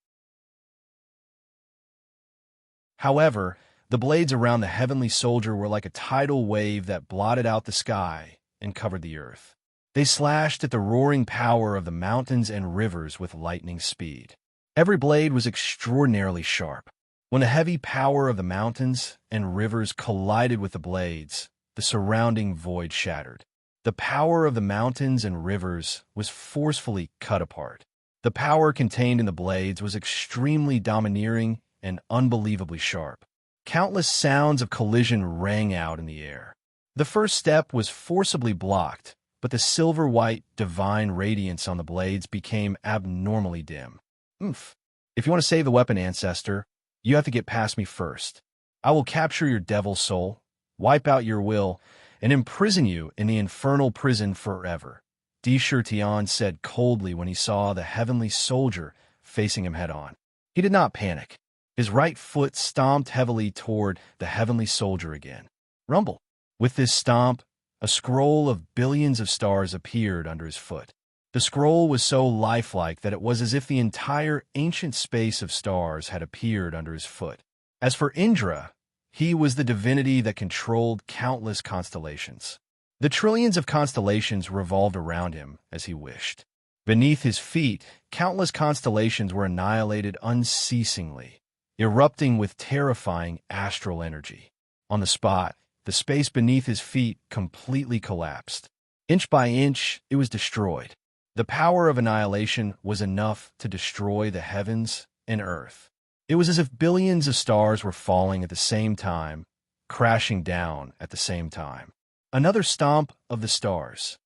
However, the blades around the heavenly soldier were like a tidal wave that blotted out the sky and covered the earth. They slashed at the roaring power of the mountains and rivers with lightning speed. Every blade was extraordinarily sharp. When the heavy power of the mountains and rivers collided with the blades, the surrounding void shattered. The power of the mountains and rivers was forcefully cut apart. The power contained in the blades was extremely domineering and unbelievably sharp. Countless sounds of collision rang out in the air. The first step was forcibly blocked, but the silver-white, divine radiance on the blades became abnormally dim. Oomph. If you want to save the weapon, Ancestor, you have to get past me first. I will capture your devil soul, wipe out your will, and imprison you in the infernal prison forever, D. Shirtian said coldly when he saw the heavenly soldier facing him head-on. He did not panic. His right foot stomped heavily toward the heavenly soldier again. Rumble. With this stomp, a scroll of billions of stars appeared under his foot. The scroll was so lifelike that it was as if the entire ancient space of stars had appeared under his foot. As for Indra, he was the divinity that controlled countless constellations. The trillions of constellations revolved around him as he wished. Beneath his feet, countless constellations were annihilated unceasingly, erupting with terrifying astral energy. On the spot, the space beneath his feet completely collapsed. Inch by inch, it was destroyed. The power of annihilation was enough to destroy the heavens and earth. It was as if billions of stars were falling at the same time, crashing down at the same time. Another stomp of the stars.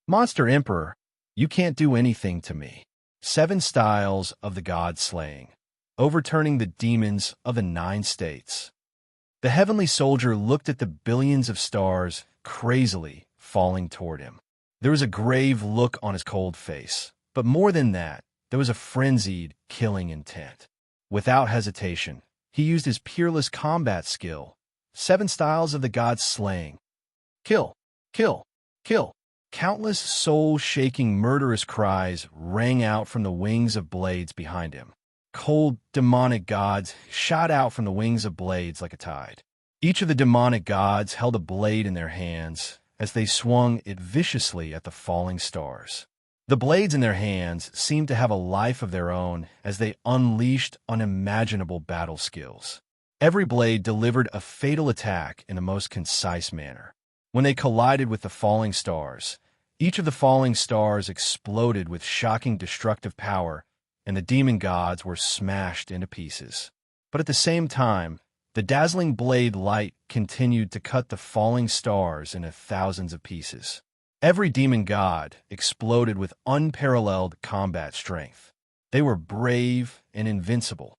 Monster Emperor, you can't do anything to me. 7 styles of the god slaying, overturning the demons of the 9 states. The heavenly soldier looked at the billions of stars crazily falling toward him. There was a grave look on his cold face, but more than that, there was a frenzied, killing intent. Without hesitation, he used his peerless combat skill, 7 styles of the god slaying. Kill, kill, kill. Countless soul-shaking murderous cries rang out from the wings of blades behind him. Cold, demonic gods shot out from the wings of blades like a tide. Each of the demonic gods held a blade in their hands as they swung it viciously at the falling stars. The blades in their hands seemed to have a life of their own as they unleashed unimaginable battle skills. Every blade delivered a fatal attack in the most concise manner. When they collided with the falling stars, each of the falling stars exploded with shocking destructive power, and the demon gods were smashed into pieces. But at the same time, the dazzling blade light continued to cut the falling stars into thousands of pieces. Every demon god exploded with unparalleled combat strength. They were brave and invincible.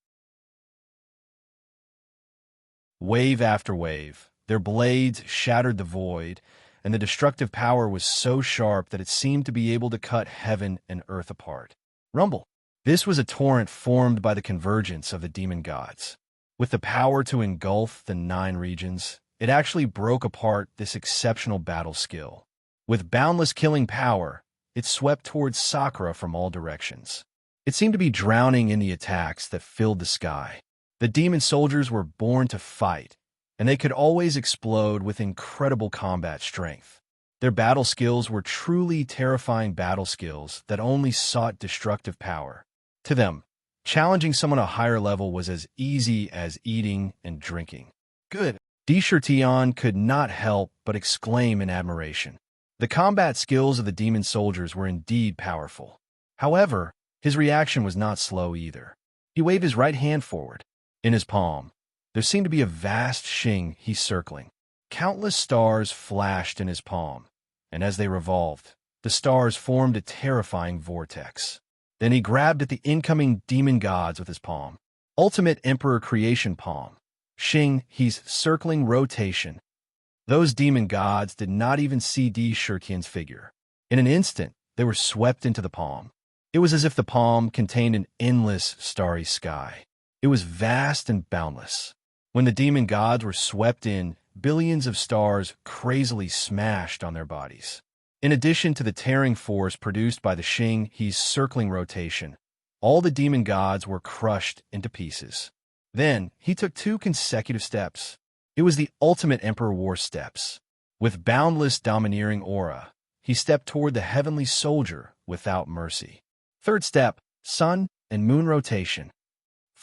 Wave after wave, their blades shattered the void, and the destructive power was so sharp that it seemed to be able to cut heaven and earth apart. Rumble. This was a torrent formed by the convergence of the demon gods. With the power to engulf the 9 regions, it actually broke apart this exceptional battle skill. With boundless killing power, it swept towards Sakura from all directions. It seemed to be drowning in the attacks that filled the sky. The demon soldiers were born to fight, and they could always explode with incredible combat strength. Their battle skills were truly terrifying battle skills that only sought destructive power. To them, challenging someone a higher level was as easy as eating and drinking. Good. Tion could not help but exclaim in admiration. The combat skills of the demon soldiers were indeed powerful. However, his reaction was not slow either. He waved his right hand forward. In his palm, there seemed to be a vast shing he circling. Countless stars flashed in his palm, and as they revolved, the stars formed a terrifying vortex. Then he grabbed at the incoming demon gods with his palm. Ultimate Emperor Creation Palm. Shing, he's circling rotation. Those demon gods did not even see Shurkin's figure. In an instant, they were swept into the palm. It was as if the palm contained an endless starry sky. It was vast and boundless. When the demon gods were swept in, billions of stars crazily smashed on their bodies. In addition to the tearing force produced by the Shing He's circling rotation, all the demon gods were crushed into pieces. Then, he took 2 consecutive steps. It was the ultimate Emperor War steps. With boundless domineering aura, he stepped toward the heavenly soldier without mercy. 3rd step, sun and moon rotation.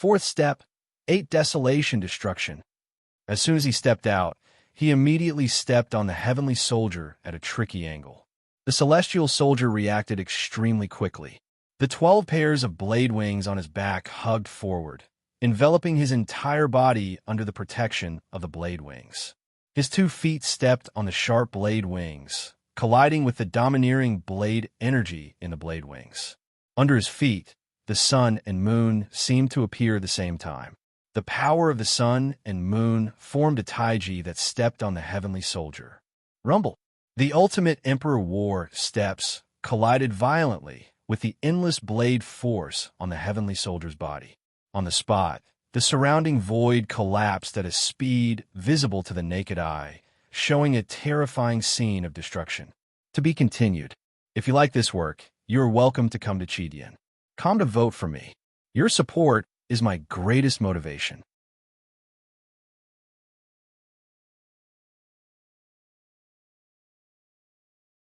4th step, 8 desolation destruction. As soon as he stepped out, he immediately stepped on the heavenly soldier at a tricky angle. The celestial soldier reacted extremely quickly. The 12 pairs of blade wings on his back hugged forward, enveloping his entire body under the protection of the blade wings. His 2 feet stepped on the sharp blade wings, colliding with the domineering blade energy in the blade wings. Under his feet, the sun and moon seemed to appear at the same time. The power of the sun and moon formed a taiji that stepped on the heavenly soldier. Rumble. The ultimate Emperor War steps collided violently with the endless blade force on the heavenly soldier's body. On the spot, the surrounding void collapsed at a speed visible to the naked eye, showing a terrifying scene of destruction. To be continued. If you like this work, you are welcome to come to Chidian. Come to vote for me. Your support is my greatest motivation.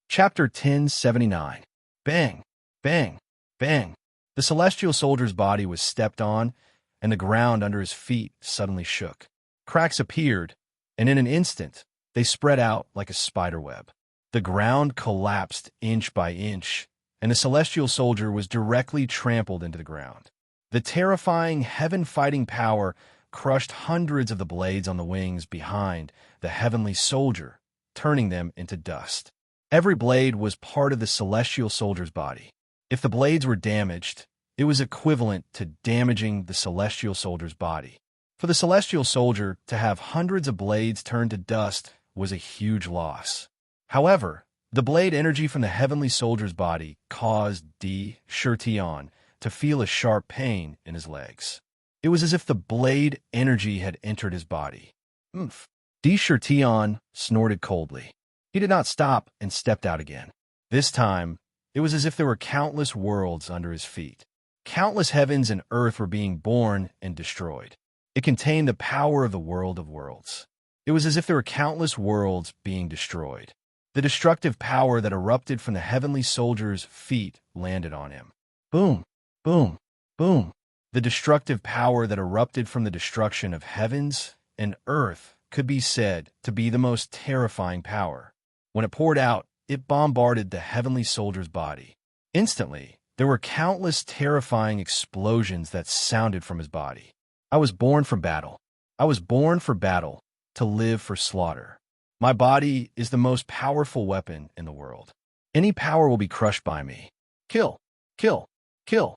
Chapter 1079. Bang, bang, bang. The celestial soldier's body was stepped on, and the ground under his feet suddenly shook. Cracks appeared, and in an instant, they spread out like a spider web. The ground collapsed inch by inch, and the celestial soldier was directly trampled into the ground. The terrifying heaven-fighting power crushed hundreds of the blades on the wings behind the heavenly soldier, turning them into dust. Every blade was part of the celestial soldier's body. If the blades were damaged, it was equivalent to damaging the celestial soldier's body. For the celestial soldier to have hundreds of blades turned to dust was a huge loss. However, the blade energy from the heavenly soldier's body caused Shurtion to feel a sharp pain in his legs. It was as if the blade energy had entered his body. Oomph. Shurtion snorted coldly. He did not stop and stepped out again. This time, it was as if there were countless worlds under his feet. Countless heavens and earth were being born and destroyed. It contained the power of the world of worlds. It was as if there were countless worlds being destroyed. The destructive power that erupted from the heavenly soldier's feet landed on him. Boom, boom, boom. The destructive power that erupted from the destruction of heavens and earth could be said to be the most terrifying power. When it poured out, it bombarded the heavenly soldier's body. Instantly, there were countless terrifying explosions that sounded from his body. I was born for battle. I was born for battle, to live for slaughter. My body is the most powerful weapon in the world. Any power will be crushed by me. Kill, kill, kill.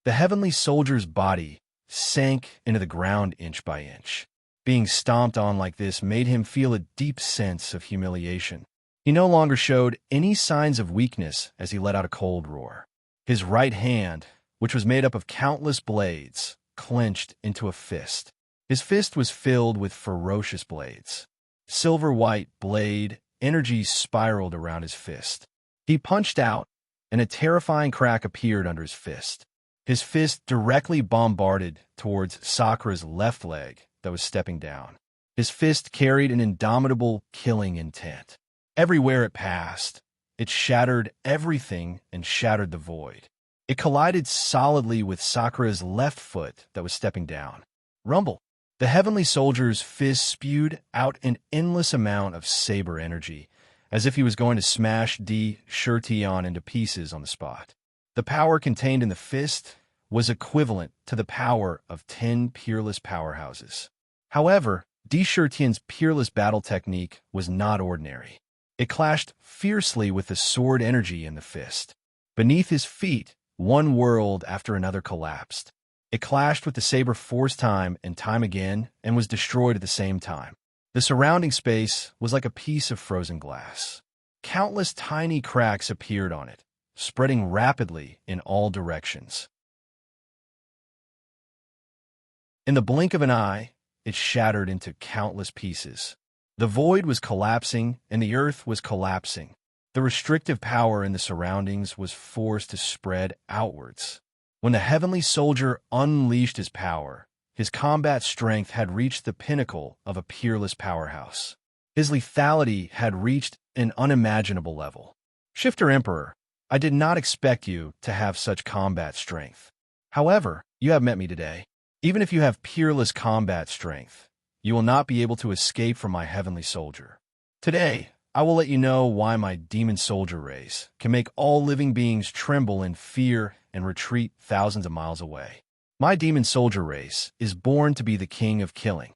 The heavenly soldier's body sank into the ground inch by inch. Being stomped on like this made him feel a deep sense of humiliation. He no longer showed any signs of weakness as he let out a cold roar. His right hand, which was made up of countless blades, clenched into a fist. His fist was filled with ferocious blades. Silver-white blade energy spiraled around his fist. He punched out, and a terrifying crack appeared under his fist. His fist directly bombarded towards Sakura's left leg that was stepping down. His fist carried an indomitable killing intent. Everywhere it passed, it shattered everything and shattered the void. It collided solidly with Sakura's left foot that was stepping down. Rumble. The heavenly soldier's fist spewed out an endless amount of saber energy, as if he was going to smash D. Shirtion into pieces on the spot. The power contained in the fist was equivalent to the power of 10 peerless powerhouses. However, D. Shirtion's peerless battle technique was not ordinary. It clashed fiercely with the sword energy in the fist. Beneath his feet, one world after another collapsed. It clashed with the saber force time and time again and was destroyed at the same time. The surrounding space was like a piece of frozen glass. Countless tiny cracks appeared on it, spreading rapidly in all directions. In the blink of an eye, it shattered into countless pieces. The void was collapsing and the earth was collapsing. The restrictive power in the surroundings was forced to spread outwards. When the heavenly soldier unleashed his power, his combat strength had reached the pinnacle of a peerless powerhouse. His lethality had reached an unimaginable level. Shifter Emperor, I did not expect you to have such combat strength. However, you have met me today. Even if you have peerless combat strength, you will not be able to escape from my heavenly soldier. Today, I will let you know why my demon soldier race can make all living beings tremble in fear and retreat thousands of miles away. My demon soldier race is born to be the king of killing.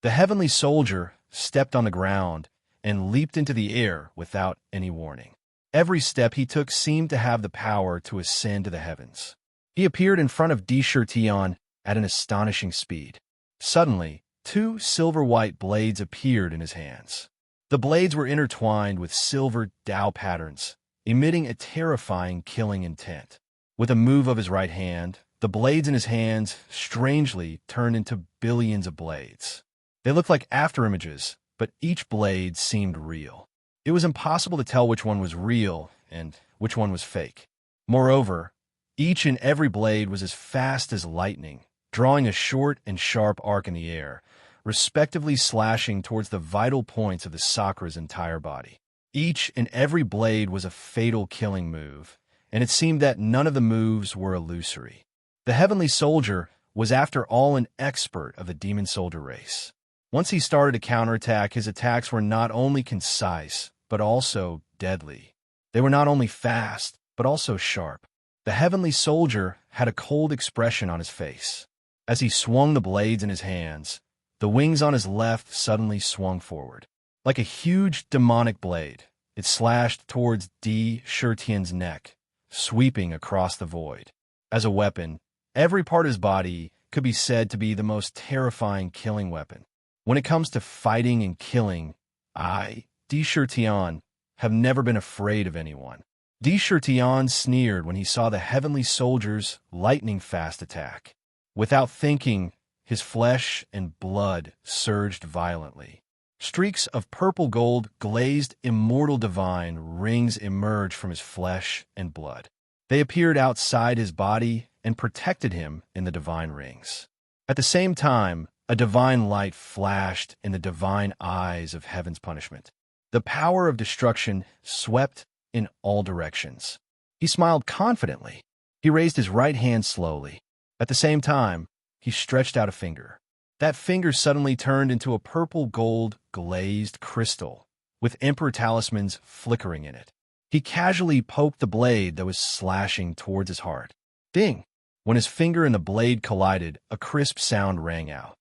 The heavenly soldier stepped on the ground and leaped into the air without any warning. Every step he took seemed to have the power to ascend to the heavens. He appeared in front of D. Shirtion at an astonishing speed. Suddenly, 2 silver-white blades appeared in his hands. The blades were intertwined with silver Tao patterns, emitting a terrifying killing intent. With a move of his right hand, the blades in his hands strangely turned into billions of blades. They looked like afterimages, but each blade seemed real. It was impossible to tell which one was real and which one was fake. Moreover, each and every blade was as fast as lightning, drawing a short and sharp arc in the air, respectively slashing towards the vital points of the Sakura's entire body. Each and every blade was a fatal killing move, and it seemed that none of the moves were illusory. The heavenly soldier was after all an expert of the demon soldier race. Once he started a counterattack, his attacks were not only concise, but also deadly. They were not only fast, but also sharp. The heavenly soldier had a cold expression on his face. As he swung the blades in his hands, the wings on his left suddenly swung forward. Like a huge demonic blade, it slashed towards D. Shirtion's neck, sweeping across the void. As a weapon, every part of his body could be said to be the most terrifying killing weapon. When it comes to fighting and killing, I, D. Shirtion, have never been afraid of anyone. D. Shirtion sneered when he saw the heavenly soldier's lightning-fast attack. Without thinking, his flesh and blood surged violently. Streaks of purple gold glazed immortal divine rings emerged from his flesh and blood. They appeared outside his body and protected him in the divine rings. At the same time, a divine light flashed in the divine eyes of heaven's punishment. The power of destruction swept in all directions. He smiled confidently. He raised his right hand slowly. At the same time, he stretched out a finger. That finger suddenly turned into a purple gold glazed crystal, with emperor talismans flickering in it. He casually poked the blade that was slashing towards his heart. Ding! When his finger and the blade collided, a crisp sound rang out.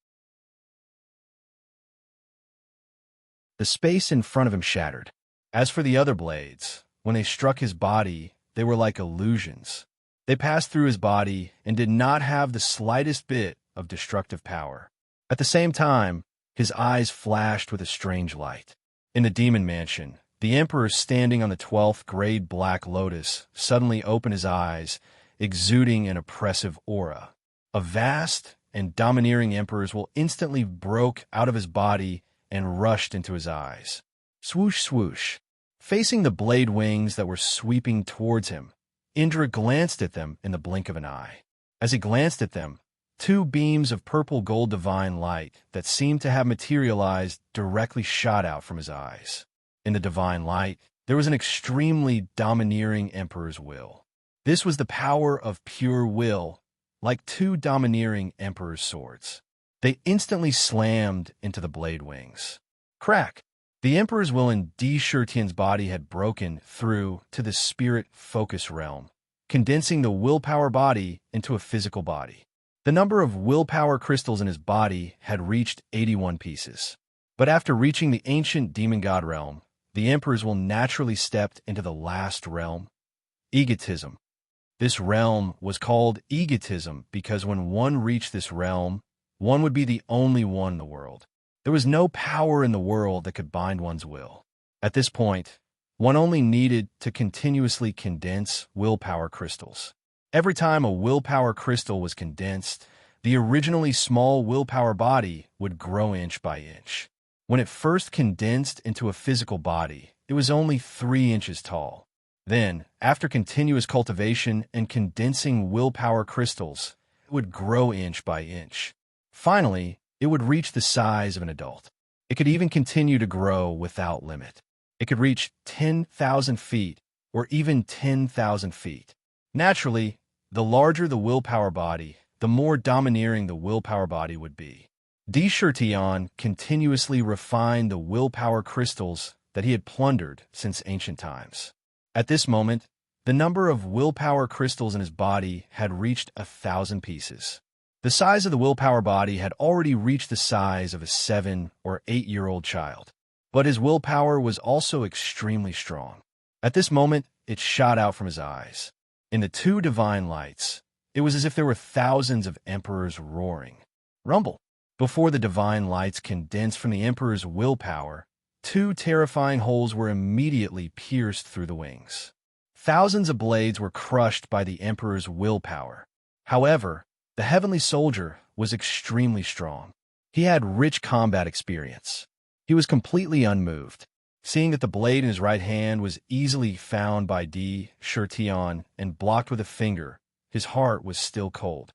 The space in front of him shattered. As for the other blades, when they struck his body, they were like illusions. They passed through his body and did not have the slightest bit of destructive power. At the same time, his eyes flashed with a strange light. In the demon mansion, the emperor standing on the 12th grade black lotus suddenly opened his eyes exuding an oppressive aura. A vast and domineering emperor's will instantly broke out of his body and rushed into his eyes. Swoosh, swoosh. Facing the blade wings that were sweeping towards him, Indra glanced at them in the blink of an eye. As he glanced at them, two beams of purple gold divine light that seemed to have materialized directly shot out from his eyes. In the divine light, there was an extremely domineering emperor's will. This was the power of pure will, like two domineering emperor's swords. They instantly slammed into the blade wings. Crack! The emperor's will in Di Shirtian's body had broken through to the spirit focus realm, condensing the willpower body into a physical body. The number of willpower crystals in his body had reached 81 pieces. But after reaching the ancient demon god realm, the emperor's will naturally stepped into the last realm, egotism. This realm was called egotism because when one reached this realm, one would be the only one in the world. There was no power in the world that could bind one's will. At this point, one only needed to continuously condense willpower crystals. Every time a willpower crystal was condensed, the originally small willpower body would grow inch by inch. When it first condensed into a physical body, it was only 3 inches tall. Then, after continuous cultivation and condensing willpower crystals, it would grow inch by inch. Finally, it would reach the size of an adult. It could even continue to grow without limit. It could reach 10,000 feet or even 10,000 feet. Naturally, the larger the willpower body, the more domineering the willpower body would be. Di Shirtian continuously refined the willpower crystals that he had plundered since ancient times. At this moment, the number of willpower crystals in his body had reached 1,000 pieces. The size of the willpower body had already reached the size of a 7 or 8-year-old child. But his willpower was also extremely strong. At this moment, it shot out from his eyes. In the two divine lights, it was as if there were thousands of emperors roaring. Rumble. Before the divine lights condensed from the emperor's willpower, two terrifying holes were immediately pierced through the wings. Thousands of blades were crushed by the emperor's willpower. However, the heavenly soldier was extremely strong. He had rich combat experience. He was completely unmoved. Seeing that the blade in his right hand was easily found by Di Shirtian and blocked with a finger, his heart was still cold.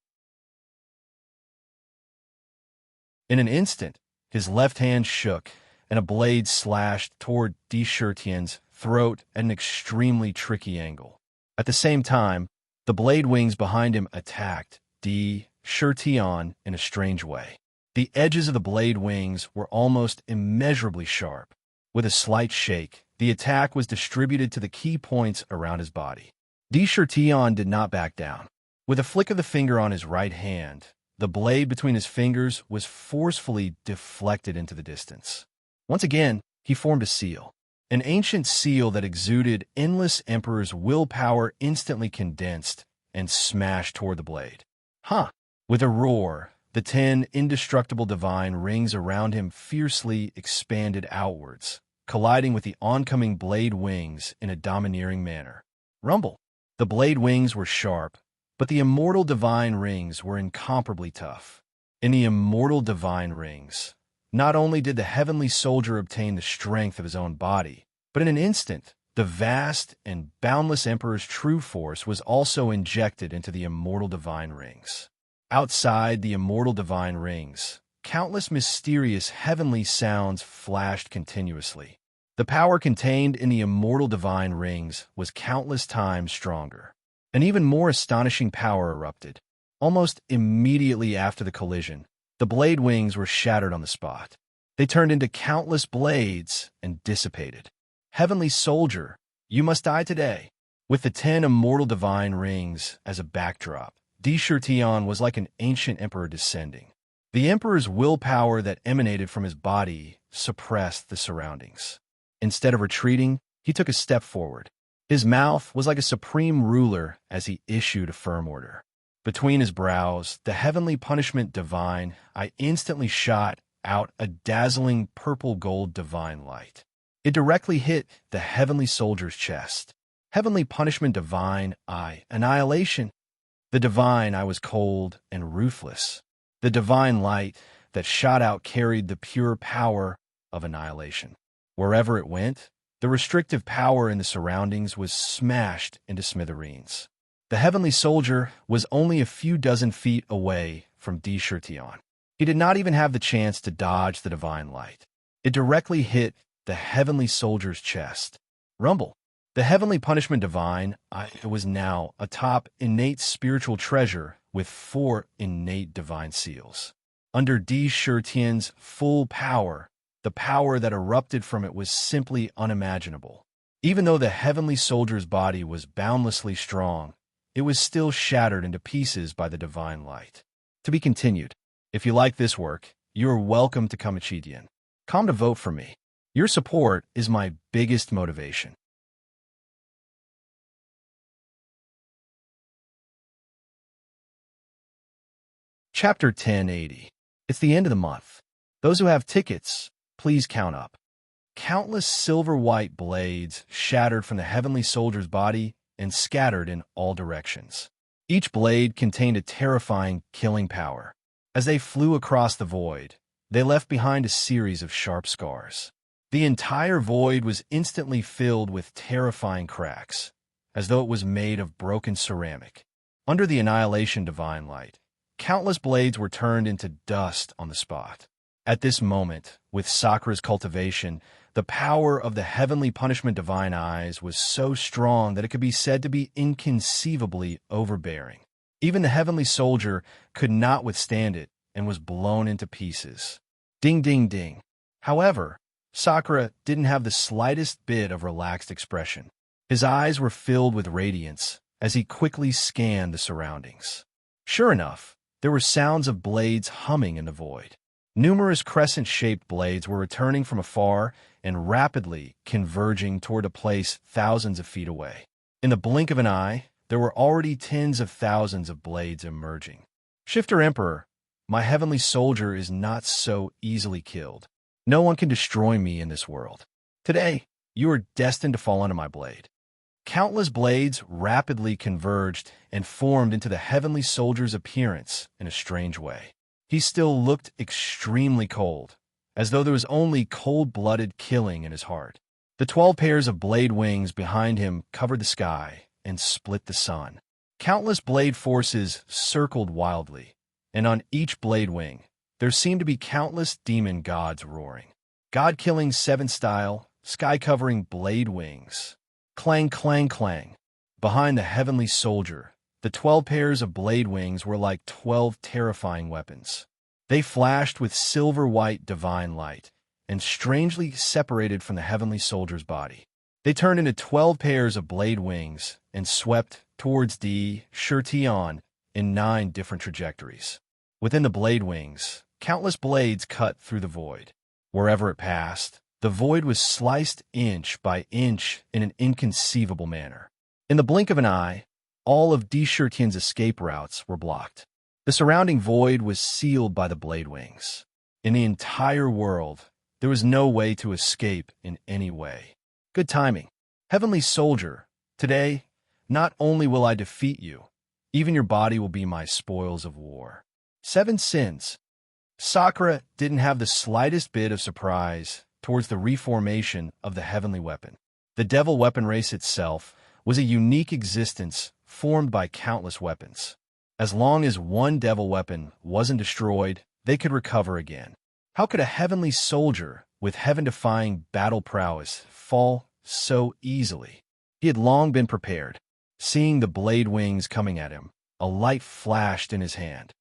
In an instant, his left hand shook, and a blade slashed toward Di Shirtian's throat at an extremely tricky angle. At the same time, the blade wings behind him attacked Di Shirtian in a strange way. The edges of the blade wings were almost immeasurably sharp. With a slight shake, the attack was distributed to the key points around his body. Di Shirtian did not back down. With a flick of the finger on his right hand, the blade between his fingers was forcefully deflected into the distance. Once again, he formed a seal. An ancient seal that exuded endless emperor's willpower instantly condensed and smashed toward the blade. Huh! With a roar, the 10 indestructible divine rings around him fiercely expanded outwards, colliding with the oncoming blade wings in a domineering manner. Rumble! The blade wings were sharp, but the immortal divine rings were incomparably tough. In the immortal divine rings, not only did the heavenly soldier obtain the strength of his own body, but in an instant, the vast and boundless emperor's true force was also injected into the immortal divine rings. Outside the immortal divine rings, countless mysterious heavenly sounds flashed continuously. The power contained in the immortal divine rings was countless times stronger. An even more astonishing power erupted. Almost immediately after the collision, the blade wings were shattered on the spot. They turned into countless blades and dissipated. Heavenly soldier, you must die today. With the 10 immortal divine rings as a backdrop, Di Shirtian was like an ancient emperor descending. The emperor's willpower that emanated from his body suppressed the surroundings. Instead of retreating, he took a step forward. His mouth was like a supreme ruler as he issued a firm order. Between his brows, the heavenly punishment divine, I instantly shot out a dazzling purple gold divine light. It directly hit the heavenly soldier's chest. Heavenly punishment divine, annihilation. The divine I was cold and ruthless. The divine light that shot out carried the pure power of annihilation. Wherever it went, the restrictive power in the surroundings was smashed into smithereens. The heavenly soldier was only a few dozen feet away from Chertion. He did not even have the chance to dodge the divine light. It directly hit the heavenly soldier's chest. Rumble. The heavenly punishment divine was now atop innate spiritual treasure with 4 innate divine seals. Under Chertion's full power, the power that erupted from it was simply unimaginable. Even though the heavenly soldier's body was boundlessly strong, it was still shattered into pieces by the divine light. To be continued. If you like this work, you are welcome to come to vote for me. Your support is my biggest motivation. Chapter 1080. It's the end of the month. Those who have tickets, please count up. Countless silver-white blades shattered from the heavenly soldier's body and scattered in all directions. Each blade contained a terrifying killing power. As they flew across the void, they left behind a series of sharp scars. The entire void was instantly filled with terrifying cracks, as though it was made of broken ceramic. Under the annihilation divine light, countless blades were turned into dust on the spot. At this moment, with Sakura's cultivation, the power of the heavenly punishment divine eyes was so strong that it could be said to be inconceivably overbearing. Even the heavenly soldier could not withstand it and was blown into pieces. Ding, ding, ding. However, Sakura didn't have the slightest bit of relaxed expression. His eyes were filled with radiance as he quickly scanned the surroundings. Sure enough, there were sounds of blades humming in the void. Numerous crescent-shaped blades were returning from afar and rapidly converging toward a place thousands of feet away. In the blink of an eye, there were already tens of thousands of blades emerging. Shifter Emperor, my heavenly soldier is not so easily killed. No one can destroy me in this world. Today, you are destined to fall under my blade. Countless blades rapidly converged and formed into the heavenly soldier's appearance in a strange way. He still looked extremely cold, as though there was only cold-blooded killing in his heart. The 12 pairs of blade wings behind him covered the sky and split the sun. Countless blade forces circled wildly, and on each blade wing, there seemed to be countless demon gods roaring. God-killing 7-style, sky-covering blade wings. Clang, clang, clang. Behind the heavenly soldier, the 12 pairs of blade wings were like 12 terrifying weapons. They flashed with silver-white divine light and strangely separated from the heavenly soldier's body. They turned into 12 pairs of blade wings and swept towards Chertion in 9 different trajectories. Within the blade wings, countless blades cut through the void. Wherever it passed, the void was sliced inch by inch in an inconceivable manner. In the blink of an eye, all of Chertion's escape routes were blocked. The surrounding void was sealed by the blade wings. In the entire world, there was no way to escape in any way. Good timing. Heavenly Soldier, today, not only will I defeat you, even your body will be my spoils of war. 7 sins. Sakura didn't have the slightest bit of surprise towards the reformation of the heavenly weapon. The devil weapon race itself was a unique existence formed by countless weapons. As long as one devil weapon wasn't destroyed, they could recover again. How could a heavenly soldier with heaven-defying battle prowess fall so easily? He had long been prepared. Seeing the blade wings coming at him, a light flashed in his hand.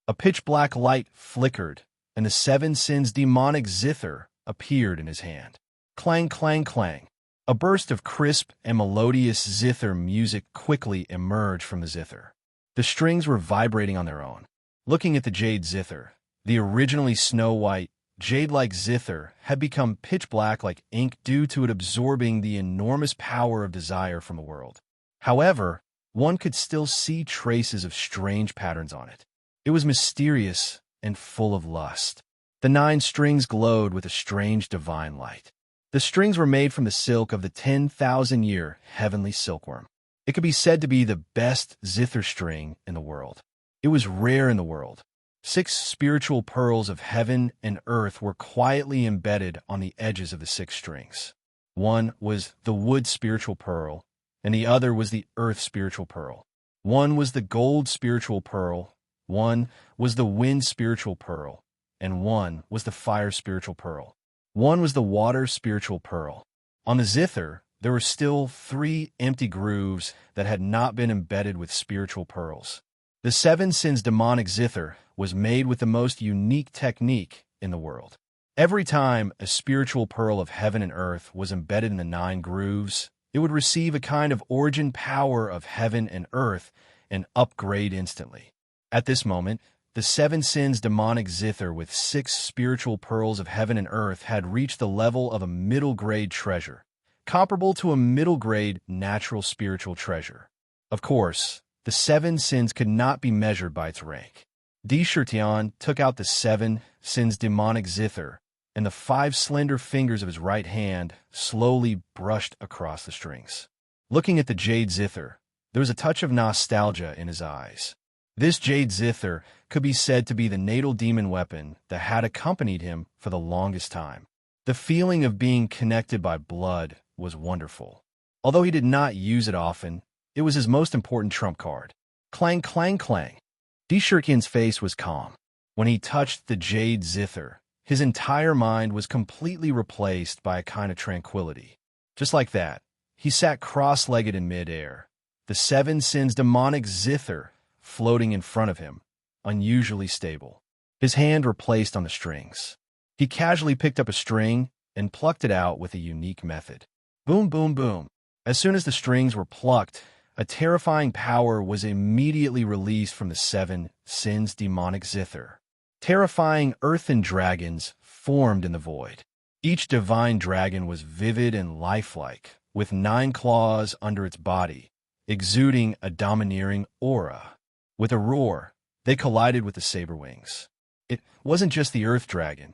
A pitch-black light flickered, and the 7 sins demonic zither appeared in his hand. Clang, clang, clang. A burst of crisp and melodious zither music quickly emerged from the zither. The strings were vibrating on their own. Looking at the jade zither, the originally snow-white, jade-like zither had become pitch-black like ink due to it absorbing the enormous power of desire from the world. However, one could still see traces of strange patterns on it. It was mysterious and full of lust. The 9 strings glowed with a strange divine light. The strings were made from the silk of the 10,000-year heavenly silkworm. It could be said to be the best zither string in the world. It was rare in the world. 6 spiritual pearls of heaven and earth were quietly embedded on the edges of the 6 strings. One was the wood spiritual pearl, and the other was the earth spiritual pearl. One was the gold spiritual pearl, one was the wind spiritual pearl, and one was the fire spiritual pearl. One was the water spiritual pearl. On the zither, there were still 3 empty grooves that had not been embedded with spiritual pearls. The 7 Sins demonic zither was made with the most unique technique in the world. Every time a spiritual pearl of heaven and earth was embedded in the 9 grooves, it would receive a kind of origin power of heaven and earth and upgrade instantly. At this moment, the 7 Sins demonic zither with 6 spiritual pearls of heaven and earth had reached the level of a middle-grade treasure, comparable to a middle-grade natural spiritual treasure. Of course, the 7 Sins could not be measured by its rank. Shirtian took out the 7 Sins demonic zither, and the 5 slender fingers of his right hand slowly brushed across the strings. Looking at the jade zither, there was a touch of nostalgia in his eyes. This jade zither could be said to be the natal demon weapon that had accompanied him for the longest time. The feeling of being connected by blood was wonderful. Although he did not use it often, it was his most important trump card. Clang, clang, clang. Shirtian's face was calm. When he touched the jade zither, his entire mind was completely replaced by a kind of tranquility. Just like that, he sat cross-legged in midair, the 7 Sins demonic zither floating in front of him, unusually stable. His hand replaced on the strings. He casually picked up a string and plucked it out with a unique method. Boom, boom, boom. As soon as the strings were plucked, a terrifying power was immediately released from the 7 Sins demonic zither. Terrifying earthen dragons formed in the void. Each divine dragon was vivid and lifelike, with 9 claws under its body, exuding a domineering aura. With a roar, they collided with the saber wings. It wasn't just the earth dragon.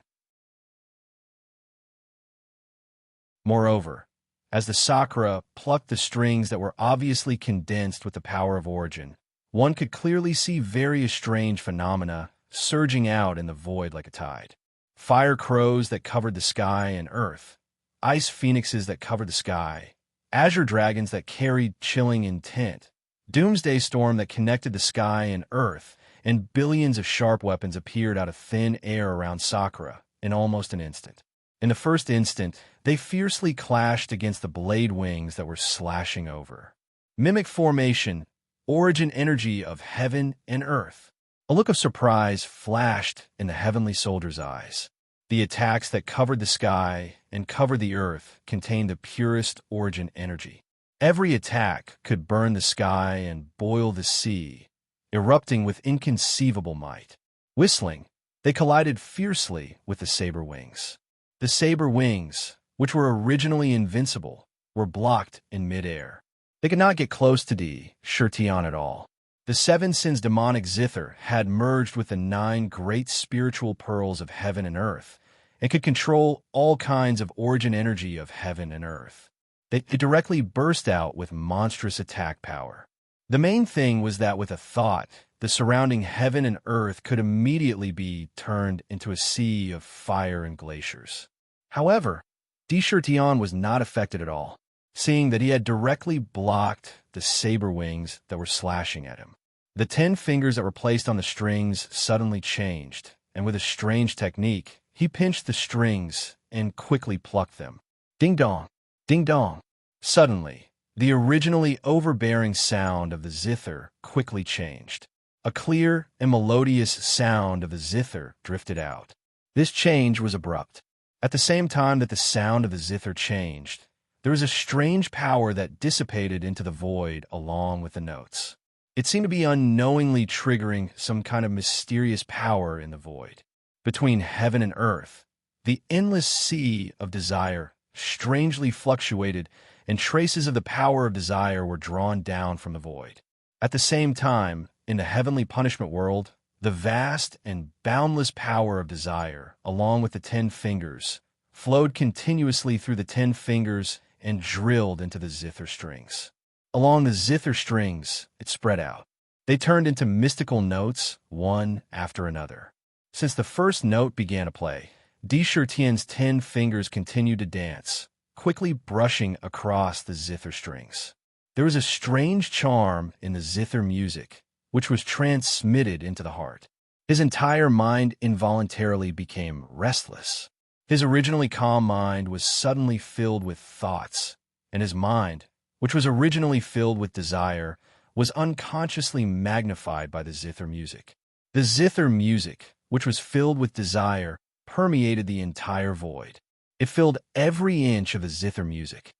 Moreover, as the Sakura plucked the strings that were obviously condensed with the power of origin, one could clearly see various strange phenomena surging out in the void like a tide. Fire crows that covered the sky and earth, ice phoenixes that covered the sky, azure dragons that carried chilling intent, doomsday storm that connected the sky and earth, and billions of sharp weapons appeared out of thin air around Sakura in almost an instant. In the first instant, they fiercely clashed against the blade wings that were slashing over. Mimic formation, origin energy of heaven and earth. A look of surprise flashed in the heavenly soldier's eyes. The attacks that covered the sky and covered the earth contained the purest origin energy. Every attack could burn the sky and boil the sea, erupting with inconceivable might. Whistling, they collided fiercely with the saber wings. The saber wings, which were originally invincible, were blocked in midair. They could not get close to Shirtian at all. The 7 Sins demonic zither had merged with the 9 great spiritual pearls of heaven and earth, and could control all kinds of origin energy of heaven and earth. It directly burst out with monstrous attack power. The main thing was that with a thought, the surrounding heaven and earth could immediately be turned into a sea of fire and glaciers. However, Shirtian was not affected at all, seeing that he had directly blocked the saber wings that were slashing at him. The 10 fingers that were placed on the strings suddenly changed, and with a strange technique, he pinched the strings and quickly plucked them. Ding-dong, ding-dong. Suddenly, the originally overbearing sound of the zither quickly changed. A clear and melodious sound of the zither drifted out. This change was abrupt. At the same time that the sound of the zither changed, there was a strange power that dissipated into the void along with the notes. It seemed to be unknowingly triggering some kind of mysterious power in the void. Between heaven and earth, the endless sea of desire strangely fluctuated, and traces of the power of desire were drawn down from the void. At the same time, in the heavenly punishment world, the vast and boundless power of desire, along with the 10 fingers, flowed continuously through the 10 fingers and drilled into the zither strings. Along the zither strings, it spread out. They turned into mystical notes, one after another. Since the first note began to play, Tian's 10 fingers continued to dance, quickly brushing across the zither strings. There was a strange charm in the zither music, which was transmitted into the heart. His entire mind involuntarily became restless. His originally calm mind was suddenly filled with thoughts, and his mind, which was originally filled with desire, was unconsciously magnified by the zither music. The zither music, which was filled with desire, permeated the entire void. It filled every inch of the zither music.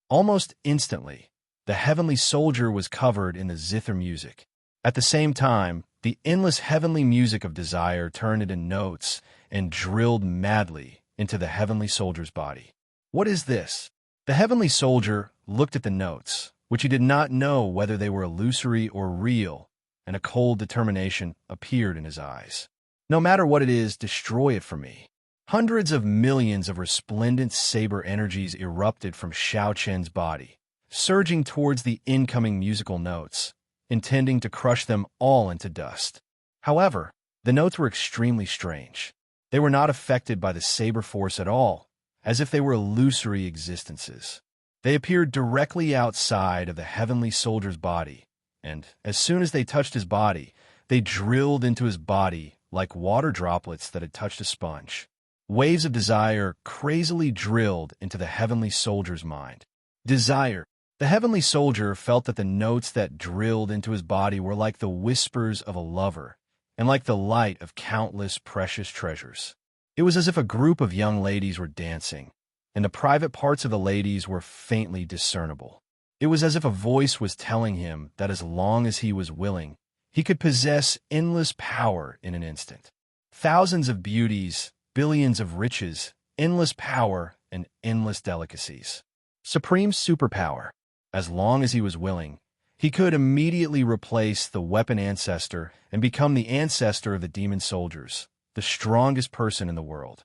Almost instantly, the heavenly soldier was covered in the zither music. At the same time, the endless heavenly music of desire turned into notes and drilled madly into the heavenly soldier's body. What is this? The heavenly soldier looked at the notes, which he did not know whether they were illusory or real, and a cold determination appeared in his eyes. No matter what it is, destroy it for me. Hundreds of millions of resplendent saber energies erupted from Xiao Chen's body, surging towards the incoming musical notes, intending to crush them all into dust. However, the notes were extremely strange. They were not affected by the saber force at all, as if they were illusory existences. They appeared directly outside of the heavenly soldier's body, and as soon as they touched his body, they drilled into his body like water droplets that had touched a sponge. Waves of desire crazily drilled into the heavenly soldier's mind. Desire. The heavenly soldier felt that the notes that drilled into his body were like the whispers of a lover, and like the light of countless precious treasures. It was as if a group of young ladies were dancing, and the private parts of the ladies were faintly discernible. It was as if a voice was telling him that as long as he was willing, he could possess endless power in an instant. Thousands of beauties, billions of riches, endless power, and endless delicacies. Supreme superpower. As long as he was willing, he could immediately replace the weapon Ancestor and become the ancestor of the demon soldiers, the strongest person in the world.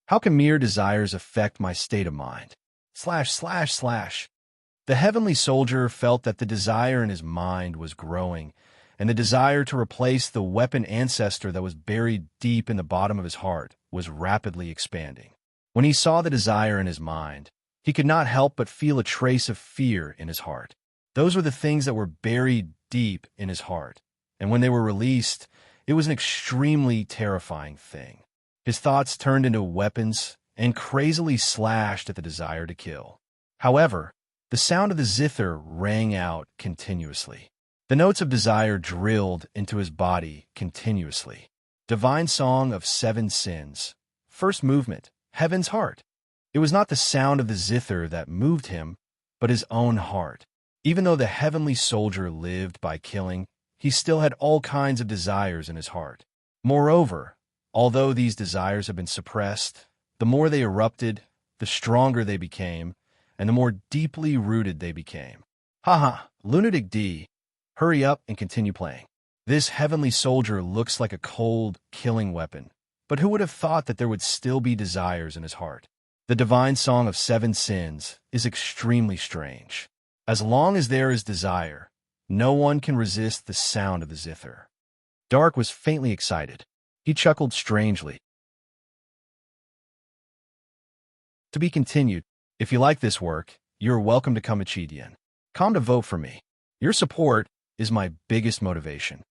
How can mere desires affect my state of mind? The heavenly soldier felt that the desire in his mind was growing, and the desire to replace the weapon Ancestor that was buried deep in the bottom of his heart was rapidly expanding. When he saw the desire in his mind, he could not help but feel a trace of fear in his heart. Those were the things that were buried deep in his heart, and when they were released, it was an extremely terrifying thing. His thoughts turned into weapons and crazily slashed at the desire to kill. However, the sound of the zither rang out continuously. The notes of desire drilled into his body continuously. Divine Song of 7 Sins. First movement, Heaven's Heart. It was not the sound of the zither that moved him, but his own heart. Even though the heavenly soldier lived by killing, he still had all kinds of desires in his heart. Moreover, although these desires had been suppressed, the more they erupted, the stronger they became, and the more deeply rooted they became. Lunatic D, hurry up and continue playing. This heavenly soldier looks like a cold, killing weapon, but who would have thought that there would still be desires in his heart? The Divine Song of 7 Sins is extremely strange. As long as there is desire, no one can resist the sound of the zither. Dark was faintly excited. He chuckled strangely. To be continued. If you like this work, you're welcome to come to Chidian. Come to vote for me. Your support is my biggest motivation.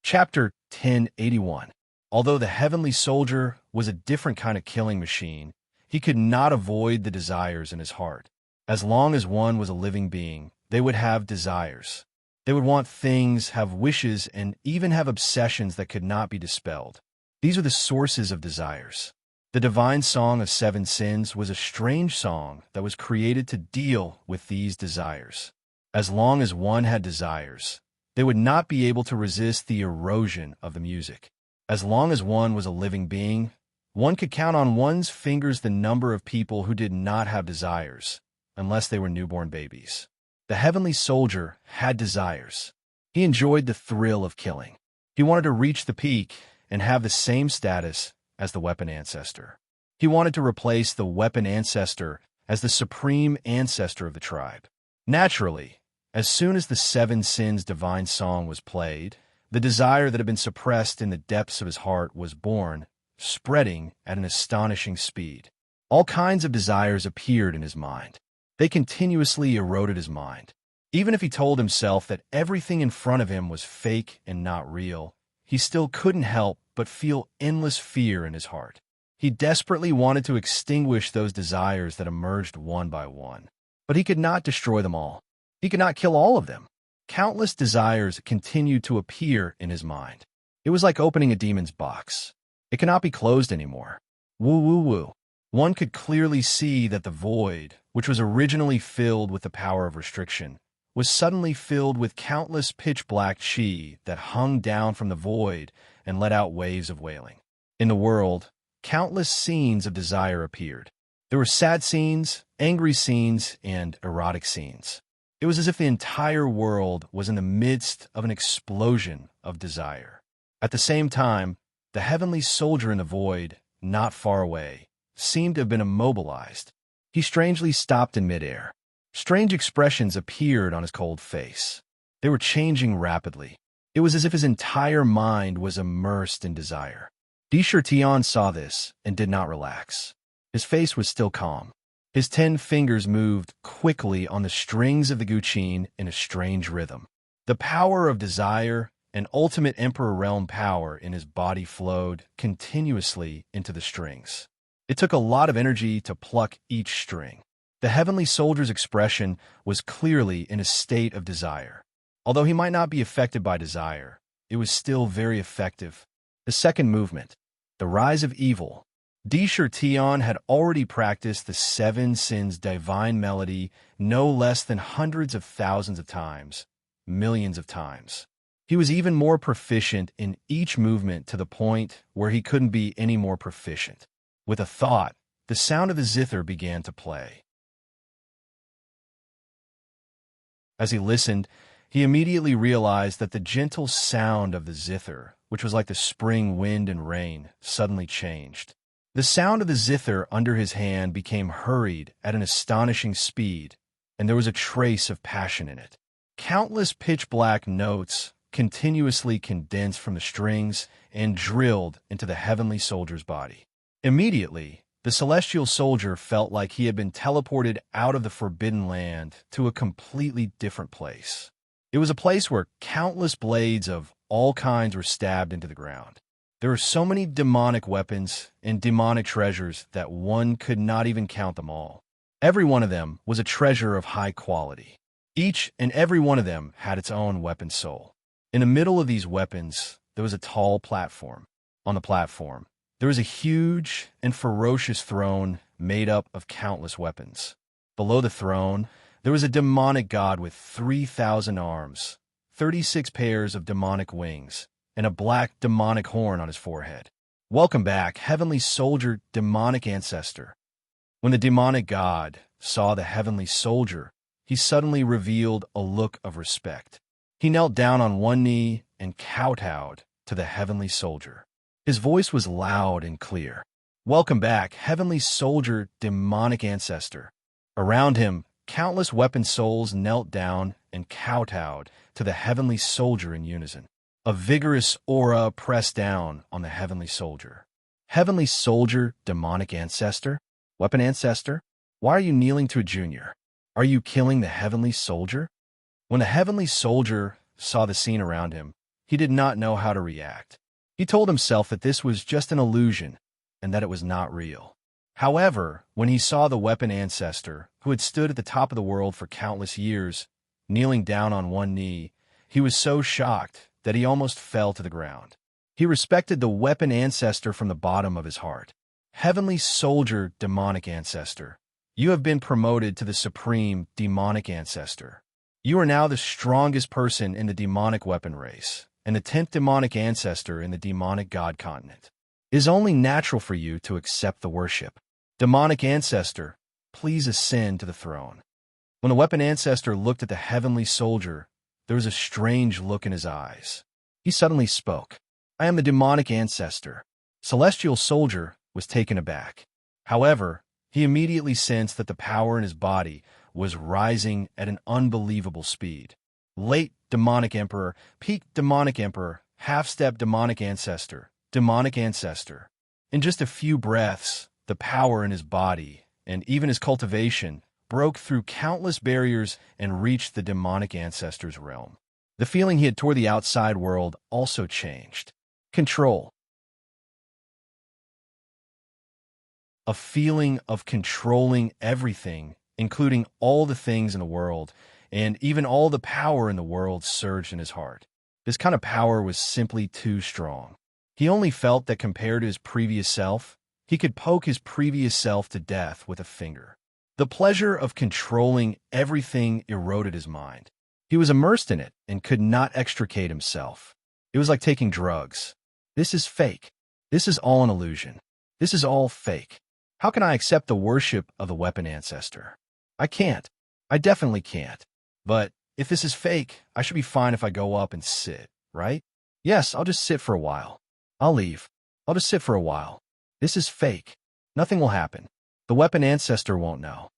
Chapter 1081. Although the heavenly soldier was a different kind of killing machine, he could not avoid the desires in his heart. As long as one was a living being, they would have desires. They would want things, have wishes, and even have obsessions that could not be dispelled. These are the sources of desires. The Divine Song of 7 Sins was a strange song that was created to deal with these desires. As long as one had desires, they would not be able to resist the erosion of the music. As long as one was a living being, one could count on one's fingers the number of people who did not have desires, unless they were newborn babies. The heavenly soldier had desires. He enjoyed the thrill of killing. He wanted to reach the peak and have the same status as the weapon ancestor. He wanted to replace the weapon ancestor as the supreme ancestor of the tribe. Naturally, as soon as the Seven Sins divine song was played, the desire that had been suppressed in the depths of his heart was born, spreading at an astonishing speed. All kinds of desires appeared in his mind. They continuously eroded his mind. Even if he told himself that everything in front of him was fake and not real, he still couldn't help but feel endless fear in his heart. He desperately wanted to extinguish those desires that emerged one by one. But he could not destroy them all. He could not kill all of them. Countless desires continued to appear in his mind. It was like opening a demon's box. It cannot be closed anymore. Woo woo woo. One could clearly see that the void, which was originally filled with the power of restriction, was suddenly filled with countless pitch-black chi that hung down from the void and let out waves of wailing. In the world, countless scenes of desire appeared. There were sad scenes, angry scenes, and erotic scenes. It was as if the entire world was in the midst of an explosion of desire. At the same time, the heavenly soldier in the void, not far away, seemed to have been immobilized. He strangely stopped in midair. Strange expressions appeared on his cold face. They were changing rapidly. It was as if his entire mind was immersed in desire. Tion saw this and did not relax. His face was still calm. His 10 fingers moved quickly on the strings of the guqin in a strange rhythm. The power of desire and ultimate Emperor Realm power in his body flowed continuously into the strings. It took a lot of energy to pluck each string. The heavenly soldier's expression was clearly in a state of desire. Although he might not be affected by desire, it was still very effective. The second movement, the rise of evil. Tion had already practiced the Seven Sins divine melody no less than hundreds of thousands of times, millions of times. He was even more proficient in each movement to the point where he couldn't be any more proficient. With a thought, the sound of the zither began to play. As he listened, he immediately realized that the gentle sound of the zither, which was like the spring wind and rain, suddenly changed. The sound of the zither under his hand became hurried at an astonishing speed, and there was a trace of passion in it. Countless pitch-black notes continuously condensed from the strings and drilled into the heavenly soldier's body. Immediately, the celestial soldier felt like he had been teleported out of the forbidden land to a completely different place. It was a place where countless blades of all kinds were stabbed into the ground. There were so many demonic weapons and demonic treasures that one could not even count them all. Every one of them was a treasure of high quality. Each and every one of them had its own weapon soul. In the middle of these weapons, there was a tall platform. On the platform, there was a huge and ferocious throne made up of countless weapons. Below the throne, there was a demonic god with 3,000 arms, 36 pairs of demonic wings, and a black demonic horn on his forehead. Welcome back, heavenly soldier, demonic ancestor. When the demonic god saw the heavenly soldier, he suddenly revealed a look of respect. He knelt down on one knee and kowtowed to the heavenly soldier. His voice was loud and clear. Welcome back, heavenly soldier, demonic ancestor. Around him, countless weapon souls knelt down and kowtowed to the heavenly soldier in unison. A vigorous aura pressed down on the heavenly soldier. Heavenly soldier, demonic ancestor? Weapon ancestor? Why are you kneeling to a junior? Are you killing the heavenly soldier? When the heavenly soldier saw the scene around him, he did not know how to react. He told himself that this was just an illusion and that it was not real. However, when he saw the weapon ancestor, who had stood at the top of the world for countless years, kneeling down on one knee, he was so shocked that he almost fell to the ground. He respected the weapon ancestor from the bottom of his heart. Heavenly soldier, demonic ancestor, you have been promoted to the supreme demonic ancestor. You are now the strongest person in the demonic weapon race, and the 10th demonic ancestor in the demonic god continent. It is only natural for you to accept the worship. Demonic ancestor, please ascend to the throne. When the weapon ancestor looked at the heavenly soldier, there was a strange look in his eyes. He suddenly spoke. "I am the demonic ancestor." Celestial soldier was taken aback. However, he immediately sensed that the power in his body was rising at an unbelievable speed. Late demonic emperor, peak demonic emperor, half-step demonic ancestor, demonic ancestor. In just a few breaths, the power in his body, and even his cultivation, broke through countless barriers and reached the demonic ancestor's realm. The feeling he had toward the outside world also changed. Control. A feeling of controlling everything, including all the things in the world, and even all the power in the world surged in his heart. This kind of power was simply too strong. He only felt that compared to his previous self, he could poke his previous self to death with a finger. The pleasure of controlling everything eroded his mind. He was immersed in it and could not extricate himself. It was like taking drugs. This is fake. This is all an illusion. This is all fake. How can I accept the worship of the weapon ancestor? I can't. I definitely can't. But if this is fake, I should be fine if I go up and sit, right? Yes, I'll just sit for a while. I'll leave. I'll just sit for a while. This is fake. Nothing will happen. The weapon ancestor won't know.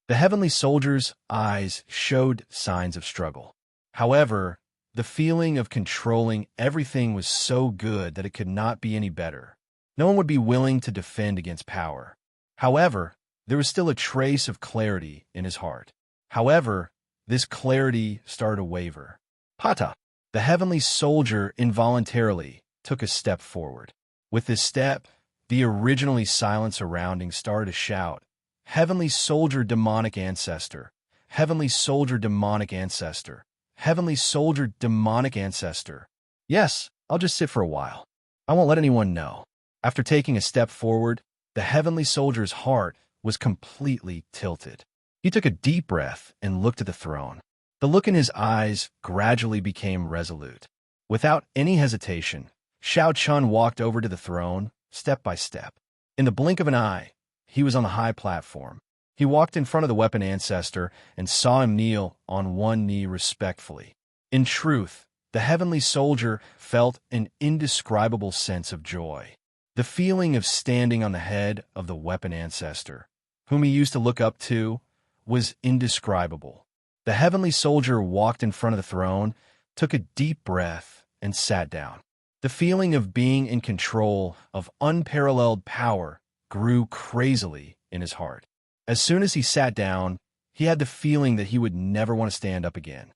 The heavenly soldier's eyes showed signs of struggle. However, the feeling of controlling everything was so good that it could not be any better. No one would be willing to defend against power. However, there was still a trace of clarity in his heart. However, this clarity started to waver. Pata, the heavenly soldier involuntarily took a step forward. With this step, the originally silent surroundings started to shout, "Heavenly soldier demonic ancestor, heavenly soldier demonic ancestor, heavenly soldier demonic ancestor." Yes, I'll just sit for a while. I won't let anyone know. After taking a step forward, the heavenly soldier's heart was completely tilted. He took a deep breath and looked at the throne. The look in his eyes gradually became resolute. Without any hesitation, Xiao Chun walked over to the throne, step by step. In the blink of an eye, he was on the high platform. He walked in front of the weapon ancestor and saw him kneel on one knee respectfully. In truth, the heavenly soldier felt an indescribable sense of joy. The feeling of standing on the head of the weapon ancestor, whom he used to look up to, was indescribable. The heavenly soldier walked in front of the throne, took a deep breath, and sat down. The feeling of being in control of unparalleled power grew crazily in his heart. As soon as he sat down, he had the feeling that he would never want to stand up again.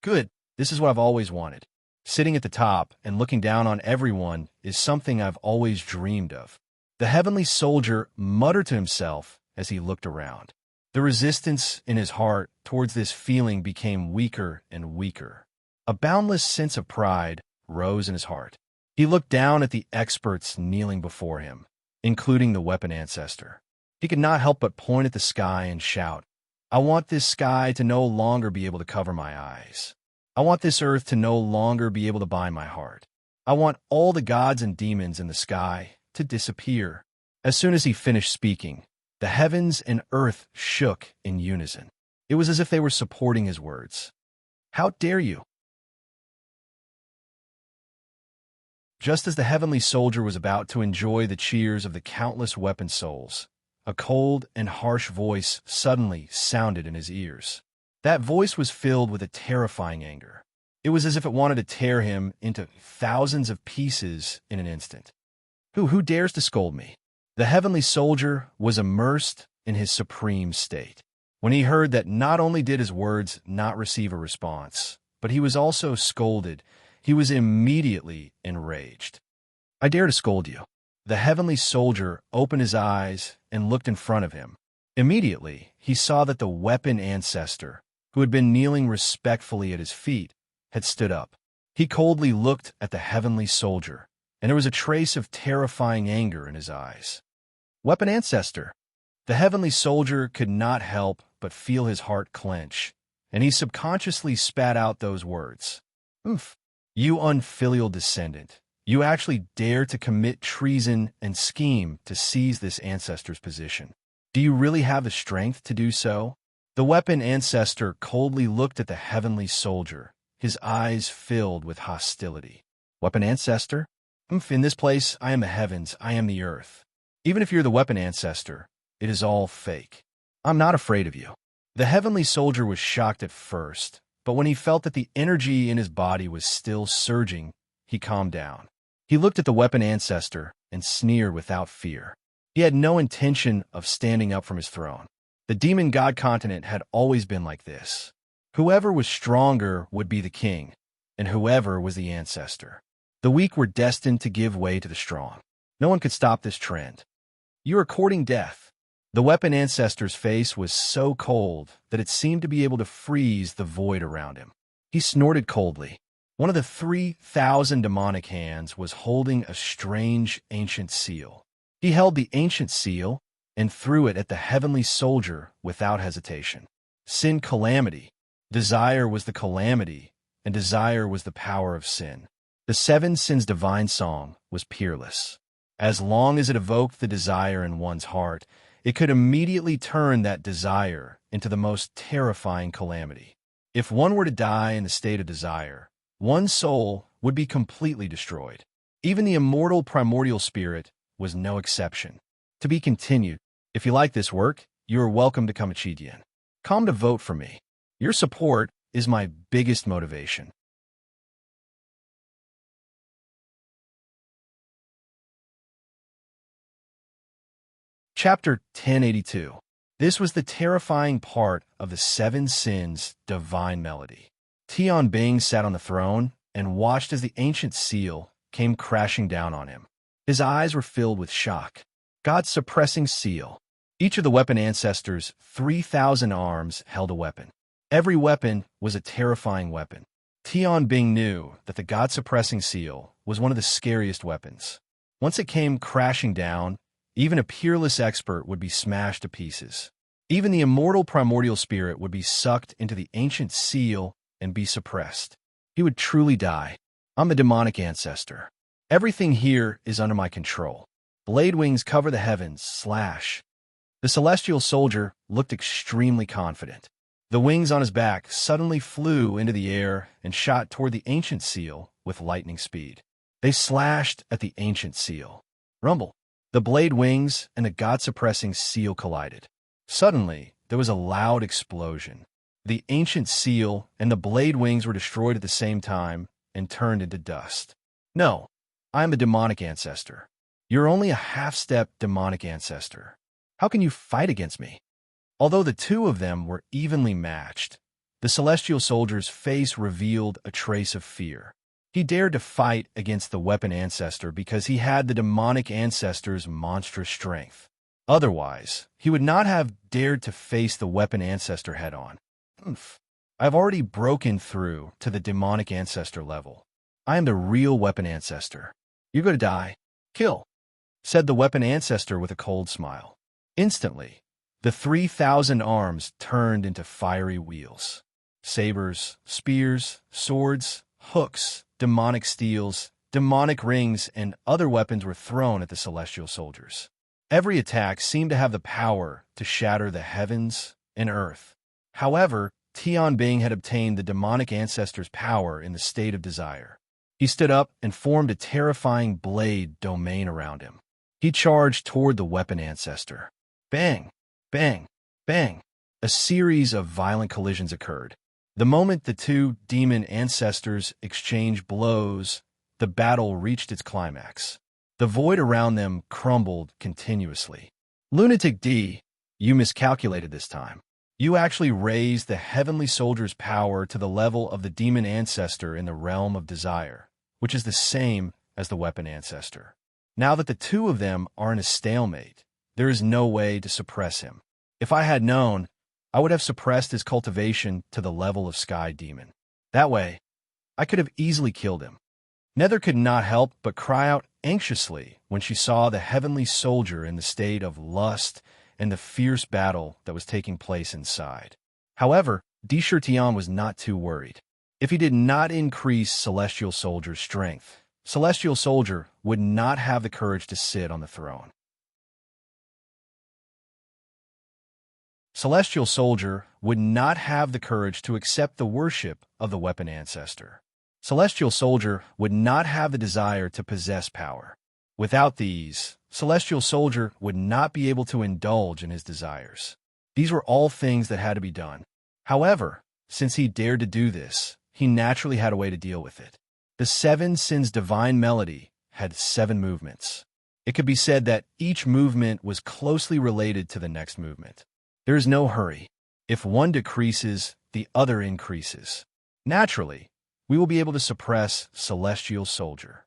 Good, this is what I've always wanted. Sitting at the top and looking down on everyone is something I've always dreamed of. The heavenly soldier muttered to himself as he looked around. The resistance in his heart towards this feeling became weaker and weaker. A boundless sense of pride rose in his heart. He looked down at the experts kneeling before him, including the weapon ancestor. He could not help but point at the sky and shout, "I want this sky to no longer be able to cover my eyes. I want this earth to no longer be able to bind my heart. I want all the gods and demons in the sky to disappear." As soon as he finished speaking, the heavens and earth shook in unison. It was as if they were supporting his words. "How dare you?" Just as the heavenly soldier was about to enjoy the cheers of the countless weapon souls, a cold and harsh voice suddenly sounded in his ears. That voice was filled with a terrifying anger. It was as if it wanted to tear him into thousands of pieces in an instant. Who dares to scold me?" The heavenly soldier was immersed in his supreme state. When he heard that not only did his words not receive a response, but he was also scolded, he was immediately enraged. "I dare to scold you." The heavenly soldier opened his eyes and looked in front of him. Immediately, he saw that the weapon ancestor, who had been kneeling respectfully at his feet, had stood up. He coldly looked at the heavenly soldier, and there was a trace of terrifying anger in his eyes. "Weapon ancestor." The heavenly soldier could not help but feel his heart clench, and he subconsciously spat out those words. "Oof. You unfilial descendant. You actually dare to commit treason and scheme to seize this ancestor's position. Do you really have the strength to do so?" The weapon Ancestor coldly looked at the heavenly soldier, his eyes filled with hostility. Weapon Ancestor? In this place, I am the heavens, I am the earth. Even if you're the weapon Ancestor, it is all fake. I'm not afraid of you. The heavenly soldier was shocked at first, but when he felt that the energy in his body was still surging, he calmed down. He looked at the weapon Ancestor and sneered without fear. He had no intention of standing up from his throne. The demon god continent had always been like this. Whoever was stronger would be the king, and whoever was the ancestor. The weak were destined to give way to the strong. No one could stop this trend. You are courting death. The weapon Ancestor's face was so cold that it seemed to be able to freeze the void around him. He snorted coldly. One of the 3,000 demonic hands was holding a strange ancient seal. He held the ancient seal and threw it at the heavenly soldier without hesitation. Sin calamity. Desire was the calamity, and desire was the power of sin. The seven sins divine song was peerless. As long as it evoked the desire in one's heart, it could immediately turn that desire into the most terrifying calamity. If one were to die in the state of desire, one's soul would be completely destroyed. Even the immortal primordial spirit was no exception. To be continued. If you like this work, you are welcome to come a Chidian. Come to vote for me. Your support is my biggest motivation. Chapter 1082. This was the terrifying part of the Seven Sins divine melody. Tian Bing sat on the throne and watched as the ancient seal came crashing down on him. His eyes were filled with shock. God's suppressing seal. Each of the weapon ancestors' 3,000 arms held a weapon. Every weapon was a terrifying weapon. Tian Bing knew that the God-suppressing seal was one of the scariest weapons. Once it came crashing down, even a peerless expert would be smashed to pieces. Even the immortal primordial spirit would be sucked into the ancient seal and be suppressed. He would truly die. I'm the demonic ancestor. Everything here is under my control. Blade wings cover the heavens, slash. The celestial soldier looked extremely confident. The wings on his back suddenly flew into the air and shot toward the ancient seal with lightning speed. They slashed at the ancient seal. Rumble. The blade wings and the God-suppressing seal collided. Suddenly, there was a loud explosion. The ancient seal and the blade wings were destroyed at the same time and turned into dust. No, I am a demonic ancestor. You're only a half-step demonic ancestor. How can you fight against me? Although the two of them were evenly matched, the celestial soldier's face revealed a trace of fear. He dared to fight against the weapon ancestor because he had the demonic ancestor's monstrous strength. Otherwise, he would not have dared to face the weapon ancestor head-on. I've already broken through to the demonic ancestor level. I am the real weapon ancestor. You're going to die. Kill, said the weapon ancestor with a cold smile. Instantly, the 3,000 arms turned into fiery wheels. Sabers, spears, swords, hooks, demonic steels, demonic rings, and other weapons were thrown at the celestial soldiers. Every attack seemed to have the power to shatter the heavens and earth. However, Tian Bing had obtained the demonic ancestor's power in the state of desire. He stood up and formed a terrifying blade domain around him. He charged toward the weapon ancestor. Bang! Bang! Bang! A series of violent collisions occurred. The moment the two demon ancestors exchanged blows, the battle reached its climax. The void around them crumbled continuously. Lunatic D, you miscalculated this time. You actually raised the heavenly soldier's power to the level of the demon ancestor in the realm of desire, which is the same as the weapon ancestor. Now that the two of them are in a stalemate, there is no way to suppress him. If I had known, I would have suppressed his cultivation to the level of Sky Demon. That way, I could have easily killed him. Nether could not help but cry out anxiously when she saw the heavenly soldier in the state of lust and the fierce battle that was taking place inside. However, Tian was not too worried. If he did not increase Celestial Soldier's strength, Celestial Soldier would not have the courage to sit on the throne. Celestial Soldier would not have the courage to accept the worship of the weapon Ancestor. Celestial Soldier would not have the desire to possess power. Without these, Celestial Soldier would not be able to indulge in his desires. These were all things that had to be done. However, since he dared to do this, he naturally had a way to deal with it. The Seven Sins Divine Melody had 7 movements. It could be said that each movement was closely related to the next movement. There is no hurry. If one decreases, the other increases. Naturally, we will be able to suppress Celestial Soldier.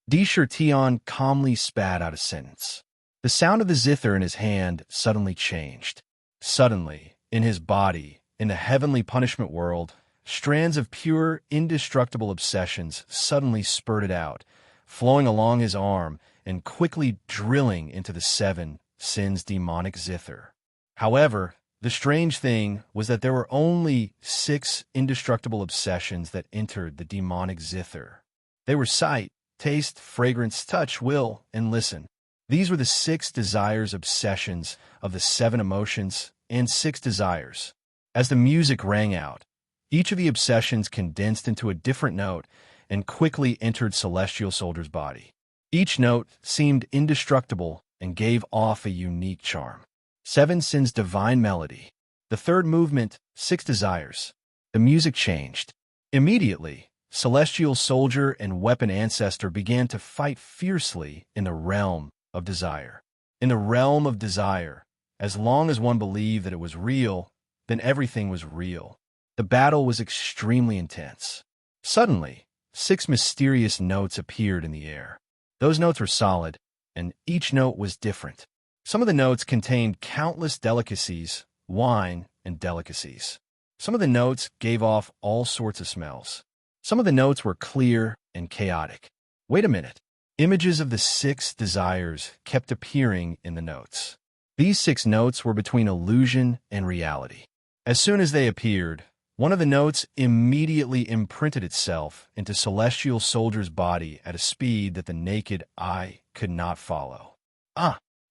Tion calmly spat out a sentence. The sound of the zither in his hand suddenly changed. Suddenly, in his body, in the heavenly punishment world, strands of pure, indestructible obsessions suddenly spurted out, flowing along his arm and quickly drilling into the 7 sins demonic zither. However, the strange thing was that there were only 6 indestructible obsessions that entered the demonic zither. They were sight, taste, fragrance, touch, will, and listen. These were the 6 desires obsessions of the 7 emotions and 6 desires. As the music rang out, each of the obsessions condensed into a different note and quickly entered Celestial Soldier's body. Each note seemed indestructible and gave off a unique charm. 7 Sins Divine Melody. The third movement, 6 Desires. The music changed. Immediately, Celestial Soldier and Weapon Ancestor began to fight fiercely in the realm of desire. In the realm of desire, as long as one believed that it was real, then everything was real. The battle was extremely intense. Suddenly, 6 mysterious notes appeared in the air. Those notes were solid, and each note was different. Some of the notes contained countless delicacies, wine, and delicacies. Some of the notes gave off all sorts of smells. Some of the notes were clear and chaotic. Wait a minute. Images of the 6 desires kept appearing in the notes. These 6 notes were between illusion and reality. As soon as they appeared, one of the notes immediately imprinted itself into Celestial Soldier's body at a speed that the naked eye could not follow.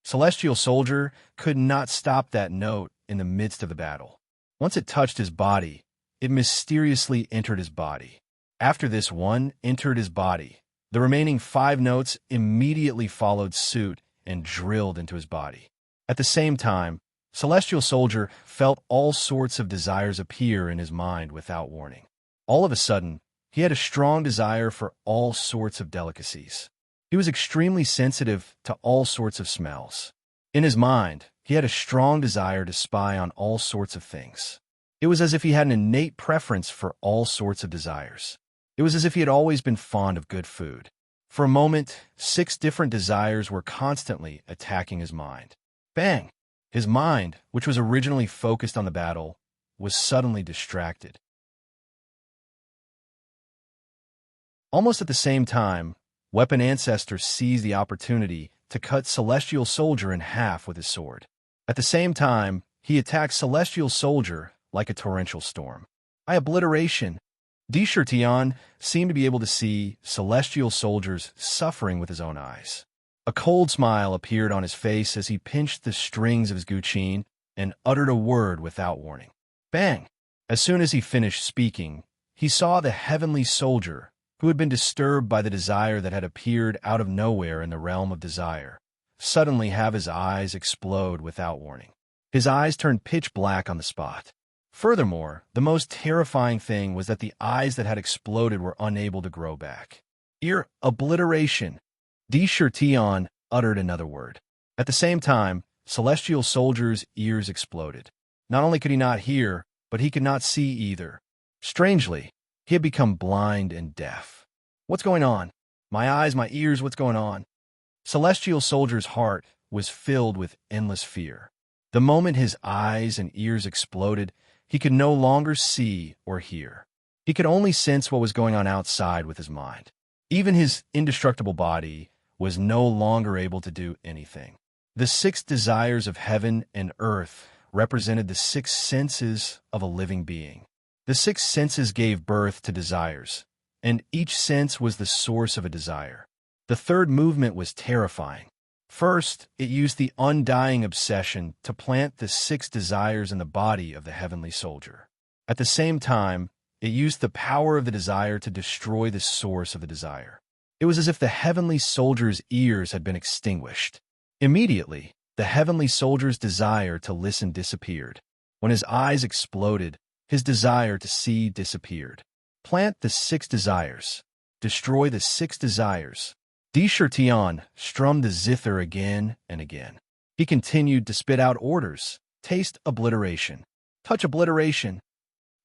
Celestial Soldier could not stop that note in the midst of the battle. Once it touched his body, it mysteriously entered his body. After this one entered his body, the remaining 5 notes immediately followed suit and drilled into his body. At the same time, Celestial Soldier felt all sorts of desires appear in his mind without warning. All of a sudden, he had a strong desire for all sorts of delicacies. He was extremely sensitive to all sorts of smells. In his mind, he had a strong desire to spy on all sorts of things. It was as if he had an innate preference for all sorts of desires. It was as if he had always been fond of good food. For a moment, 6 different desires were constantly attacking his mind. Bang! His mind, which was originally focused on the battle, was suddenly distracted. Almost at the same time, Weapon Ancestor seized the opportunity to cut Celestial Soldier in half with his sword. At the same time, he attacked Celestial Soldier like a torrential storm. By obliteration, Tion seemed to be able to see Celestial Soldier's suffering with his own eyes. A cold smile appeared on his face as he pinched the strings of his guqin and uttered a word without warning. Bang! As soon as he finished speaking, he saw the heavenly soldier, who had been disturbed by the desire that had appeared out of nowhere in the realm of desire, suddenly have his eyes explode without warning. His eyes turned pitch black on the spot. Furthermore, the most terrifying thing was that the eyes that had exploded were unable to grow back. Obliteration. Tion uttered another word. At the same time, Celestial Soldier's ears exploded. Not only could he not hear, but he could not see either. Strangely, he had become blind and deaf. What's going on? My eyes, my ears, what's going on? Celestial Soldier's heart was filled with endless fear. The moment his eyes and ears exploded, he could no longer see or hear. He could only sense what was going on outside with his mind. Even his indestructible body was no longer able to do anything. The 6 desires of heaven and earth represented the 6 senses of a living being. The 6 senses gave birth to desires, and each sense was the source of a desire. The third movement was terrifying. First, it used the undying obsession to plant the 6 desires in the body of the heavenly soldier. At the same time, it used the power of the desire to destroy the source of the desire. It was as if the heavenly soldier's ears had been extinguished. Immediately, the heavenly soldier's desire to listen disappeared. When his eyes exploded, his desire to see disappeared. Plant the 6 desires. Destroy the 6 desires. Tion strummed the zither again and again. He continued to spit out orders. Taste obliteration. Touch obliteration.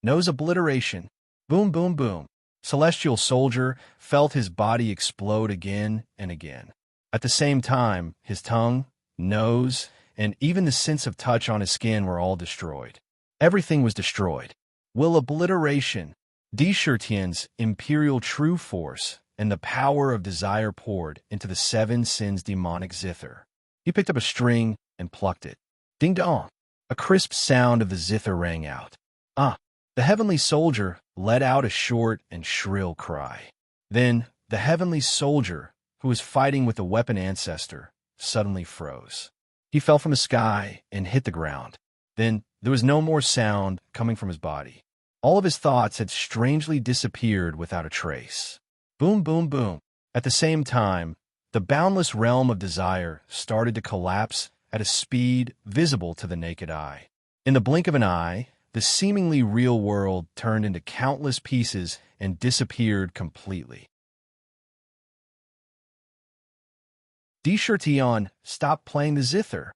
Nose obliteration. Boom, boom, boom. Celestial soldier felt his body explode again and again. At the same time, his tongue, nose, and even the sense of touch on his skin were all destroyed. Everything was destroyed. Will obliteration. Tian's imperial true force and the power of desire poured into the 7 sins demonic zither. He picked up a string and plucked it. Ding dong! A crisp sound of the zither rang out. The heavenly soldier let out a short and shrill cry. Then, the heavenly soldier, who was fighting with the weapon Ancestor, suddenly froze. He fell from the sky and hit the ground. Then, there was no more sound coming from his body. All of his thoughts had strangely disappeared without a trace. Boom, boom, boom. At the same time, the boundless realm of desire started to collapse at a speed visible to the naked eye. In the blink of an eye, the seemingly real world turned into countless pieces and disappeared completely. Tion stopped playing the zither.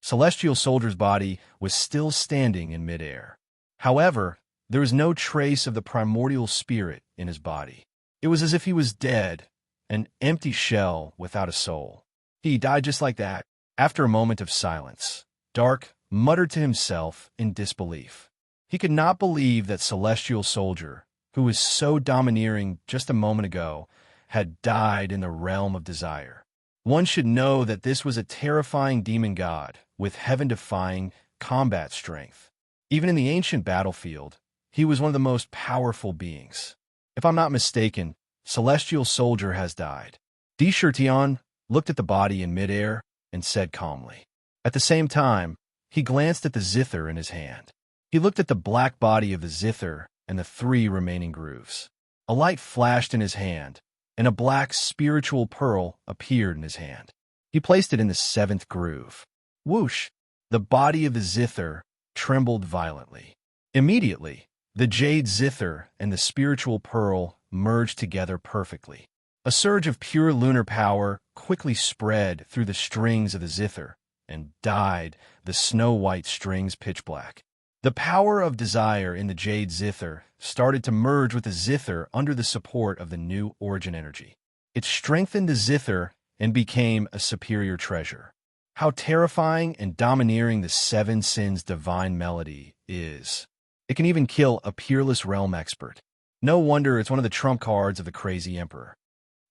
Celestial soldier's body was still standing in midair. However, there was no trace of the primordial spirit in his body. It was as if he was dead, an empty shell without a soul. He died just like that. After a moment of silence, Dark muttered to himself in disbelief. He could not believe that celestial soldier, who was so domineering just a moment ago, had died in the realm of desire. One should know that this was a terrifying demon god with heaven-defying combat strength. Even in the ancient battlefield, he was one of the most powerful beings. If I'm not mistaken, celestial soldier has died. Tion looked at the body in midair and said calmly. At the same time, he glanced at the zither in his hand. He looked at the black body of the zither and the 3 remaining grooves. A light flashed in his hand, and a black spiritual pearl appeared in his hand. He placed it in the 7th groove. Whoosh! The body of the zither trembled violently. Immediately, the jade zither and the spiritual pearl merged together perfectly. A surge of pure lunar power quickly spread through the strings of the zither and dyed the snow-white strings pitch black. The power of desire in the jade zither started to merge with the zither under the support of the new origin energy. It strengthened the zither and became a superior treasure. How terrifying and domineering the 7 sins divine melody is. It can even kill a peerless realm expert. No wonder it's one of the trump cards of the crazy emperor.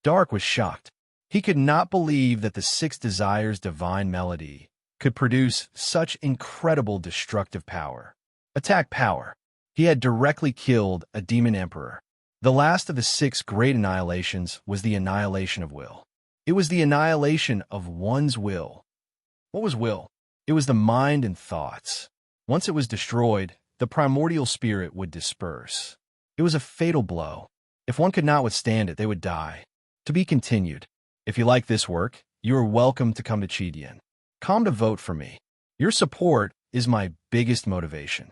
Dark was shocked. He could not believe that the 6 desires divine melody could produce such incredible destructive power. Attack power. He had directly killed a demon emperor. The last of the 6 great annihilations was the annihilation of will. It was the annihilation of one's will. What was will? It was the mind and thoughts. Once it was destroyed, the primordial spirit would disperse. It was a fatal blow. If one could not withstand it, they would die. To be continued. If you like this work, you are welcome to come to Chidian. Come to vote for me. Your support is my biggest motivation.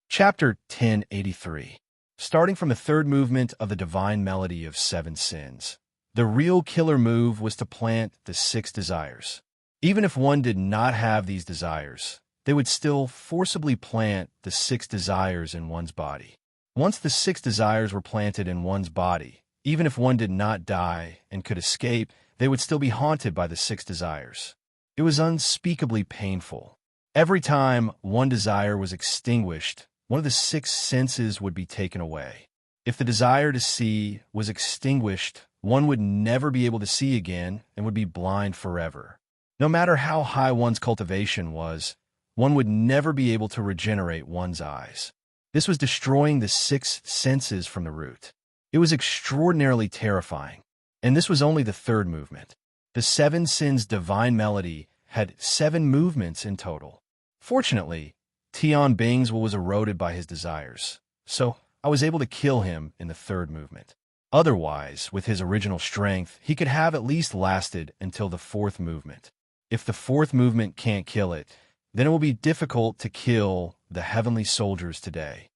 Chapter 1083. Starting from the 3rd movement of the Divine Melody of 7 Sins. The real killer move was to plant the 6 desires. Even if one did not have these desires, they would still forcibly plant the 6 desires in one's body. Once the 6 desires were planted in one's body, even if one did not die and could escape, they would still be haunted by the 6 desires. It was unspeakably painful. Every time one desire was extinguished, one of the 6 senses would be taken away. If the desire to see was extinguished, one would never be able to see again and would be blind forever. No matter how high one's cultivation was, one would never be able to regenerate one's eyes. This was destroying the six senses from the root. It was extraordinarily terrifying. And this was only the third movement. The seven sins divine melody had 7 movements in total. Fortunately, Tian Bing's will was eroded by his desires, so I was able to kill him in the third movement. Otherwise, with his original strength, he could have at least lasted until the fourth movement. If the fourth movement can't kill it, then it will be difficult to kill the heavenly soldiers today.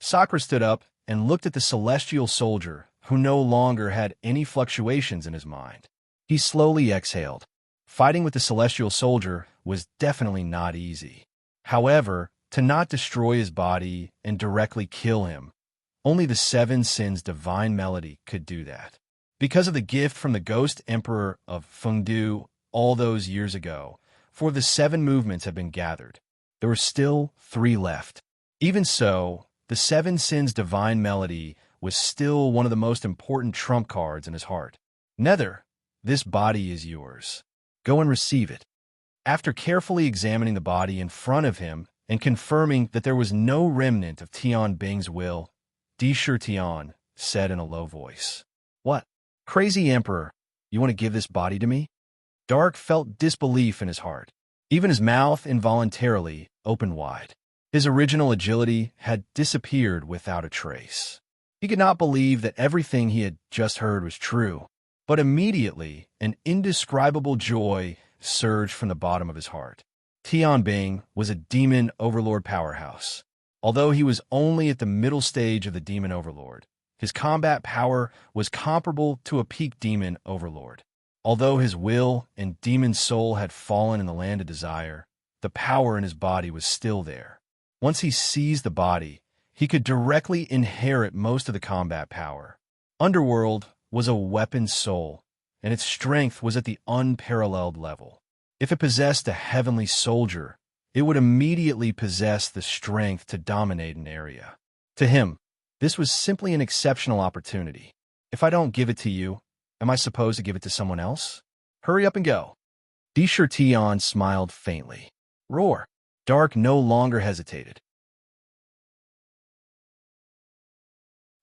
Sakura stood up and looked at the celestial soldier, who no longer had any fluctuations in his mind. He slowly exhaled. Fighting with the celestial soldier was definitely not easy. However, to not destroy his body and directly kill him, only the 7 sins divine melody could do that. Because of the gift from the ghost emperor of Fengdu all those years ago, 4 of the 7 movements had been gathered. There were still 3 left. Even so, the 7 sins divine melody was still one of the most important trump cards in his heart. Nether, this body is yours. Go and receive it. After carefully examining the body in front of him and confirming that there was no remnant of Tian Bing's will, Di Shi Tian said in a low voice, "What? Crazy Emperor, you want to give this body to me?" Dark felt disbelief in his heart. Even his mouth involuntarily opened wide. His original agility had disappeared without a trace. He could not believe that everything he had just heard was true, but immediately an indescribable joy surged from the bottom of his heart. Tian Bing was a demon overlord powerhouse. Although he was only at the middle stage of the demon overlord, his combat power was comparable to a peak demon overlord. Although his will and demon soul had fallen in the land of desire, the power in his body was still there. Once he seized the body, he could directly inherit most of the combat power. Underworld was a weapon soul, and its strength was at the unparalleled level. If it possessed a heavenly soldier, it would immediately possess the strength to dominate an area. To him, this was simply an exceptional opportunity. If I don't give it to you, am I supposed to give it to someone else? Hurry up and go. Di Shi Tian smiled faintly. Roar. Dark no longer hesitated.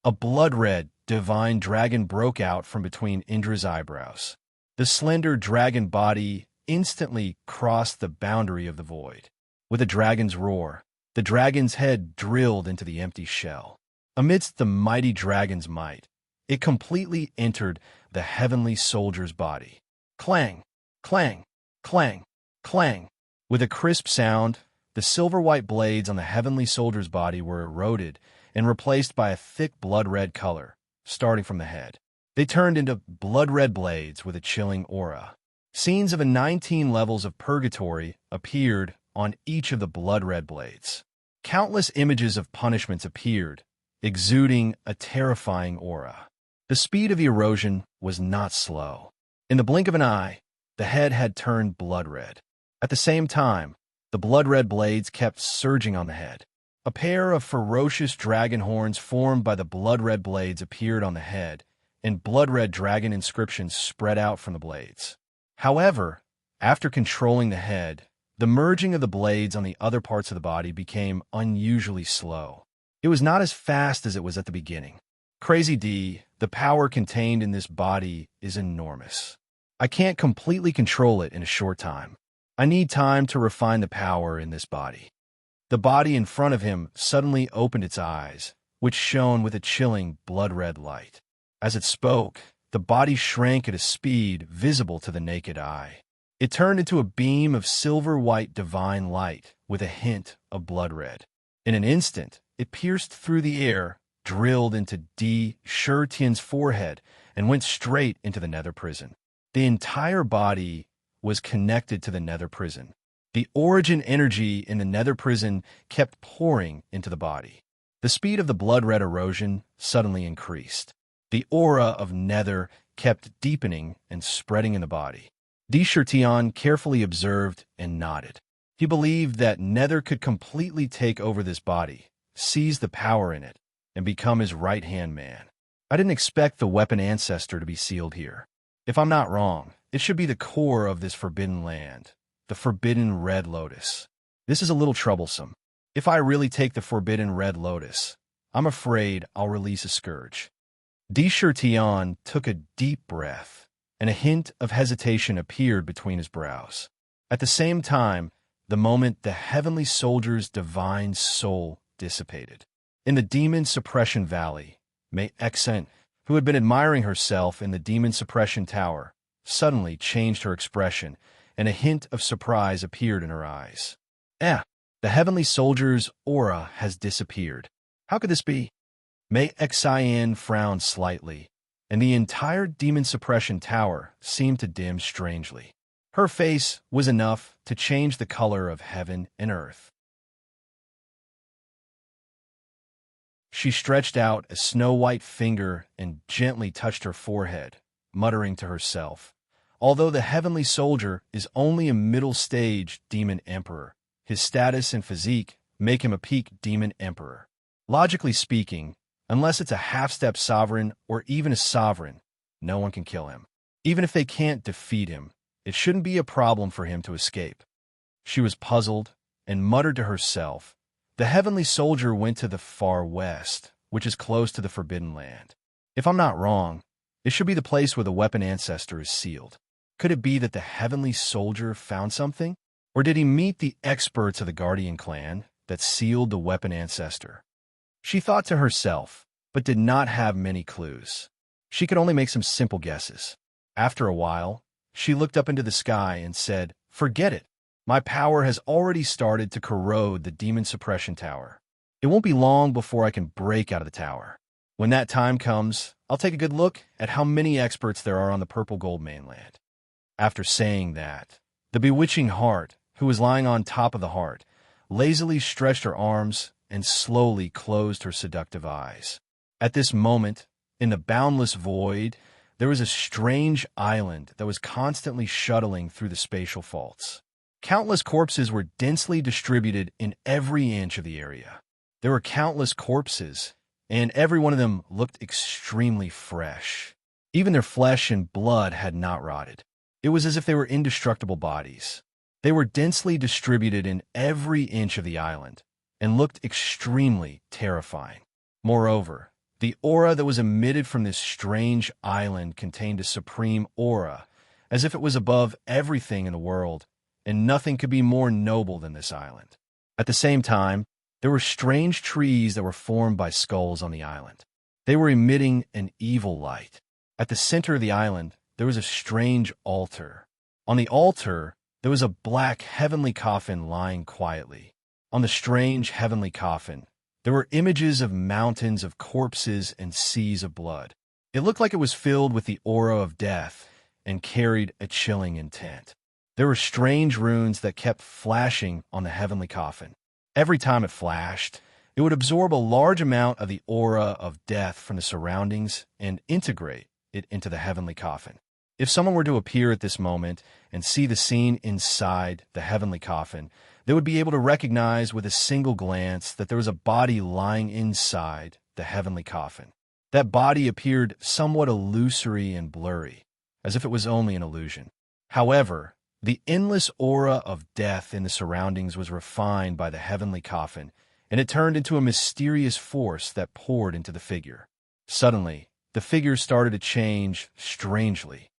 A blood-red, divine dragon broke out from between Indra's eyebrows. The slender dragon body instantly crossed the boundary of the void. With a dragon's roar, the dragon's head drilled into the empty shell. Amidst the mighty dragon's might, it completely entered the heavenly soldier's body. Clang, clang, clang, clang. With a crisp sound, the silver-white blades on the heavenly soldier's body were eroded and replaced by a thick blood-red color, starting from the head. They turned into blood-red blades with a chilling aura. Scenes of the 19 levels of purgatory appeared on each of the blood-red blades. Countless images of punishments appeared, exuding a terrifying aura. The speed of the erosion was not slow. In the blink of an eye, the head had turned blood-red. At the same time, the blood-red blades kept surging on the head. A pair of ferocious dragon horns formed by the blood-red blades appeared on the head, and blood-red dragon inscriptions spread out from the blades. However, after controlling the head, the merging of the blades on the other parts of the body became unusually slow. It was not as fast as it was at the beginning. Crazy D, the power contained in this body is enormous. I can't completely control it in a short time. I need time to refine the power in this body. The body in front of him suddenly opened its eyes, which shone with a chilling blood-red light. As it spoke, the body shrank at a speed visible to the naked eye. It turned into a beam of silver-white divine light with a hint of blood-red. In an instant, it pierced through the air, drilled into Di Shi Tian's forehead, and went straight into the nether prison. The entire body was connected to the nether prison. The origin energy in the nether prison kept pouring into the body. The speed of the blood-red erosion suddenly increased. The aura of nether kept deepening and spreading in the body. Di Shi Tian carefully observed and nodded. He believed that nether could completely take over this body, seize the power in it, and become his right-hand man. I didn't expect the weapon Ancestor to be sealed here. If I'm not wrong, it should be the core of this forbidden land, the forbidden red lotus. This is a little troublesome. If I really take the forbidden red lotus, I'm afraid I'll release a scourge. Tion took a deep breath, and a hint of hesitation appeared between his brows. At the same time, the moment the heavenly soldier's divine soul dissipated. In the demon suppression valley, May Exent, who had been admiring herself in the demon suppression tower, suddenly changed her expression, and a hint of surprise appeared in her eyes. The heavenly soldier's aura has disappeared. How could this be? May Exent frowned slightly, and the entire demon suppression tower seemed to dim strangely. Her face was enough to change the color of heaven and earth. She stretched out a snow-white finger and gently touched her forehead, muttering to herself, "Although the heavenly soldier is only a middle-stage demon emperor, his status and physique make him a peak demon emperor. Logically speaking, unless it's a half-step sovereign or even a sovereign, no one can kill him. Even if they can't defeat him, it shouldn't be a problem for him to escape." She was puzzled and muttered to herself, "The heavenly soldier went to the far west, which is close to the Forbidden Land. If I'm not wrong, it should be the place where the weapon Ancestor is sealed. Could it be that the heavenly soldier found something? Or did he meet the experts of the Guardian clan that sealed the weapon Ancestor?" She thought to herself, but did not have many clues. She could only make some simple guesses. After a while, she looked up into the sky and said, "Forget it. My power has already started to corrode the demon suppression tower. It won't be long before I can break out of the tower. When that time comes, I'll take a good look at how many experts there are on the purple gold mainland." After saying that, the bewitching heart, who was lying on top of the heart, lazily stretched her arms and slowly closed her seductive eyes. At this moment, in the boundless void, there was a strange island that was constantly shuttling through the spatial faults. Countless corpses were densely distributed in every inch of the area. There were countless corpses, and every one of them looked extremely fresh. Even their flesh and blood had not rotted. It was as if they were indestructible bodies. They were densely distributed in every inch of the island, and looked extremely terrifying. Moreover, the aura that was emitted from this strange island contained a supreme aura, as if it was above everything in the world, and nothing could be more noble than this island. At the same time, there were strange trees that were formed by skulls on the island. They were emitting an evil light. At the center of the island, there was a strange altar. On the altar, there was a black heavenly coffin lying quietly. On the strange heavenly coffin, there were images of mountains of corpses and seas of blood. It looked like it was filled with the aura of death and carried a chilling intent. There were strange runes that kept flashing on the heavenly coffin. Every time it flashed, it would absorb a large amount of the aura of death from the surroundings and integrate it into the heavenly coffin. If someone were to appear at this moment and see the scene inside the heavenly coffin, they would be able to recognize with a single glance that there was a body lying inside the heavenly coffin. That body appeared somewhat illusory and blurry, as if it was only an illusion. However, the endless aura of death in the surroundings was refined by the heavenly coffin, and it turned into a mysterious force that poured into the figure. Suddenly, the figure started to change strangely.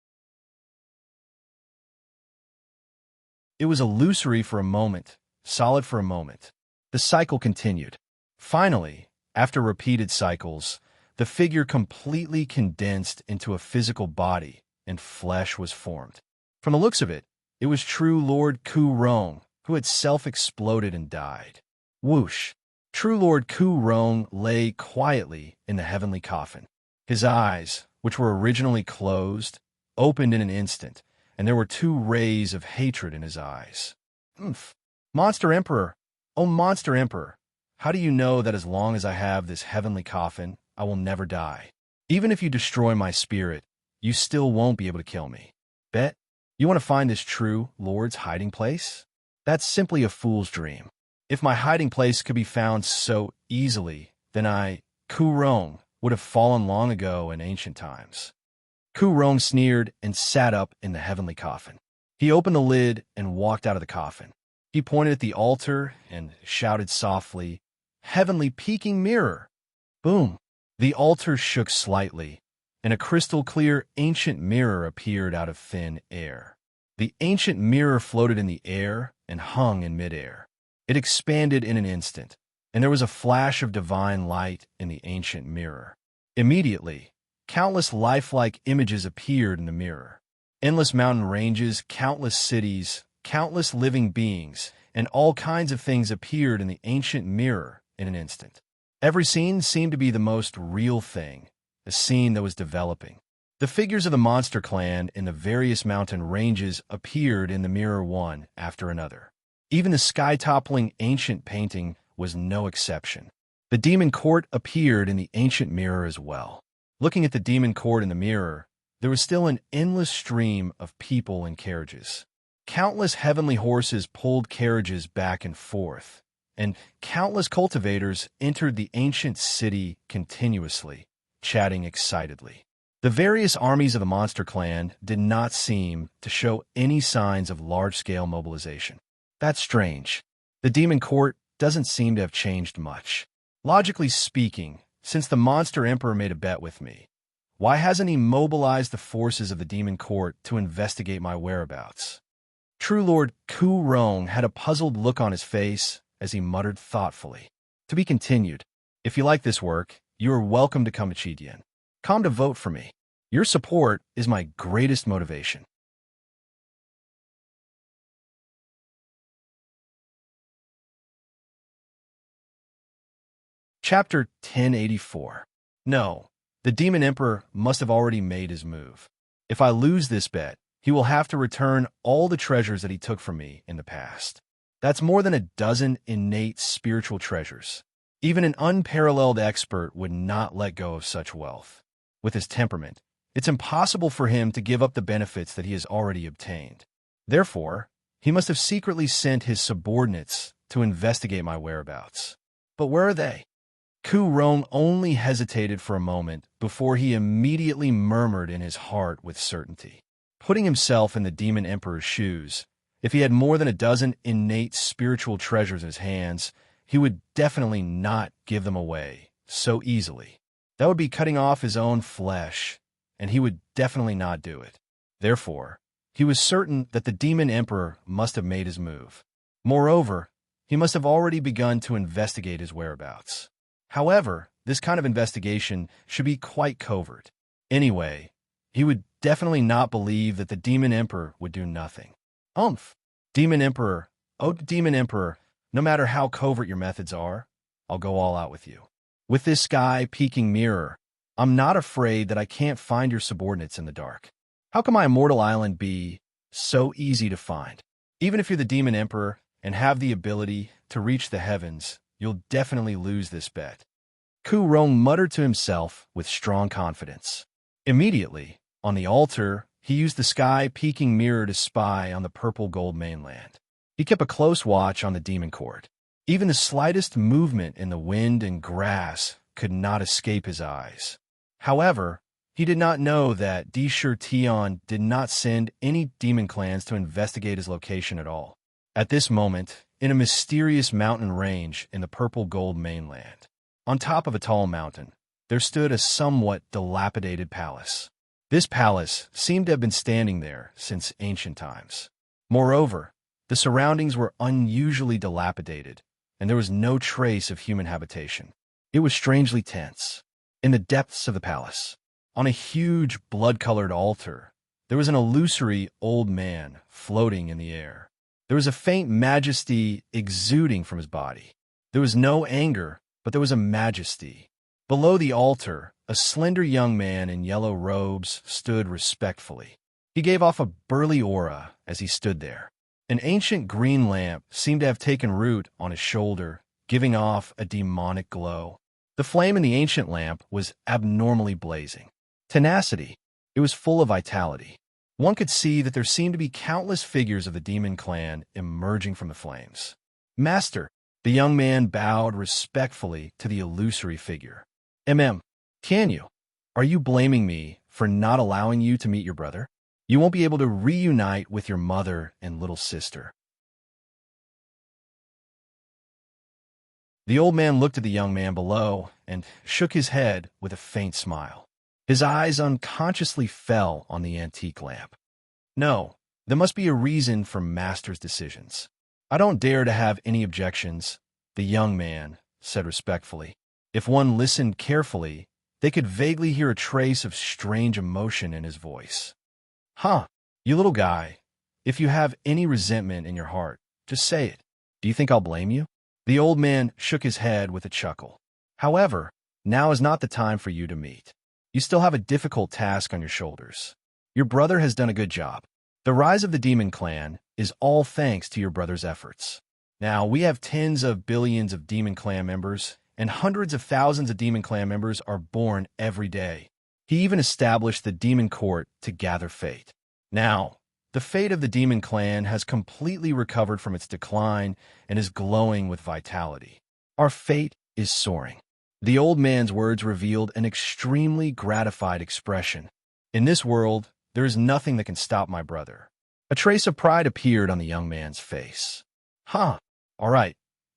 It was illusory for a moment, solid for a moment. The cycle continued. Finally, after repeated cycles, the figure completely condensed into a physical body, and flesh was formed. From the looks of it, it was true Lord Ku Rong, who had self-exploded and died. Whoosh! True Lord Ku Rong lay quietly in the heavenly coffin. His eyes, which were originally closed, opened in an instant, and there were two rays of hatred in his eyes. "Umph! Monster Emperor! Oh, Monster Emperor! How do you know that as long as I have this heavenly coffin, I will never die? Even if you destroy my spirit, you still won't be able to kill me. Bet? You want to find this true Lord's hiding place? That's simply a fool's dream. If my hiding place could be found so easily, then I, Ku Rong, would have fallen long ago in ancient times." Ku Rong sneered and sat up in the heavenly coffin. He opened the lid and walked out of the coffin. He pointed at the altar and shouted softly, "Heavenly peeking mirror!" Boom! The altar shook slightly, and a crystal-clear ancient mirror appeared out of thin air. The ancient mirror floated in the air and hung in midair. It expanded in an instant, and there was a flash of divine light in the ancient mirror. Immediately, countless lifelike images appeared in the mirror. Endless mountain ranges, countless cities, countless living beings, and all kinds of things appeared in the ancient mirror in an instant. Every scene seemed to be the most real thing, a scene that was developing. The figures of the monster clan in the various mountain ranges appeared in the mirror one after another. Even the sky-toppling ancient painting was no exception. The demon court appeared in the ancient mirror as well. Looking at the demon court in the mirror, there was still an endless stream of people and carriages. Countless heavenly horses pulled carriages back and forth, and countless cultivators entered the ancient city continuously, chatting excitedly. The various armies of the monster clan did not seem to show any signs of large-scale mobilization. That's strange. The demon court doesn't seem to have changed much. Logically speaking, since the monster emperor made a bet with me, why hasn't he mobilized the forces of the demon court to investigate my whereabouts? True Lord Ku Rong had a puzzled look on his face as he muttered thoughtfully. To be continued. If you like this work, you are welcome to come to Chidian. Come to vote for me. Your support is my greatest motivation. Chapter 1084. No, the Demon Emperor must have already made his move. If I lose this bet, he will have to return all the treasures that he took from me in the past. That's more than a dozen innate spiritual treasures. Even an unparalleled expert would not let go of such wealth. With his temperament, it's impossible for him to give up the benefits that he has already obtained. Therefore, he must have secretly sent his subordinates to investigate my whereabouts. But where are they? Ku Rong only hesitated for a moment before he immediately murmured in his heart with certainty. Putting himself in the Demon Emperor's shoes, if he had more than a dozen innate spiritual treasures in his hands, he would definitely not give them away so easily. That would be cutting off his own flesh, and he would definitely not do it. Therefore, he was certain that the Demon Emperor must have made his move. Moreover, he must have already begun to investigate his whereabouts. However, this kind of investigation should be quite covert. Anyway, he would definitely not believe that the Demon Emperor would do nothing. Demon Emperor, oh Demon Emperor, no matter how covert your methods are, I'll go all out with you. With this sky-peeking mirror, I'm not afraid that I can't find your subordinates in the dark. How can my immortal island be so easy to find? Even if you're the Demon Emperor and have the ability to reach the heavens, you'll definitely lose this bet. Ku Rong muttered to himself with strong confidence. Immediately, on the altar, he used the sky-peeking mirror to spy on the purple gold mainland. He kept a close watch on the demon court. Even the slightest movement in the wind and grass could not escape his eyes. However, he did not know that Dishur Tion did not send any demon clans to investigate his location at all. At this moment, in a mysterious mountain range in the purple gold mainland, on top of a tall mountain, there stood a somewhat dilapidated palace. This palace seemed to have been standing there since ancient times. Moreover, the surroundings were unusually dilapidated, and there was no trace of human habitation. It was strangely tense. In the depths of the palace, on a huge blood-colored altar, there was an illusory old man floating in the air. There was a faint majesty exuding from his body. There was no anger, but there was a majesty. Below the altar, a slender young man in yellow robes stood respectfully. He gave off a burly aura as he stood there. An ancient green lamp seemed to have taken root on his shoulder, giving off a demonic glow. The flame in the ancient lamp was abnormally blazing. Tenacity. It was full of vitality. One could see that there seemed to be countless figures of the demon clan emerging from the flames. Master, the young man bowed respectfully to the illusory figure. Can you? Are you blaming me for not allowing you to meet your brother? You won't be able to reunite with your mother and little sister. The old man looked at the young man below and shook his head with a faint smile. His eyes unconsciously fell on the antique lamp. No, there must be a reason for Master's decisions. I don't dare to have any objections, the young man said respectfully. If one listened carefully, they could vaguely hear a trace of strange emotion in his voice. Huh, you little guy, if you have any resentment in your heart, just say it. Do you think I'll blame you? The old man shook his head with a chuckle. However, now is not the time for you to meet. You still have a difficult task on your shoulders. Your brother has done a good job. The rise of the Demon Clan is all thanks to your brother's efforts. Now, we have tens of billions of Demon Clan members, and hundreds of thousands of Demon Clan members are born every day. He even established the Demon Court to gather fate. Now, the fate of the Demon Clan has completely recovered from its decline and is glowing with vitality. Our fate is soaring. The old man's words revealed an extremely gratified expression. In this world, there is nothing that can stop my brother. A trace of pride appeared on the young man's face. Huh, all right.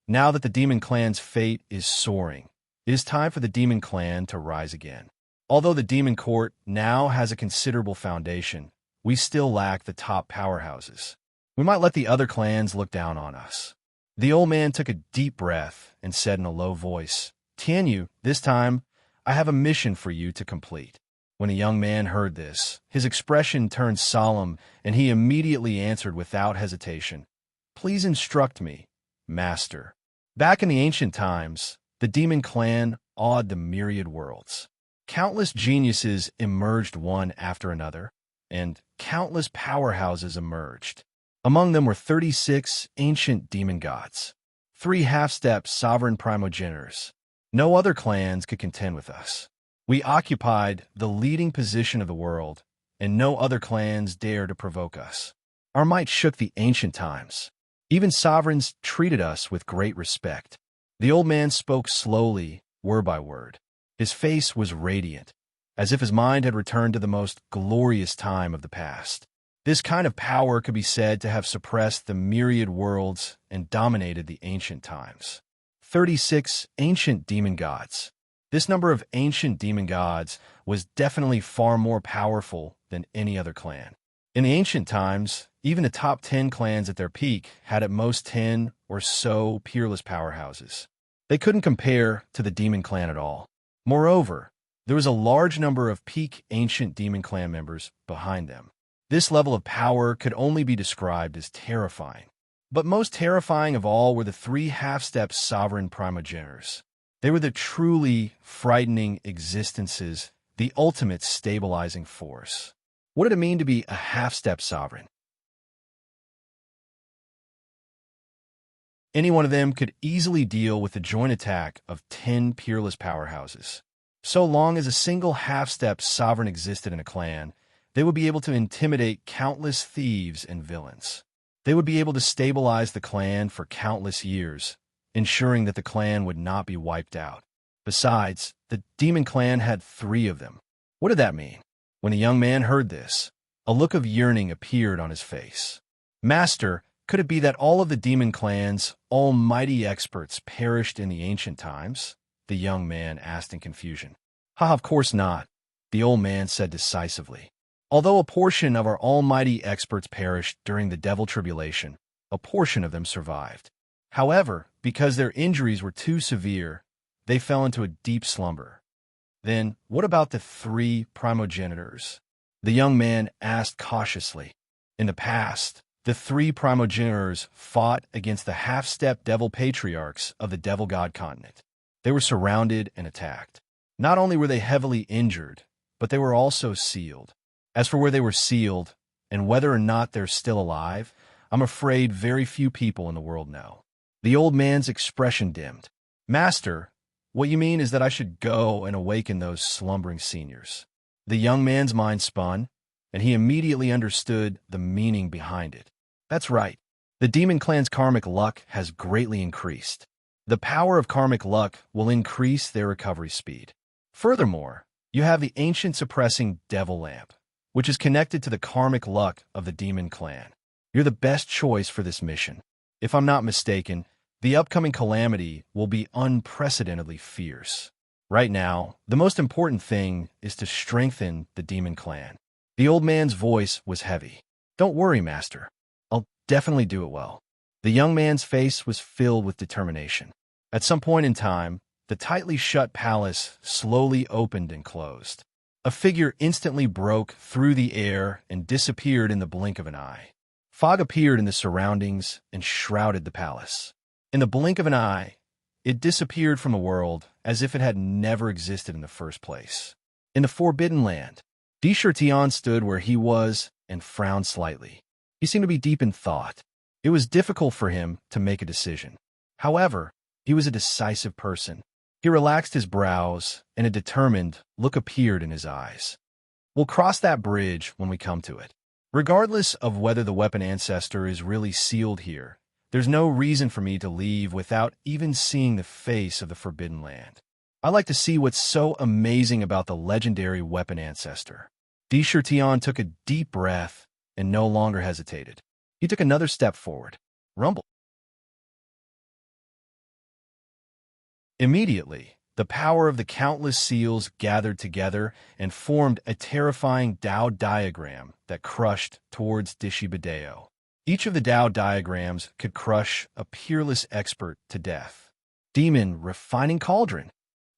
Now that the Demon Clan's fate is soaring, it is time for the Demon Clan to rise again. Although the Demon Court now has a considerable foundation, we still lack the top powerhouses. We might let the other clans look down on us. The old man took a deep breath and said in a low voice, Tianyu, this time, I have a mission for you to complete. When the young man heard this, his expression turned solemn, and he immediately answered without hesitation, Please instruct me, Master. Back in the ancient times, the Demon Clan awed the myriad worlds. Countless geniuses emerged one after another, and countless powerhouses emerged. Among them were 36 ancient demon gods, 3 half-step sovereign primogenitors. No other clans could contend with us. We occupied the leading position of the world, and no other clans dared to provoke us. Our might shook the ancient times. Even sovereigns treated us with great respect. The old man spoke slowly, word by word. His face was radiant, as if his mind had returned to the most glorious time of the past. This kind of power could be said to have suppressed the myriad worlds and dominated the ancient times. 36 ancient demon gods. This number of ancient demon gods was definitely far more powerful than any other clan. In the ancient times, even the top 10 clans at their peak had at most 10 or so peerless powerhouses. They couldn't compare to the Demon Clan at all. Moreover, there was a large number of peak ancient Demon Clan members behind them. This level of power could only be described as terrifying. But most terrifying of all were the 3 half-step sovereign primogenitors. They were the truly frightening existences, the ultimate stabilizing force. What did it mean to be a half-step sovereign? Any one of them could easily deal with the joint attack of 10 peerless powerhouses. So long as a single half-step sovereign existed in a clan, they would be able to intimidate countless thieves and villains. They would be able to stabilize the clan for countless years, ensuring that the clan would not be wiped out. Besides, the Demon Clan had 3 of them. What did that mean? When the young man heard this, a look of yearning appeared on his face. Master, could it be that all of the Demon Clan's almighty experts perished in the ancient times? The young man asked in confusion. Of course not, the old man said decisively. Although a portion of our almighty experts perished during the Devil Tribulation, a portion of them survived. However, because their injuries were too severe, they fell into a deep slumber. Then, what about the 3 primogenitors? The young man asked cautiously. In the past, the 3 primogenitors fought against the half-step devil patriarchs of the Devil God continent. They were surrounded and attacked. Not only were they heavily injured, but they were also sealed. As for where they were sealed, and whether or not they're still alive, I'm afraid very few people in the world know. The old man's expression dimmed. Master, what you mean is that I should go and awaken those slumbering seniors. The young man's mind spun, and he immediately understood the meaning behind it. That's right. The Demon Clan's karmic luck has greatly increased. The power of karmic luck will increase their recovery speed. Furthermore, you have the ancient suppressing devil lamp, which is connected to the karmic luck of the Demon Clan. You're the best choice for this mission. If I'm not mistaken, The upcoming calamity will be unprecedentedly fierce. Right now, the most important thing is to strengthen the demon clan. The old man's voice was heavy. Don't worry, Master. I'll definitely do it well. The young man's face was filled with determination. At some point in time, the tightly shut palace slowly opened and closed. A figure instantly broke through the air and disappeared in the blink of an eye. Fog appeared in the surroundings and shrouded the palace. In the blink of an eye, it disappeared from the world as if it had never existed in the first place. In the Forbidden Land, Tion stood where he was and frowned slightly. He seemed to be deep in thought. It was difficult for him to make a decision. However, he was a decisive person. He relaxed his brows, and a determined look appeared in his eyes. We'll cross that bridge when we come to it. Regardless of whether the weapon Ancestor is really sealed here, there's no reason for me to leave without even seeing the face of the Forbidden Land. I like to see what's so amazing about the legendary weapon Ancestor. Tion took a deep breath and no longer hesitated. He took another step forward. Rumble. Immediately, the power of the countless seals gathered together and formed a terrifying Tao diagram that crushed towards Dishibideo. Each of the Tao diagrams could crush a peerless expert to death. Demon Refining Cauldron.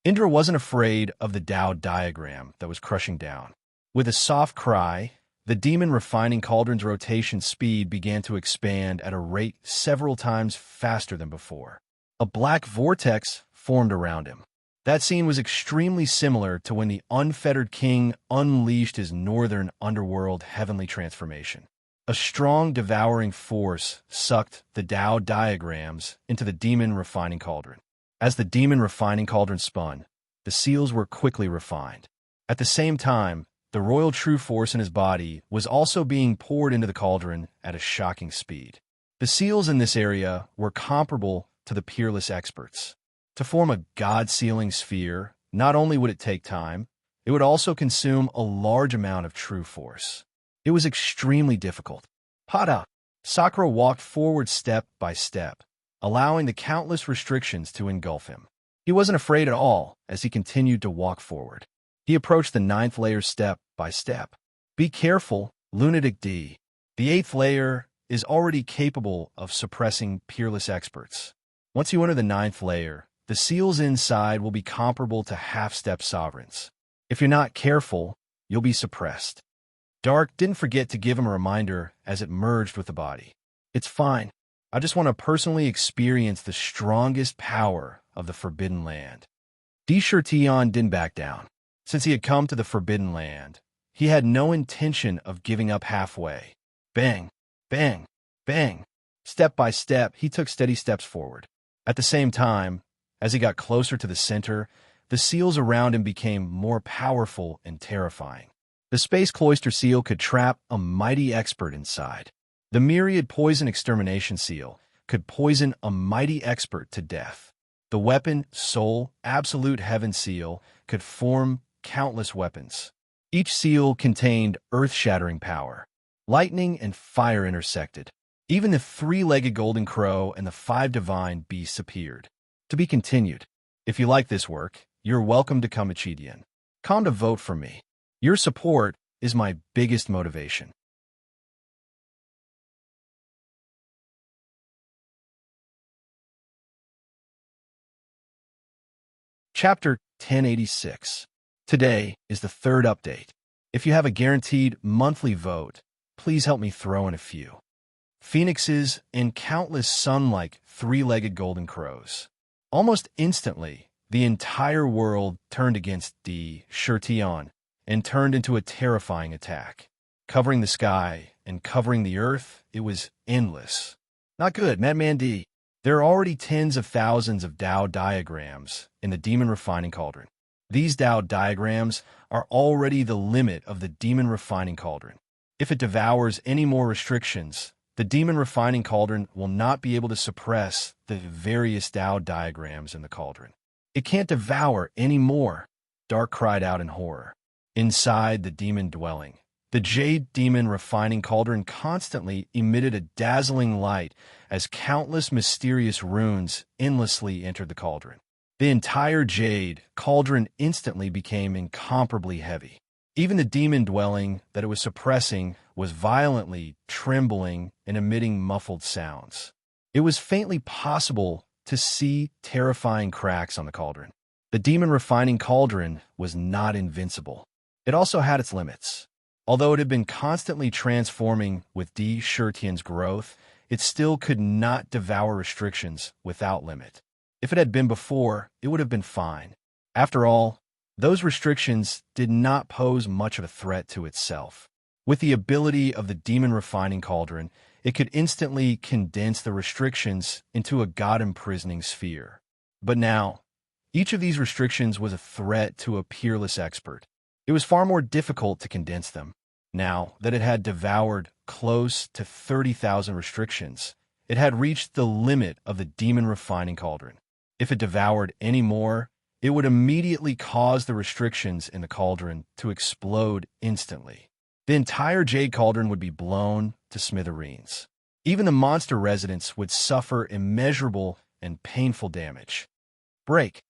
Indra wasn't afraid of the Tao diagram that was crushing down. With a soft cry, the Demon Refining Cauldron's rotation speed began to expand at a rate several times faster than before. A black vortex formed around him. That scene was extremely similar to when the unfettered king unleashed his northern underworld heavenly transformation. A strong devouring force sucked the Tao diagrams into the Demon Refining Cauldron. As the Demon Refining Cauldron spun, the seals were quickly refined. At the same time, the royal true force in his body was also being poured into the cauldron at a shocking speed. The seals in this area were comparable to the peerless experts. To form a god-sealing sphere, not only would it take time, it would also consume a large amount of true force. It was extremely difficult. Pada! Sakura walked forward step by step, allowing the countless restrictions to engulf him. He wasn't afraid at all as he continued to walk forward. He approached the 9th layer step by step. Be careful, Lunatic D. The 8th layer is already capable of suppressing peerless experts. Once you enter the 9th layer, the seals inside will be comparable to half-step sovereigns. If you're not careful, you'll be suppressed. Dark didn't forget to give him a reminder as it merged with the body. It's fine. I just want to personally experience the strongest power of the Forbidden Land. Tion didn't back down. Since he had come to the Forbidden Land, he had no intention of giving up halfway. Bang, bang, bang. Step by step, he took steady steps forward. At the same time, as he got closer to the center, the seals around him became more powerful and terrifying. The Space Cloister Seal could trap a mighty expert inside. The Myriad Poison Extermination Seal could poison a mighty expert to death. The Weapon Soul Absolute Heaven Seal could form countless weapons. Each seal contained earth-shattering power. Lightning and fire intersected. Even the 3-legged golden crow and the 5 divine beasts appeared. To be continued. If you like this work, you're welcome to come Achidian. Come to vote for me. Your support is my biggest motivation. Chapter 1086. Today is the 3rd update. If you have a guaranteed monthly vote, please help me throw in a few. Phoenixes and countless sun-like 3-legged golden crows. Almost instantly, the entire world turned against Tion and turned into a terrifying attack. Covering the sky and covering the earth, it was endless. Not good, Madman D. There are already tens of thousands of Tao diagrams in the Demon Refining Cauldron. These Tao diagrams are already the limit of the Demon Refining Cauldron. If it devours any more restrictions, the Demon Refining Cauldron will not be able to suppress the various Tao diagrams in the cauldron. It can't devour any more, Dark cried out in horror. Inside the demon dwelling, The Jade Demon Refining Cauldron constantly emitted a dazzling light as countless mysterious runes endlessly entered the cauldron. The entire Jade Cauldron instantly became incomparably heavy. Even the demon dwelling that it was suppressing was violently trembling and emitting muffled sounds. It was faintly possible to see terrifying cracks on the cauldron. The Demon Refining Cauldron was not invincible. It also had its limits. Although it had been constantly transforming with D. Shurtian's growth, it still could not devour restrictions without limit. If it had been before, it would have been fine. After all, those restrictions did not pose much of a threat to itself. With the ability of the Demon Refining Cauldron, it could instantly condense the restrictions into a god-imprisoning sphere. But now, each of these restrictions was a threat to a peerless expert. It was far more difficult to condense them. Now that it had devoured close to 30,000 restrictions, it had reached the limit of the Demon Refining Cauldron. If it devoured any more, it would immediately cause the restrictions in the cauldron to explode instantly. The entire Jade Cauldron would be blown to smithereens. Even the monster residents would suffer immeasurable and painful damage. Break.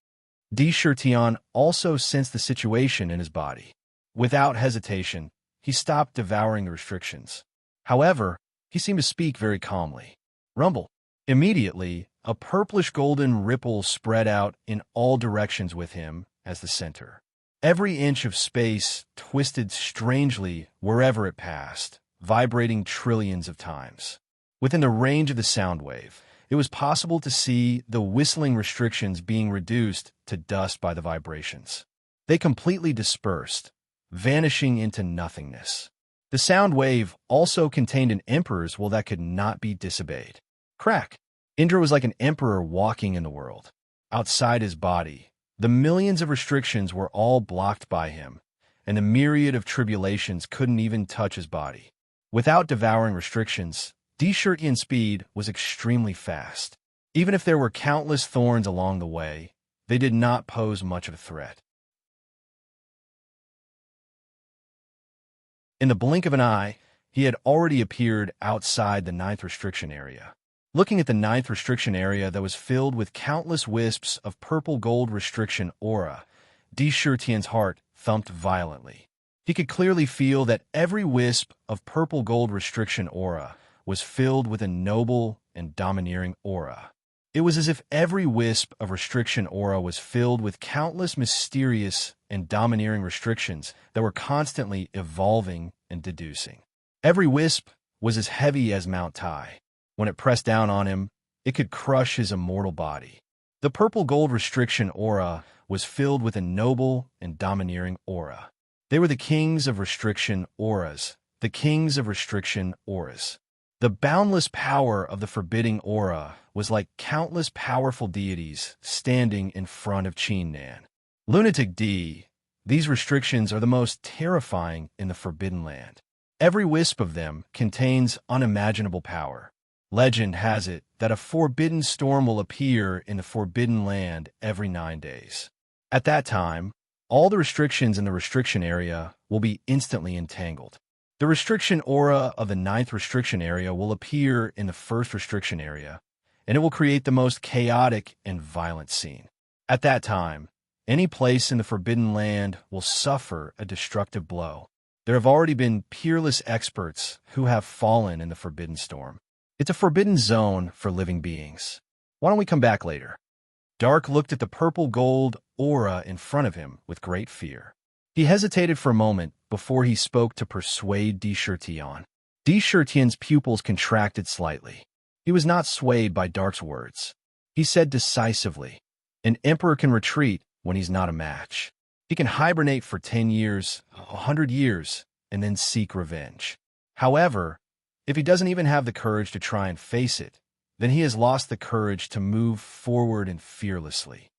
D. Shurtian also sensed the situation in his body. Without hesitation, he stopped devouring the restrictions. However, he seemed to speak very calmly. Rumble. Immediately, a purplish-golden ripple spread out in all directions with him as the center. Every inch of space twisted strangely wherever it passed, vibrating trillions of times. Within the range of the sound wave, it was possible to see the whistling restrictions being reduced to dust by the vibrations. They completely dispersed, vanishing into nothingness. The sound wave also contained an emperor's will that could not be disobeyed. Crack. Indra was like an emperor walking in the world. Outside his body, the millions of restrictions were all blocked by him, and the myriad of tribulations couldn't even touch his body. Without devouring restrictions, D. Shurtian's speed was extremely fast. Even if there were countless thorns along the way, they did not pose much of a threat. In the blink of an eye, he had already appeared outside the 9th restriction area. Looking at the 9th restriction area that was filled with countless wisps of purple gold restriction aura, D. Shurtian's heart thumped violently. He could clearly feel that every wisp of purple gold restriction aura was filled with a noble and domineering aura. It was as if every wisp of restriction aura was filled with countless mysterious and domineering restrictions that were constantly evolving and deducing. Every wisp was as heavy as Mount Tai. When it pressed down on him, it could crush his immortal body. The purple gold restriction aura was filled with a noble and domineering aura. They were the kings of restriction auras, the kings of restriction auras. The boundless power of the forbidding aura was like countless powerful deities standing in front of Qin Nan. Lunatic D, these restrictions are the most terrifying in the Forbidden Land. Every wisp of them contains unimaginable power. Legend has it that a forbidden storm will appear in the Forbidden Land every 9 days. At that time, all the restrictions in the restriction area will be instantly entangled. The restriction aura of the 9th restriction area will appear in the 1st restriction area, and it will create the most chaotic and violent scene. At that time, any place in the Forbidden Land will suffer a destructive blow. There have already been peerless experts who have fallen in the Forbidden Storm. It's a forbidden zone for living beings. Why don't we come back later? Dark looked at the purple gold aura in front of him with great fear. He hesitated for a moment before he spoke to persuade D. Shurtian. D. Shurtian's pupils contracted slightly. He was not swayed by Dark's words. He said decisively, "An emperor can retreat when he's not a match. He can hibernate for 10 years, 100 years, and then seek revenge. However, if he doesn't even have the courage to try and face it, then he has lost the courage to move forward and fearlessly."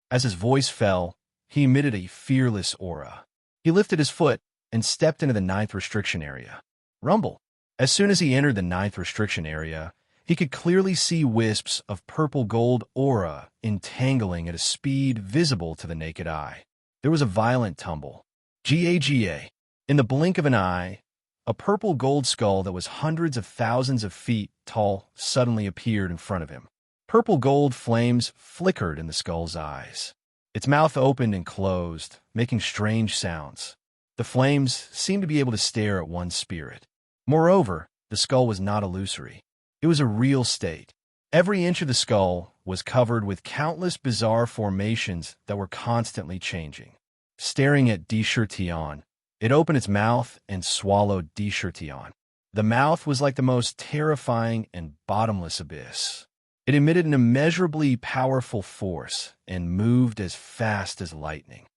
As his voice fell, he emitted a fearless aura. He lifted his foot and stepped into the 9th restriction area. Rumble. As soon as he entered the 9th restriction area, he could clearly see wisps of purple gold aura entangling at a speed visible to the naked eye. There was a violent tumble. Gaga. In the blink of an eye, A purple gold skull that was hundreds of thousands of feet tall suddenly appeared in front of him. Purple gold flames flickered in the skull's eyes. Its mouth opened and closed, making strange sounds. The flames seemed to be able to stare at one's spirit. Moreover, the skull was not illusory. It was a real state. Every inch of the skull was covered with countless bizarre formations that were constantly changing. Staring at Deshirtion, it opened its mouth and swallowed Deshirtion. The mouth was like the most terrifying and bottomless abyss. It emitted an immeasurably powerful force and moved as fast as lightning.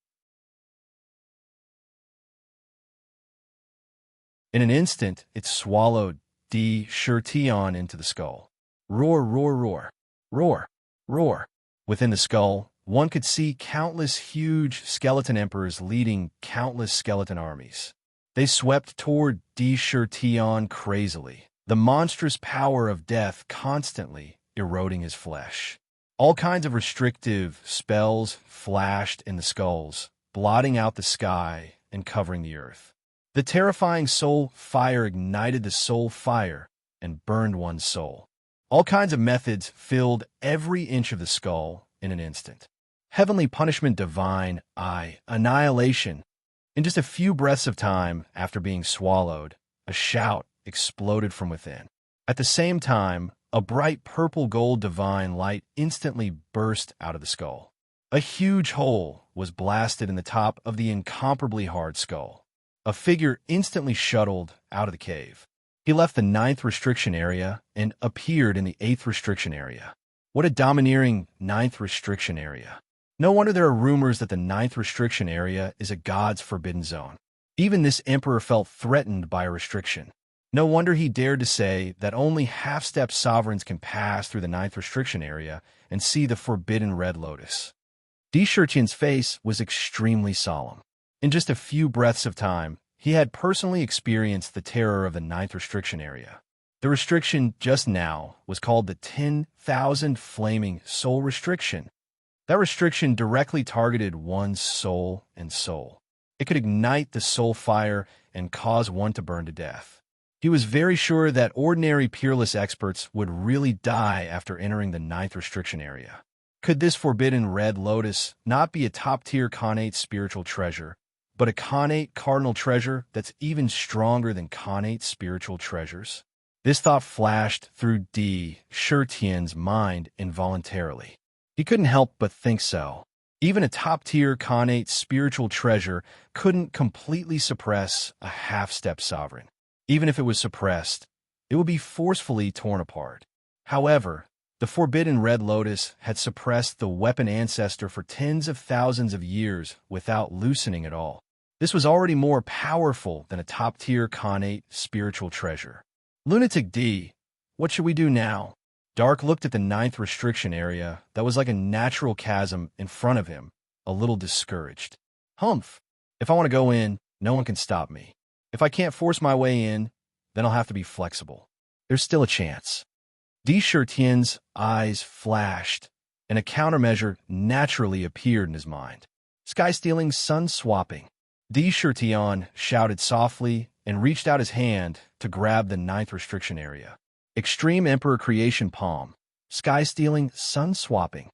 In an instant, it swallowed Deshirtion into the skull. Roar, roar, roar, roar, roar. Within the skull, one could see countless huge skeleton emperors leading countless skeleton armies. They swept toward Deshirtion crazily, the monstrous power of death constantly eroding his flesh. All kinds of restrictive spells flashed in the skulls, blotting out the sky and covering the earth. The terrifying soul fire ignited the soul fire and burned one's soul. All kinds of methods filled every inch of the skull in an instant. Heavenly punishment, divine annihilation. In just a few breaths of time after being swallowed, a shout exploded from within. At the same time, a bright purple gold divine light instantly burst out of the skull. A huge hole was blasted in the top of the incomparably hard skull. A figure instantly shuttled out of the cave. He left the 9th restriction area and appeared in the 8th restriction area. What a domineering 9th restriction area. No wonder there are rumors that the 9th restriction area is a god's forbidden zone. Even this emperor felt threatened by a restriction. No wonder he dared to say that only half-step sovereigns can pass through the 9th restriction area and see the forbidden red lotus. Deshirtion's face was extremely solemn. In just a few breaths of time, he had personally experienced the terror of the 9th restriction area. The restriction just now was called the 10,000 Flaming Soul Restriction. That restriction directly targeted one's soul and soul. It could ignite the soul fire and cause one to burn to death. He was very sure that ordinary peerless experts would really die after entering the 9th restriction area. Could this forbidden red lotus not be a top-tier Khanate spiritual treasure, but a Khanate cardinal treasure that's even stronger than Khanate spiritual treasures? This thought flashed through Deshirtion's mind involuntarily. He couldn't help but think so. Even a top-tier Khanate spiritual treasure couldn't completely suppress a half-step sovereign. Even if it was suppressed, it would be forcefully torn apart. However, the forbidden red lotus had suppressed the weapon Ancestor for tens of thousands of years without loosening at all. This was already more powerful than a top-tier Khanate spiritual treasure. Lunatic D, what should we do now? Dark looked at the 9th restriction area that was like a natural chasm in front of him, a little discouraged. Humph! If I want to go in, no one can stop me. If I can't force my way in, then I'll have to be flexible. There's still a chance. Deshirtion's eyes flashed, and a countermeasure naturally appeared in his mind. Sky-stealing, sun-swapping. Deshirtion shouted softly and reached out his hand to grab the 9th restriction area. Extreme Emperor Creation Palm. Sky-stealing, sun-swapping.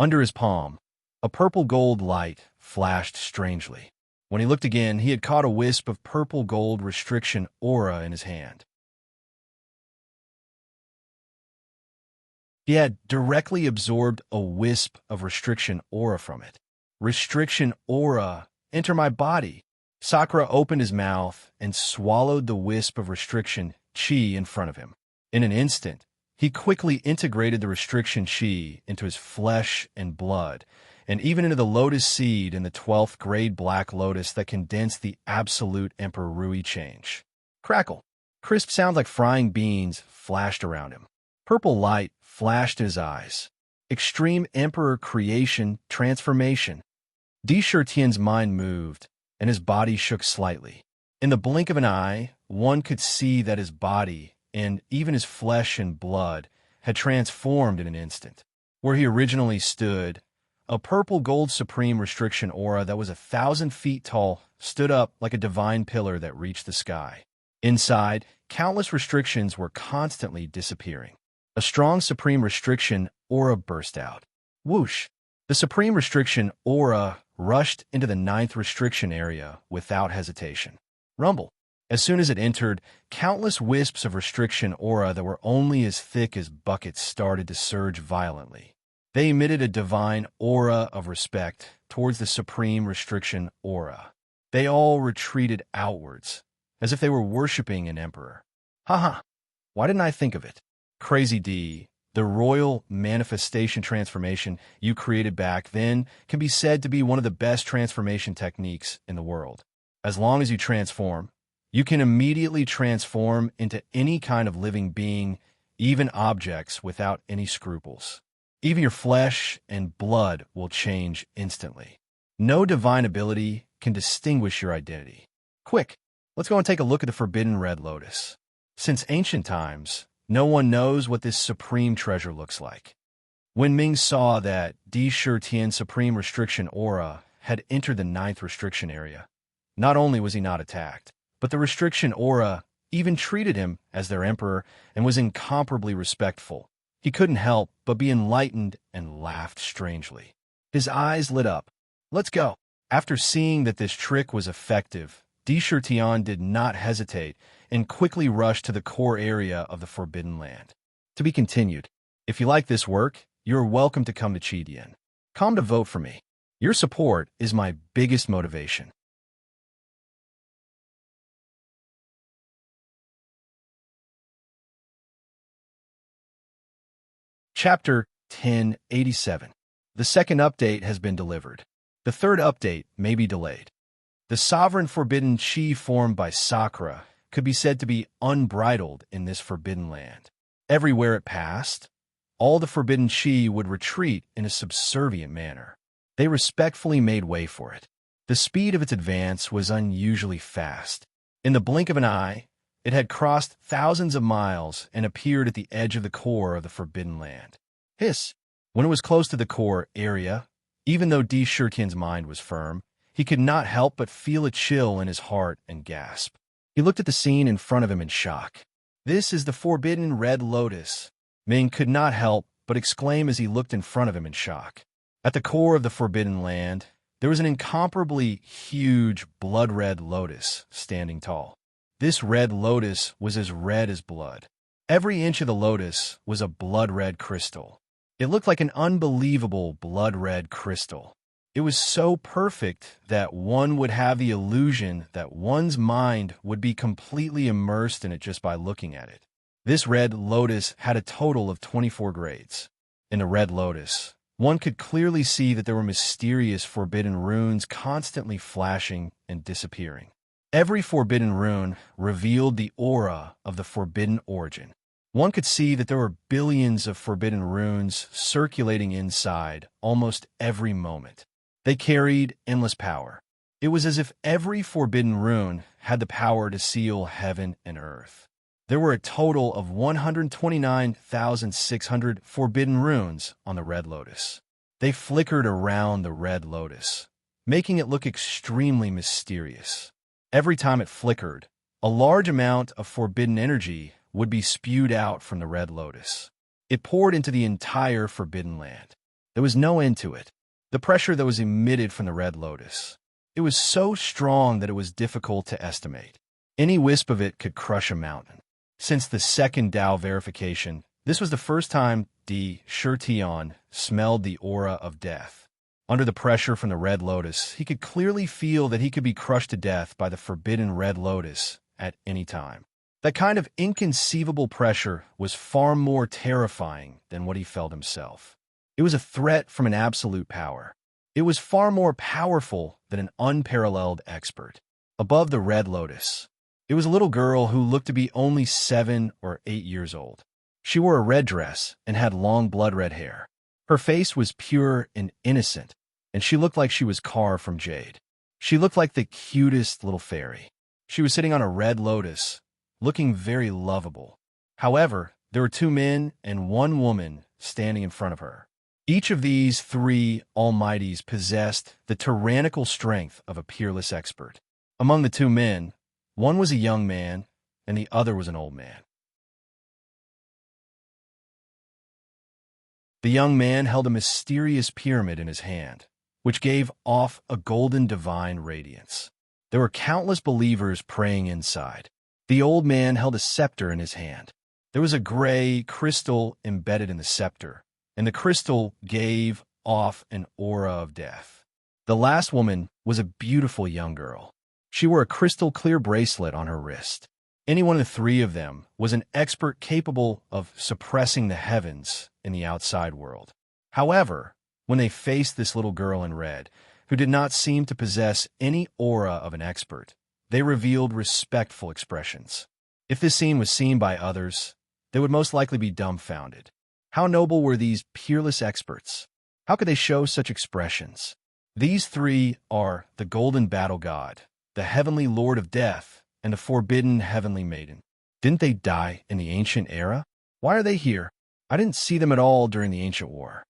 Under his palm, a purple gold light flashed strangely. When he looked again, he had caught a wisp of purple gold restriction aura in his hand. He had directly absorbed a wisp of restriction aura from it. Restriction aura, enter my body. Sakura opened his mouth and swallowed the wisp of restriction chi in front of him. In an instant, he quickly integrated the restriction chi into his flesh and blood, and even into the lotus seed in the 12th grade black lotus that condensed the absolute Emperor Rui change. Crackle. Crisp sounds like frying beans flashed around him. Purple light flashed in his eyes. Extreme Emperor Creation Transformation. Deshirtion's mind moved, and his body shook slightly. In the blink of an eye, one could see that his body, and even his flesh and blood, had transformed in an instant. Where he originally stood, a purple gold supreme restriction aura that was 1,000 feet tall stood up like a divine pillar that reached the sky. Inside, countless restrictions were constantly disappearing. A strong supreme restriction aura burst out. Whoosh! The supreme restriction aura rushed into the ninth restriction area without hesitation. Rumble! As soon as it entered, countless wisps of restriction aura that were only as thick as buckets started to surge violently. They emitted a divine aura of respect towards the supreme restriction aura. They all retreated outwards, as if they were worshipping an emperor. Haha! Why didn't I think of it? Crazy D, the royal manifestation transformation you created back then can be said to be one of the best transformation techniques in the world. As long as you transform, you can immediately transform into any kind of living being, even objects, without any scruples. Even your flesh and blood will change instantly. No divine ability can distinguish your identity. Quick, let's go and take a look at the forbidden red lotus. Since ancient times, no one knows what this supreme treasure looks like. When Ming saw that Di Shitian supreme restriction aura had entered the ninth restriction area, not only was he not attacked, but the restriction aura even treated him as their emperor and was incomparably respectful. He couldn't help but be enlightened and laughed strangely. His eyes lit up. Let's go. After seeing that this trick was effective, Di Shitian did not hesitate and quickly rushed to the core area of the Forbidden Land. To be continued. If you like this work, you're welcome to come to Chidian. Come to vote for me. Your support is my biggest motivation. Chapter 1087. The second update has been delivered. The third update may be delayed. The sovereign forbidden chi formed by Sakura could be said to be unbridled in this forbidden land. Everywhere it passed, all the forbidden chi would retreat in a subservient manner. They respectfully made way for it. The speed of its advance was unusually fast. In the blink of an eye, it had crossed thousands of miles and appeared at the edge of the core of the Forbidden Land. Hiss! When it was close to the core area, even though Di Shitian's mind was firm, he could not help but feel a chill in his heart and gasp. He looked at the scene in front of him in shock. This is the Forbidden Red Lotus. Ming could not help but exclaim as he looked in front of him in shock. At the core of the Forbidden Land, there was an incomparably huge blood-red lotus standing tall. This red lotus was as red as blood. Every inch of the lotus was a blood-red crystal. It looked like an unbelievable blood-red crystal. It was so perfect that one would have the illusion that one's mind would be completely immersed in it just by looking at it. This red lotus had a total of 24 grades. In the red lotus, one could clearly see that there were mysterious forbidden runes constantly flashing and disappearing. Every forbidden rune revealed the aura of the forbidden origin. One could see that there were billions of forbidden runes circulating inside almost every moment. They carried endless power. It was as if every forbidden rune had the power to seal heaven and earth. There were a total of 129,600 forbidden runes on the red lotus. They flickered around the red lotus, making it look extremely mysterious. Every time it flickered, a large amount of forbidden energy would be spewed out from the red lotus. It poured into the entire Forbidden Land. There was no end to it. The pressure that was emitted from the red lotus. It was so strong that it was difficult to estimate. Any wisp of it could crush a mountain. Since the second Tao verification, this was the first time Di Shitian smelled the aura of death. Under the pressure from the red lotus, he could clearly feel that he could be crushed to death by the forbidden red lotus at any time. That kind of inconceivable pressure was far more terrifying than what he felt himself. It was a threat from an absolute power. It was far more powerful than an unparalleled expert. Above the red lotus, it was a little girl who looked to be only 7 or 8 years old. She wore a red dress and had long blood-red hair. Her face was pure and innocent, and she looked like she was carved from jade. She looked like the cutest little fairy. She was sitting on a red lotus, looking very lovable. However, there were 2 men and 1 woman standing in front of her. Each of these 3 almighties possessed the tyrannical strength of a peerless expert. Among the 2 men, one was a young man, and the other was an old man. The young man held a mysterious pyramid in his hand, which gave off a golden divine radiance. There were countless believers praying inside. The old man held a scepter in his hand. There was a gray crystal embedded in the scepter, and the crystal gave off an aura of death. The last woman was a beautiful young girl. She wore a crystal-clear bracelet on her wrist. Any one of the three of them was an expert capable of suppressing the heavens in the outside world. However, when they faced this little girl in red, who did not seem to possess any aura of an expert, they revealed respectful expressions. If this scene was seen by others, they would most likely be dumbfounded. How noble were these peerless experts? How could they show such expressions? These three are the Golden Battle God, the Heavenly Lord of Death, and the Forbidden Heavenly Maiden. Didn't they die in the ancient era? Why are they here? I didn't see them at all during the ancient war.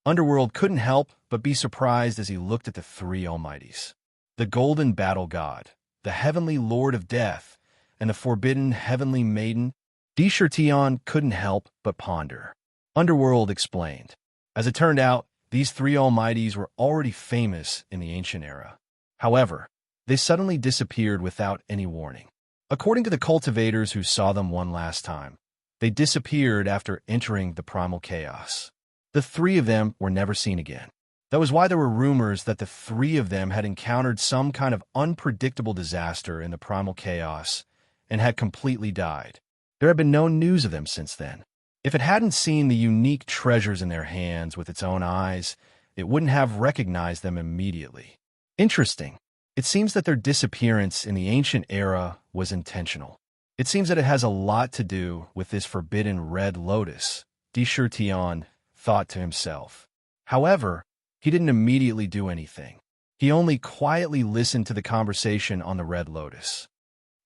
Underworld couldn't help but be surprised as he looked at the three almighties. The Golden Battle God, the Heavenly Lord of Death, and the Forbidden Heavenly Maiden. Tion couldn't help but ponder. Underworld explained. As it turned out, these three almighties were already famous in the ancient era. However, they suddenly disappeared without any warning. According to the cultivators who saw them one last time, they disappeared after entering the primal chaos. The three of them were never seen again. That was why there were rumors that the three of them had encountered some kind of unpredictable disaster in the primal chaos and had completely died. There had been no news of them since then. If it hadn't seen the unique treasures in their hands with its own eyes, it wouldn't have recognized them immediately. Interesting. It seems that their disappearance in the ancient era was intentional. It seems that it has a lot to do with this forbidden red lotus, Tion thought to himself. However, he didn't immediately do anything. He only quietly listened to the conversation on the red lotus.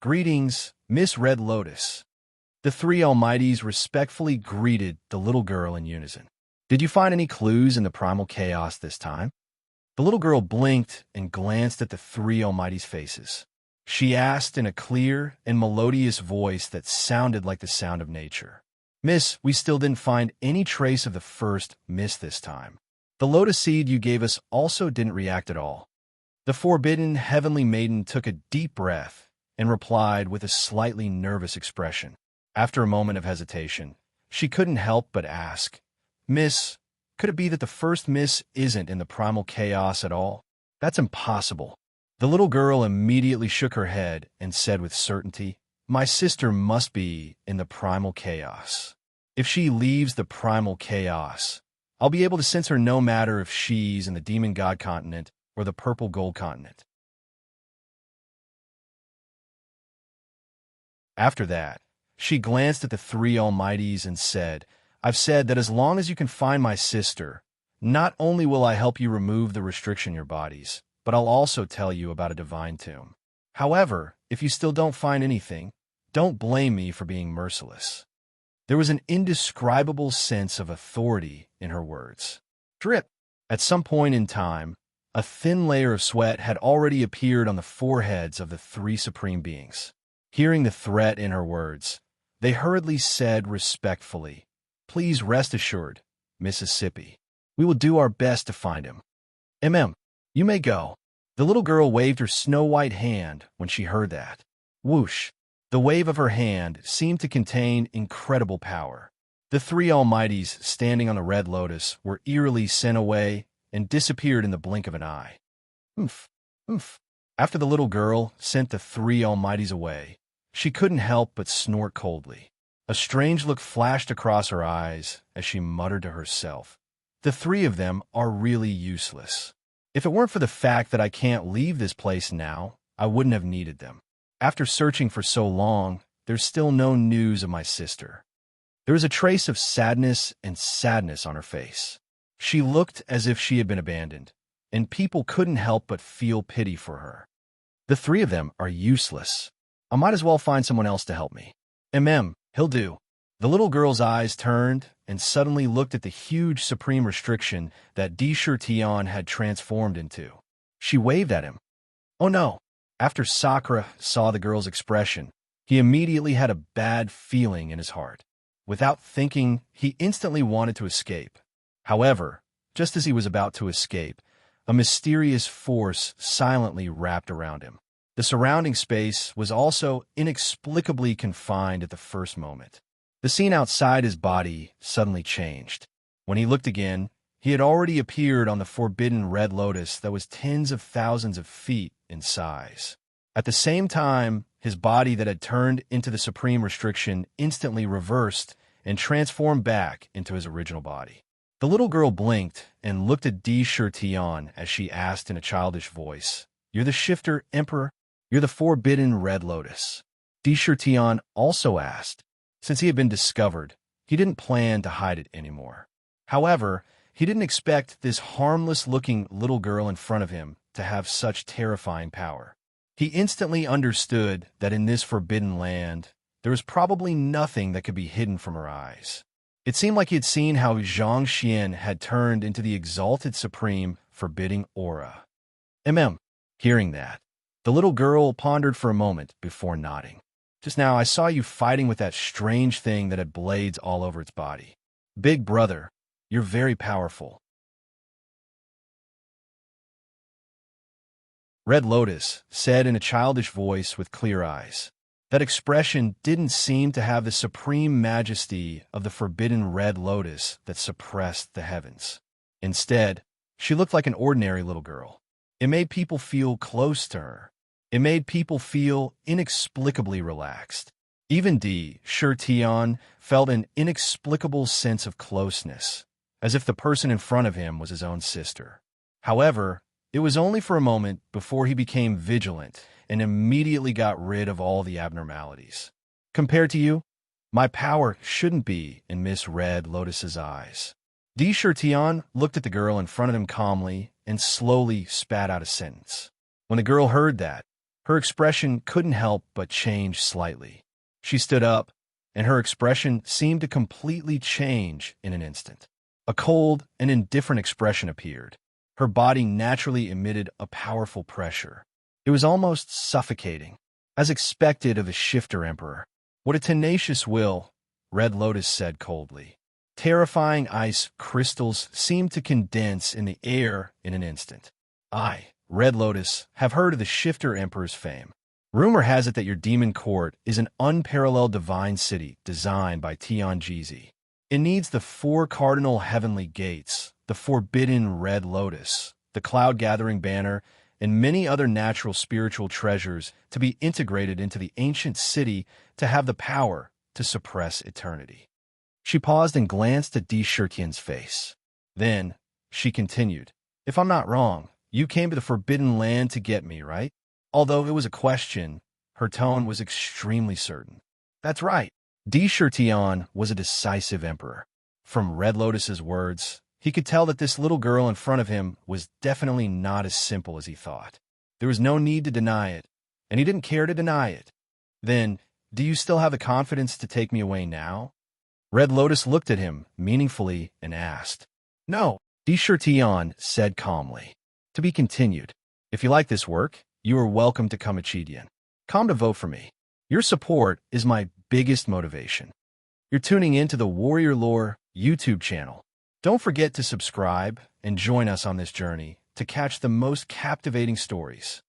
Greetings, Miss Red Lotus. The three almighties respectfully greeted the little girl in unison. Did you find any clues in the primal chaos this time? The little girl blinked and glanced at the three almighties' faces. She asked in a clear and melodious voice that sounded like the sound of nature. Miss, we still didn't find any trace of the first miss this time. The lotus seed you gave us also didn't react at all. The forbidden heavenly maiden took a deep breath and replied with a slightly nervous expression. After a moment of hesitation, she couldn't help but ask, Miss, could it be that the first miss isn't in the primal chaos at all? That's impossible. The little girl immediately shook her head and said with certainty, My sister must be in the primal chaos. If she leaves the primal chaos, I'll be able to sense her no matter if she's in the demon god continent or the purple gold continent. After that, she glanced at the three almighties and said, I've said that as long as you can find my sister, not only will I help you remove the restriction in your bodies, but I'll also tell you about a divine tomb. However, if you still don't find anything, don't blame me for being merciless. There was an indescribable sense of authority in her words. Drip. At some point in time, a thin layer of sweat had already appeared on the foreheads of the three supreme beings. Hearing the threat in her words, they hurriedly said respectfully, Please rest assured, Mississippi. We will do our best to find him. You may go. The little girl waved her snow-white hand when she heard that. Whoosh! The wave of her hand seemed to contain incredible power. The three almighties standing on the red lotus were eerily sent away and disappeared in the blink of an eye. Oomph! Oomph! After the little girl sent the three almighties away, she couldn't help but snort coldly. A strange look flashed across her eyes as she muttered to herself, The three of them are really useless. If it weren't for the fact that I can't leave this place now, I wouldn't have needed them. After searching for so long, there's still no news of my sister. There was a trace of sadness on her face. She looked as if she had been abandoned, and people couldn't help but feel pity for her. The three of them are useless. I might as well find someone else to help me. He'll do. The little girl's eyes turned and suddenly looked at the huge supreme restriction that Tion had transformed into. She waved at him. Oh no! After Sakura saw the girl's expression, He immediately had a bad feeling in his heart. Without thinking, he instantly wanted to escape. However, just as he was about to escape, a mysterious force silently wrapped around him. The surrounding space was also inexplicably confined at the first moment. The scene outside his body suddenly changed. When he looked again, he had already appeared on the forbidden red lotus that was tens of thousands of feet in size. At the same time, his body that had turned into the supreme restriction instantly reversed and transformed back into his original body. The little girl blinked and looked at Di Shirtion as she asked in a childish voice, "You're the shifter, Emperor? You're the forbidden red lotus?" Di Shirtion also asked. Since he had been discovered, he didn't plan to hide it anymore. However, he didn't expect this harmless-looking little girl in front of him to have such terrifying power. He instantly understood that in this forbidden land, there was probably nothing that could be hidden from her eyes. It seemed like he had seen how Zhang Xian had turned into the exalted supreme, forbidding aura. Hearing that, the little girl pondered for a moment before nodding. Just now I saw you fighting with that strange thing that had blades all over its body. Big brother, you're very powerful. Red Lotus said in a childish voice with clear eyes. That expression didn't seem to have the supreme majesty of the forbidden Red Lotus that suppressed the heavens. Instead, she looked like an ordinary little girl. It made people feel close to her. It made people feel inexplicably relaxed. Even Di Shirtion felt an inexplicable sense of closeness, as if the person in front of him was his own sister. However, it was only for a moment before he became vigilant and immediately got rid of all the abnormalities. Compared to you, my power shouldn't be in Miss Red Lotus's eyes. Di Shirtion looked at the girl in front of him calmly and slowly spat out a sentence. When the girl heard that, her expression couldn't help but change slightly. She stood up, and her expression seemed to completely change in an instant. A cold and indifferent expression appeared. Her body naturally emitted a powerful pressure. It was almost suffocating, as expected of a shifter emperor. What a tenacious will, Red Lotus said coldly. Terrifying ice crystals seemed to condense in the air in an instant. I, Red Lotus, have heard of the shifter emperor's fame. Rumor has it that your demon court is an unparalleled divine city designed by Tianjizi. It needs the 4 cardinal heavenly gates, the forbidden Red Lotus, the cloud-gathering banner, and many other natural spiritual treasures to be integrated into the ancient city to have the power to suppress eternity. She paused and glanced at Di Shirtion's face. Then, she continued, "If I'm not wrong, you came to the Forbidden Land to get me, right?" Although it was a question, her tone was extremely certain. That's right. Di Shirtion was a decisive emperor. From Red Lotus's words, he could tell that this little girl in front of him was definitely not as simple as he thought. There was no need to deny it, and he didn't care to deny it. Then, do you still have the confidence to take me away now? Red Lotus looked at him meaningfully and asked. No, Di Shirtion said calmly. To be continued. If you like this work, you are welcome to come Achidian. Come to vote for me. Your support is my biggest motivation. You're tuning in to the Warrior Lore YouTube channel. Don't forget to subscribe and join us on this journey to catch the most captivating stories.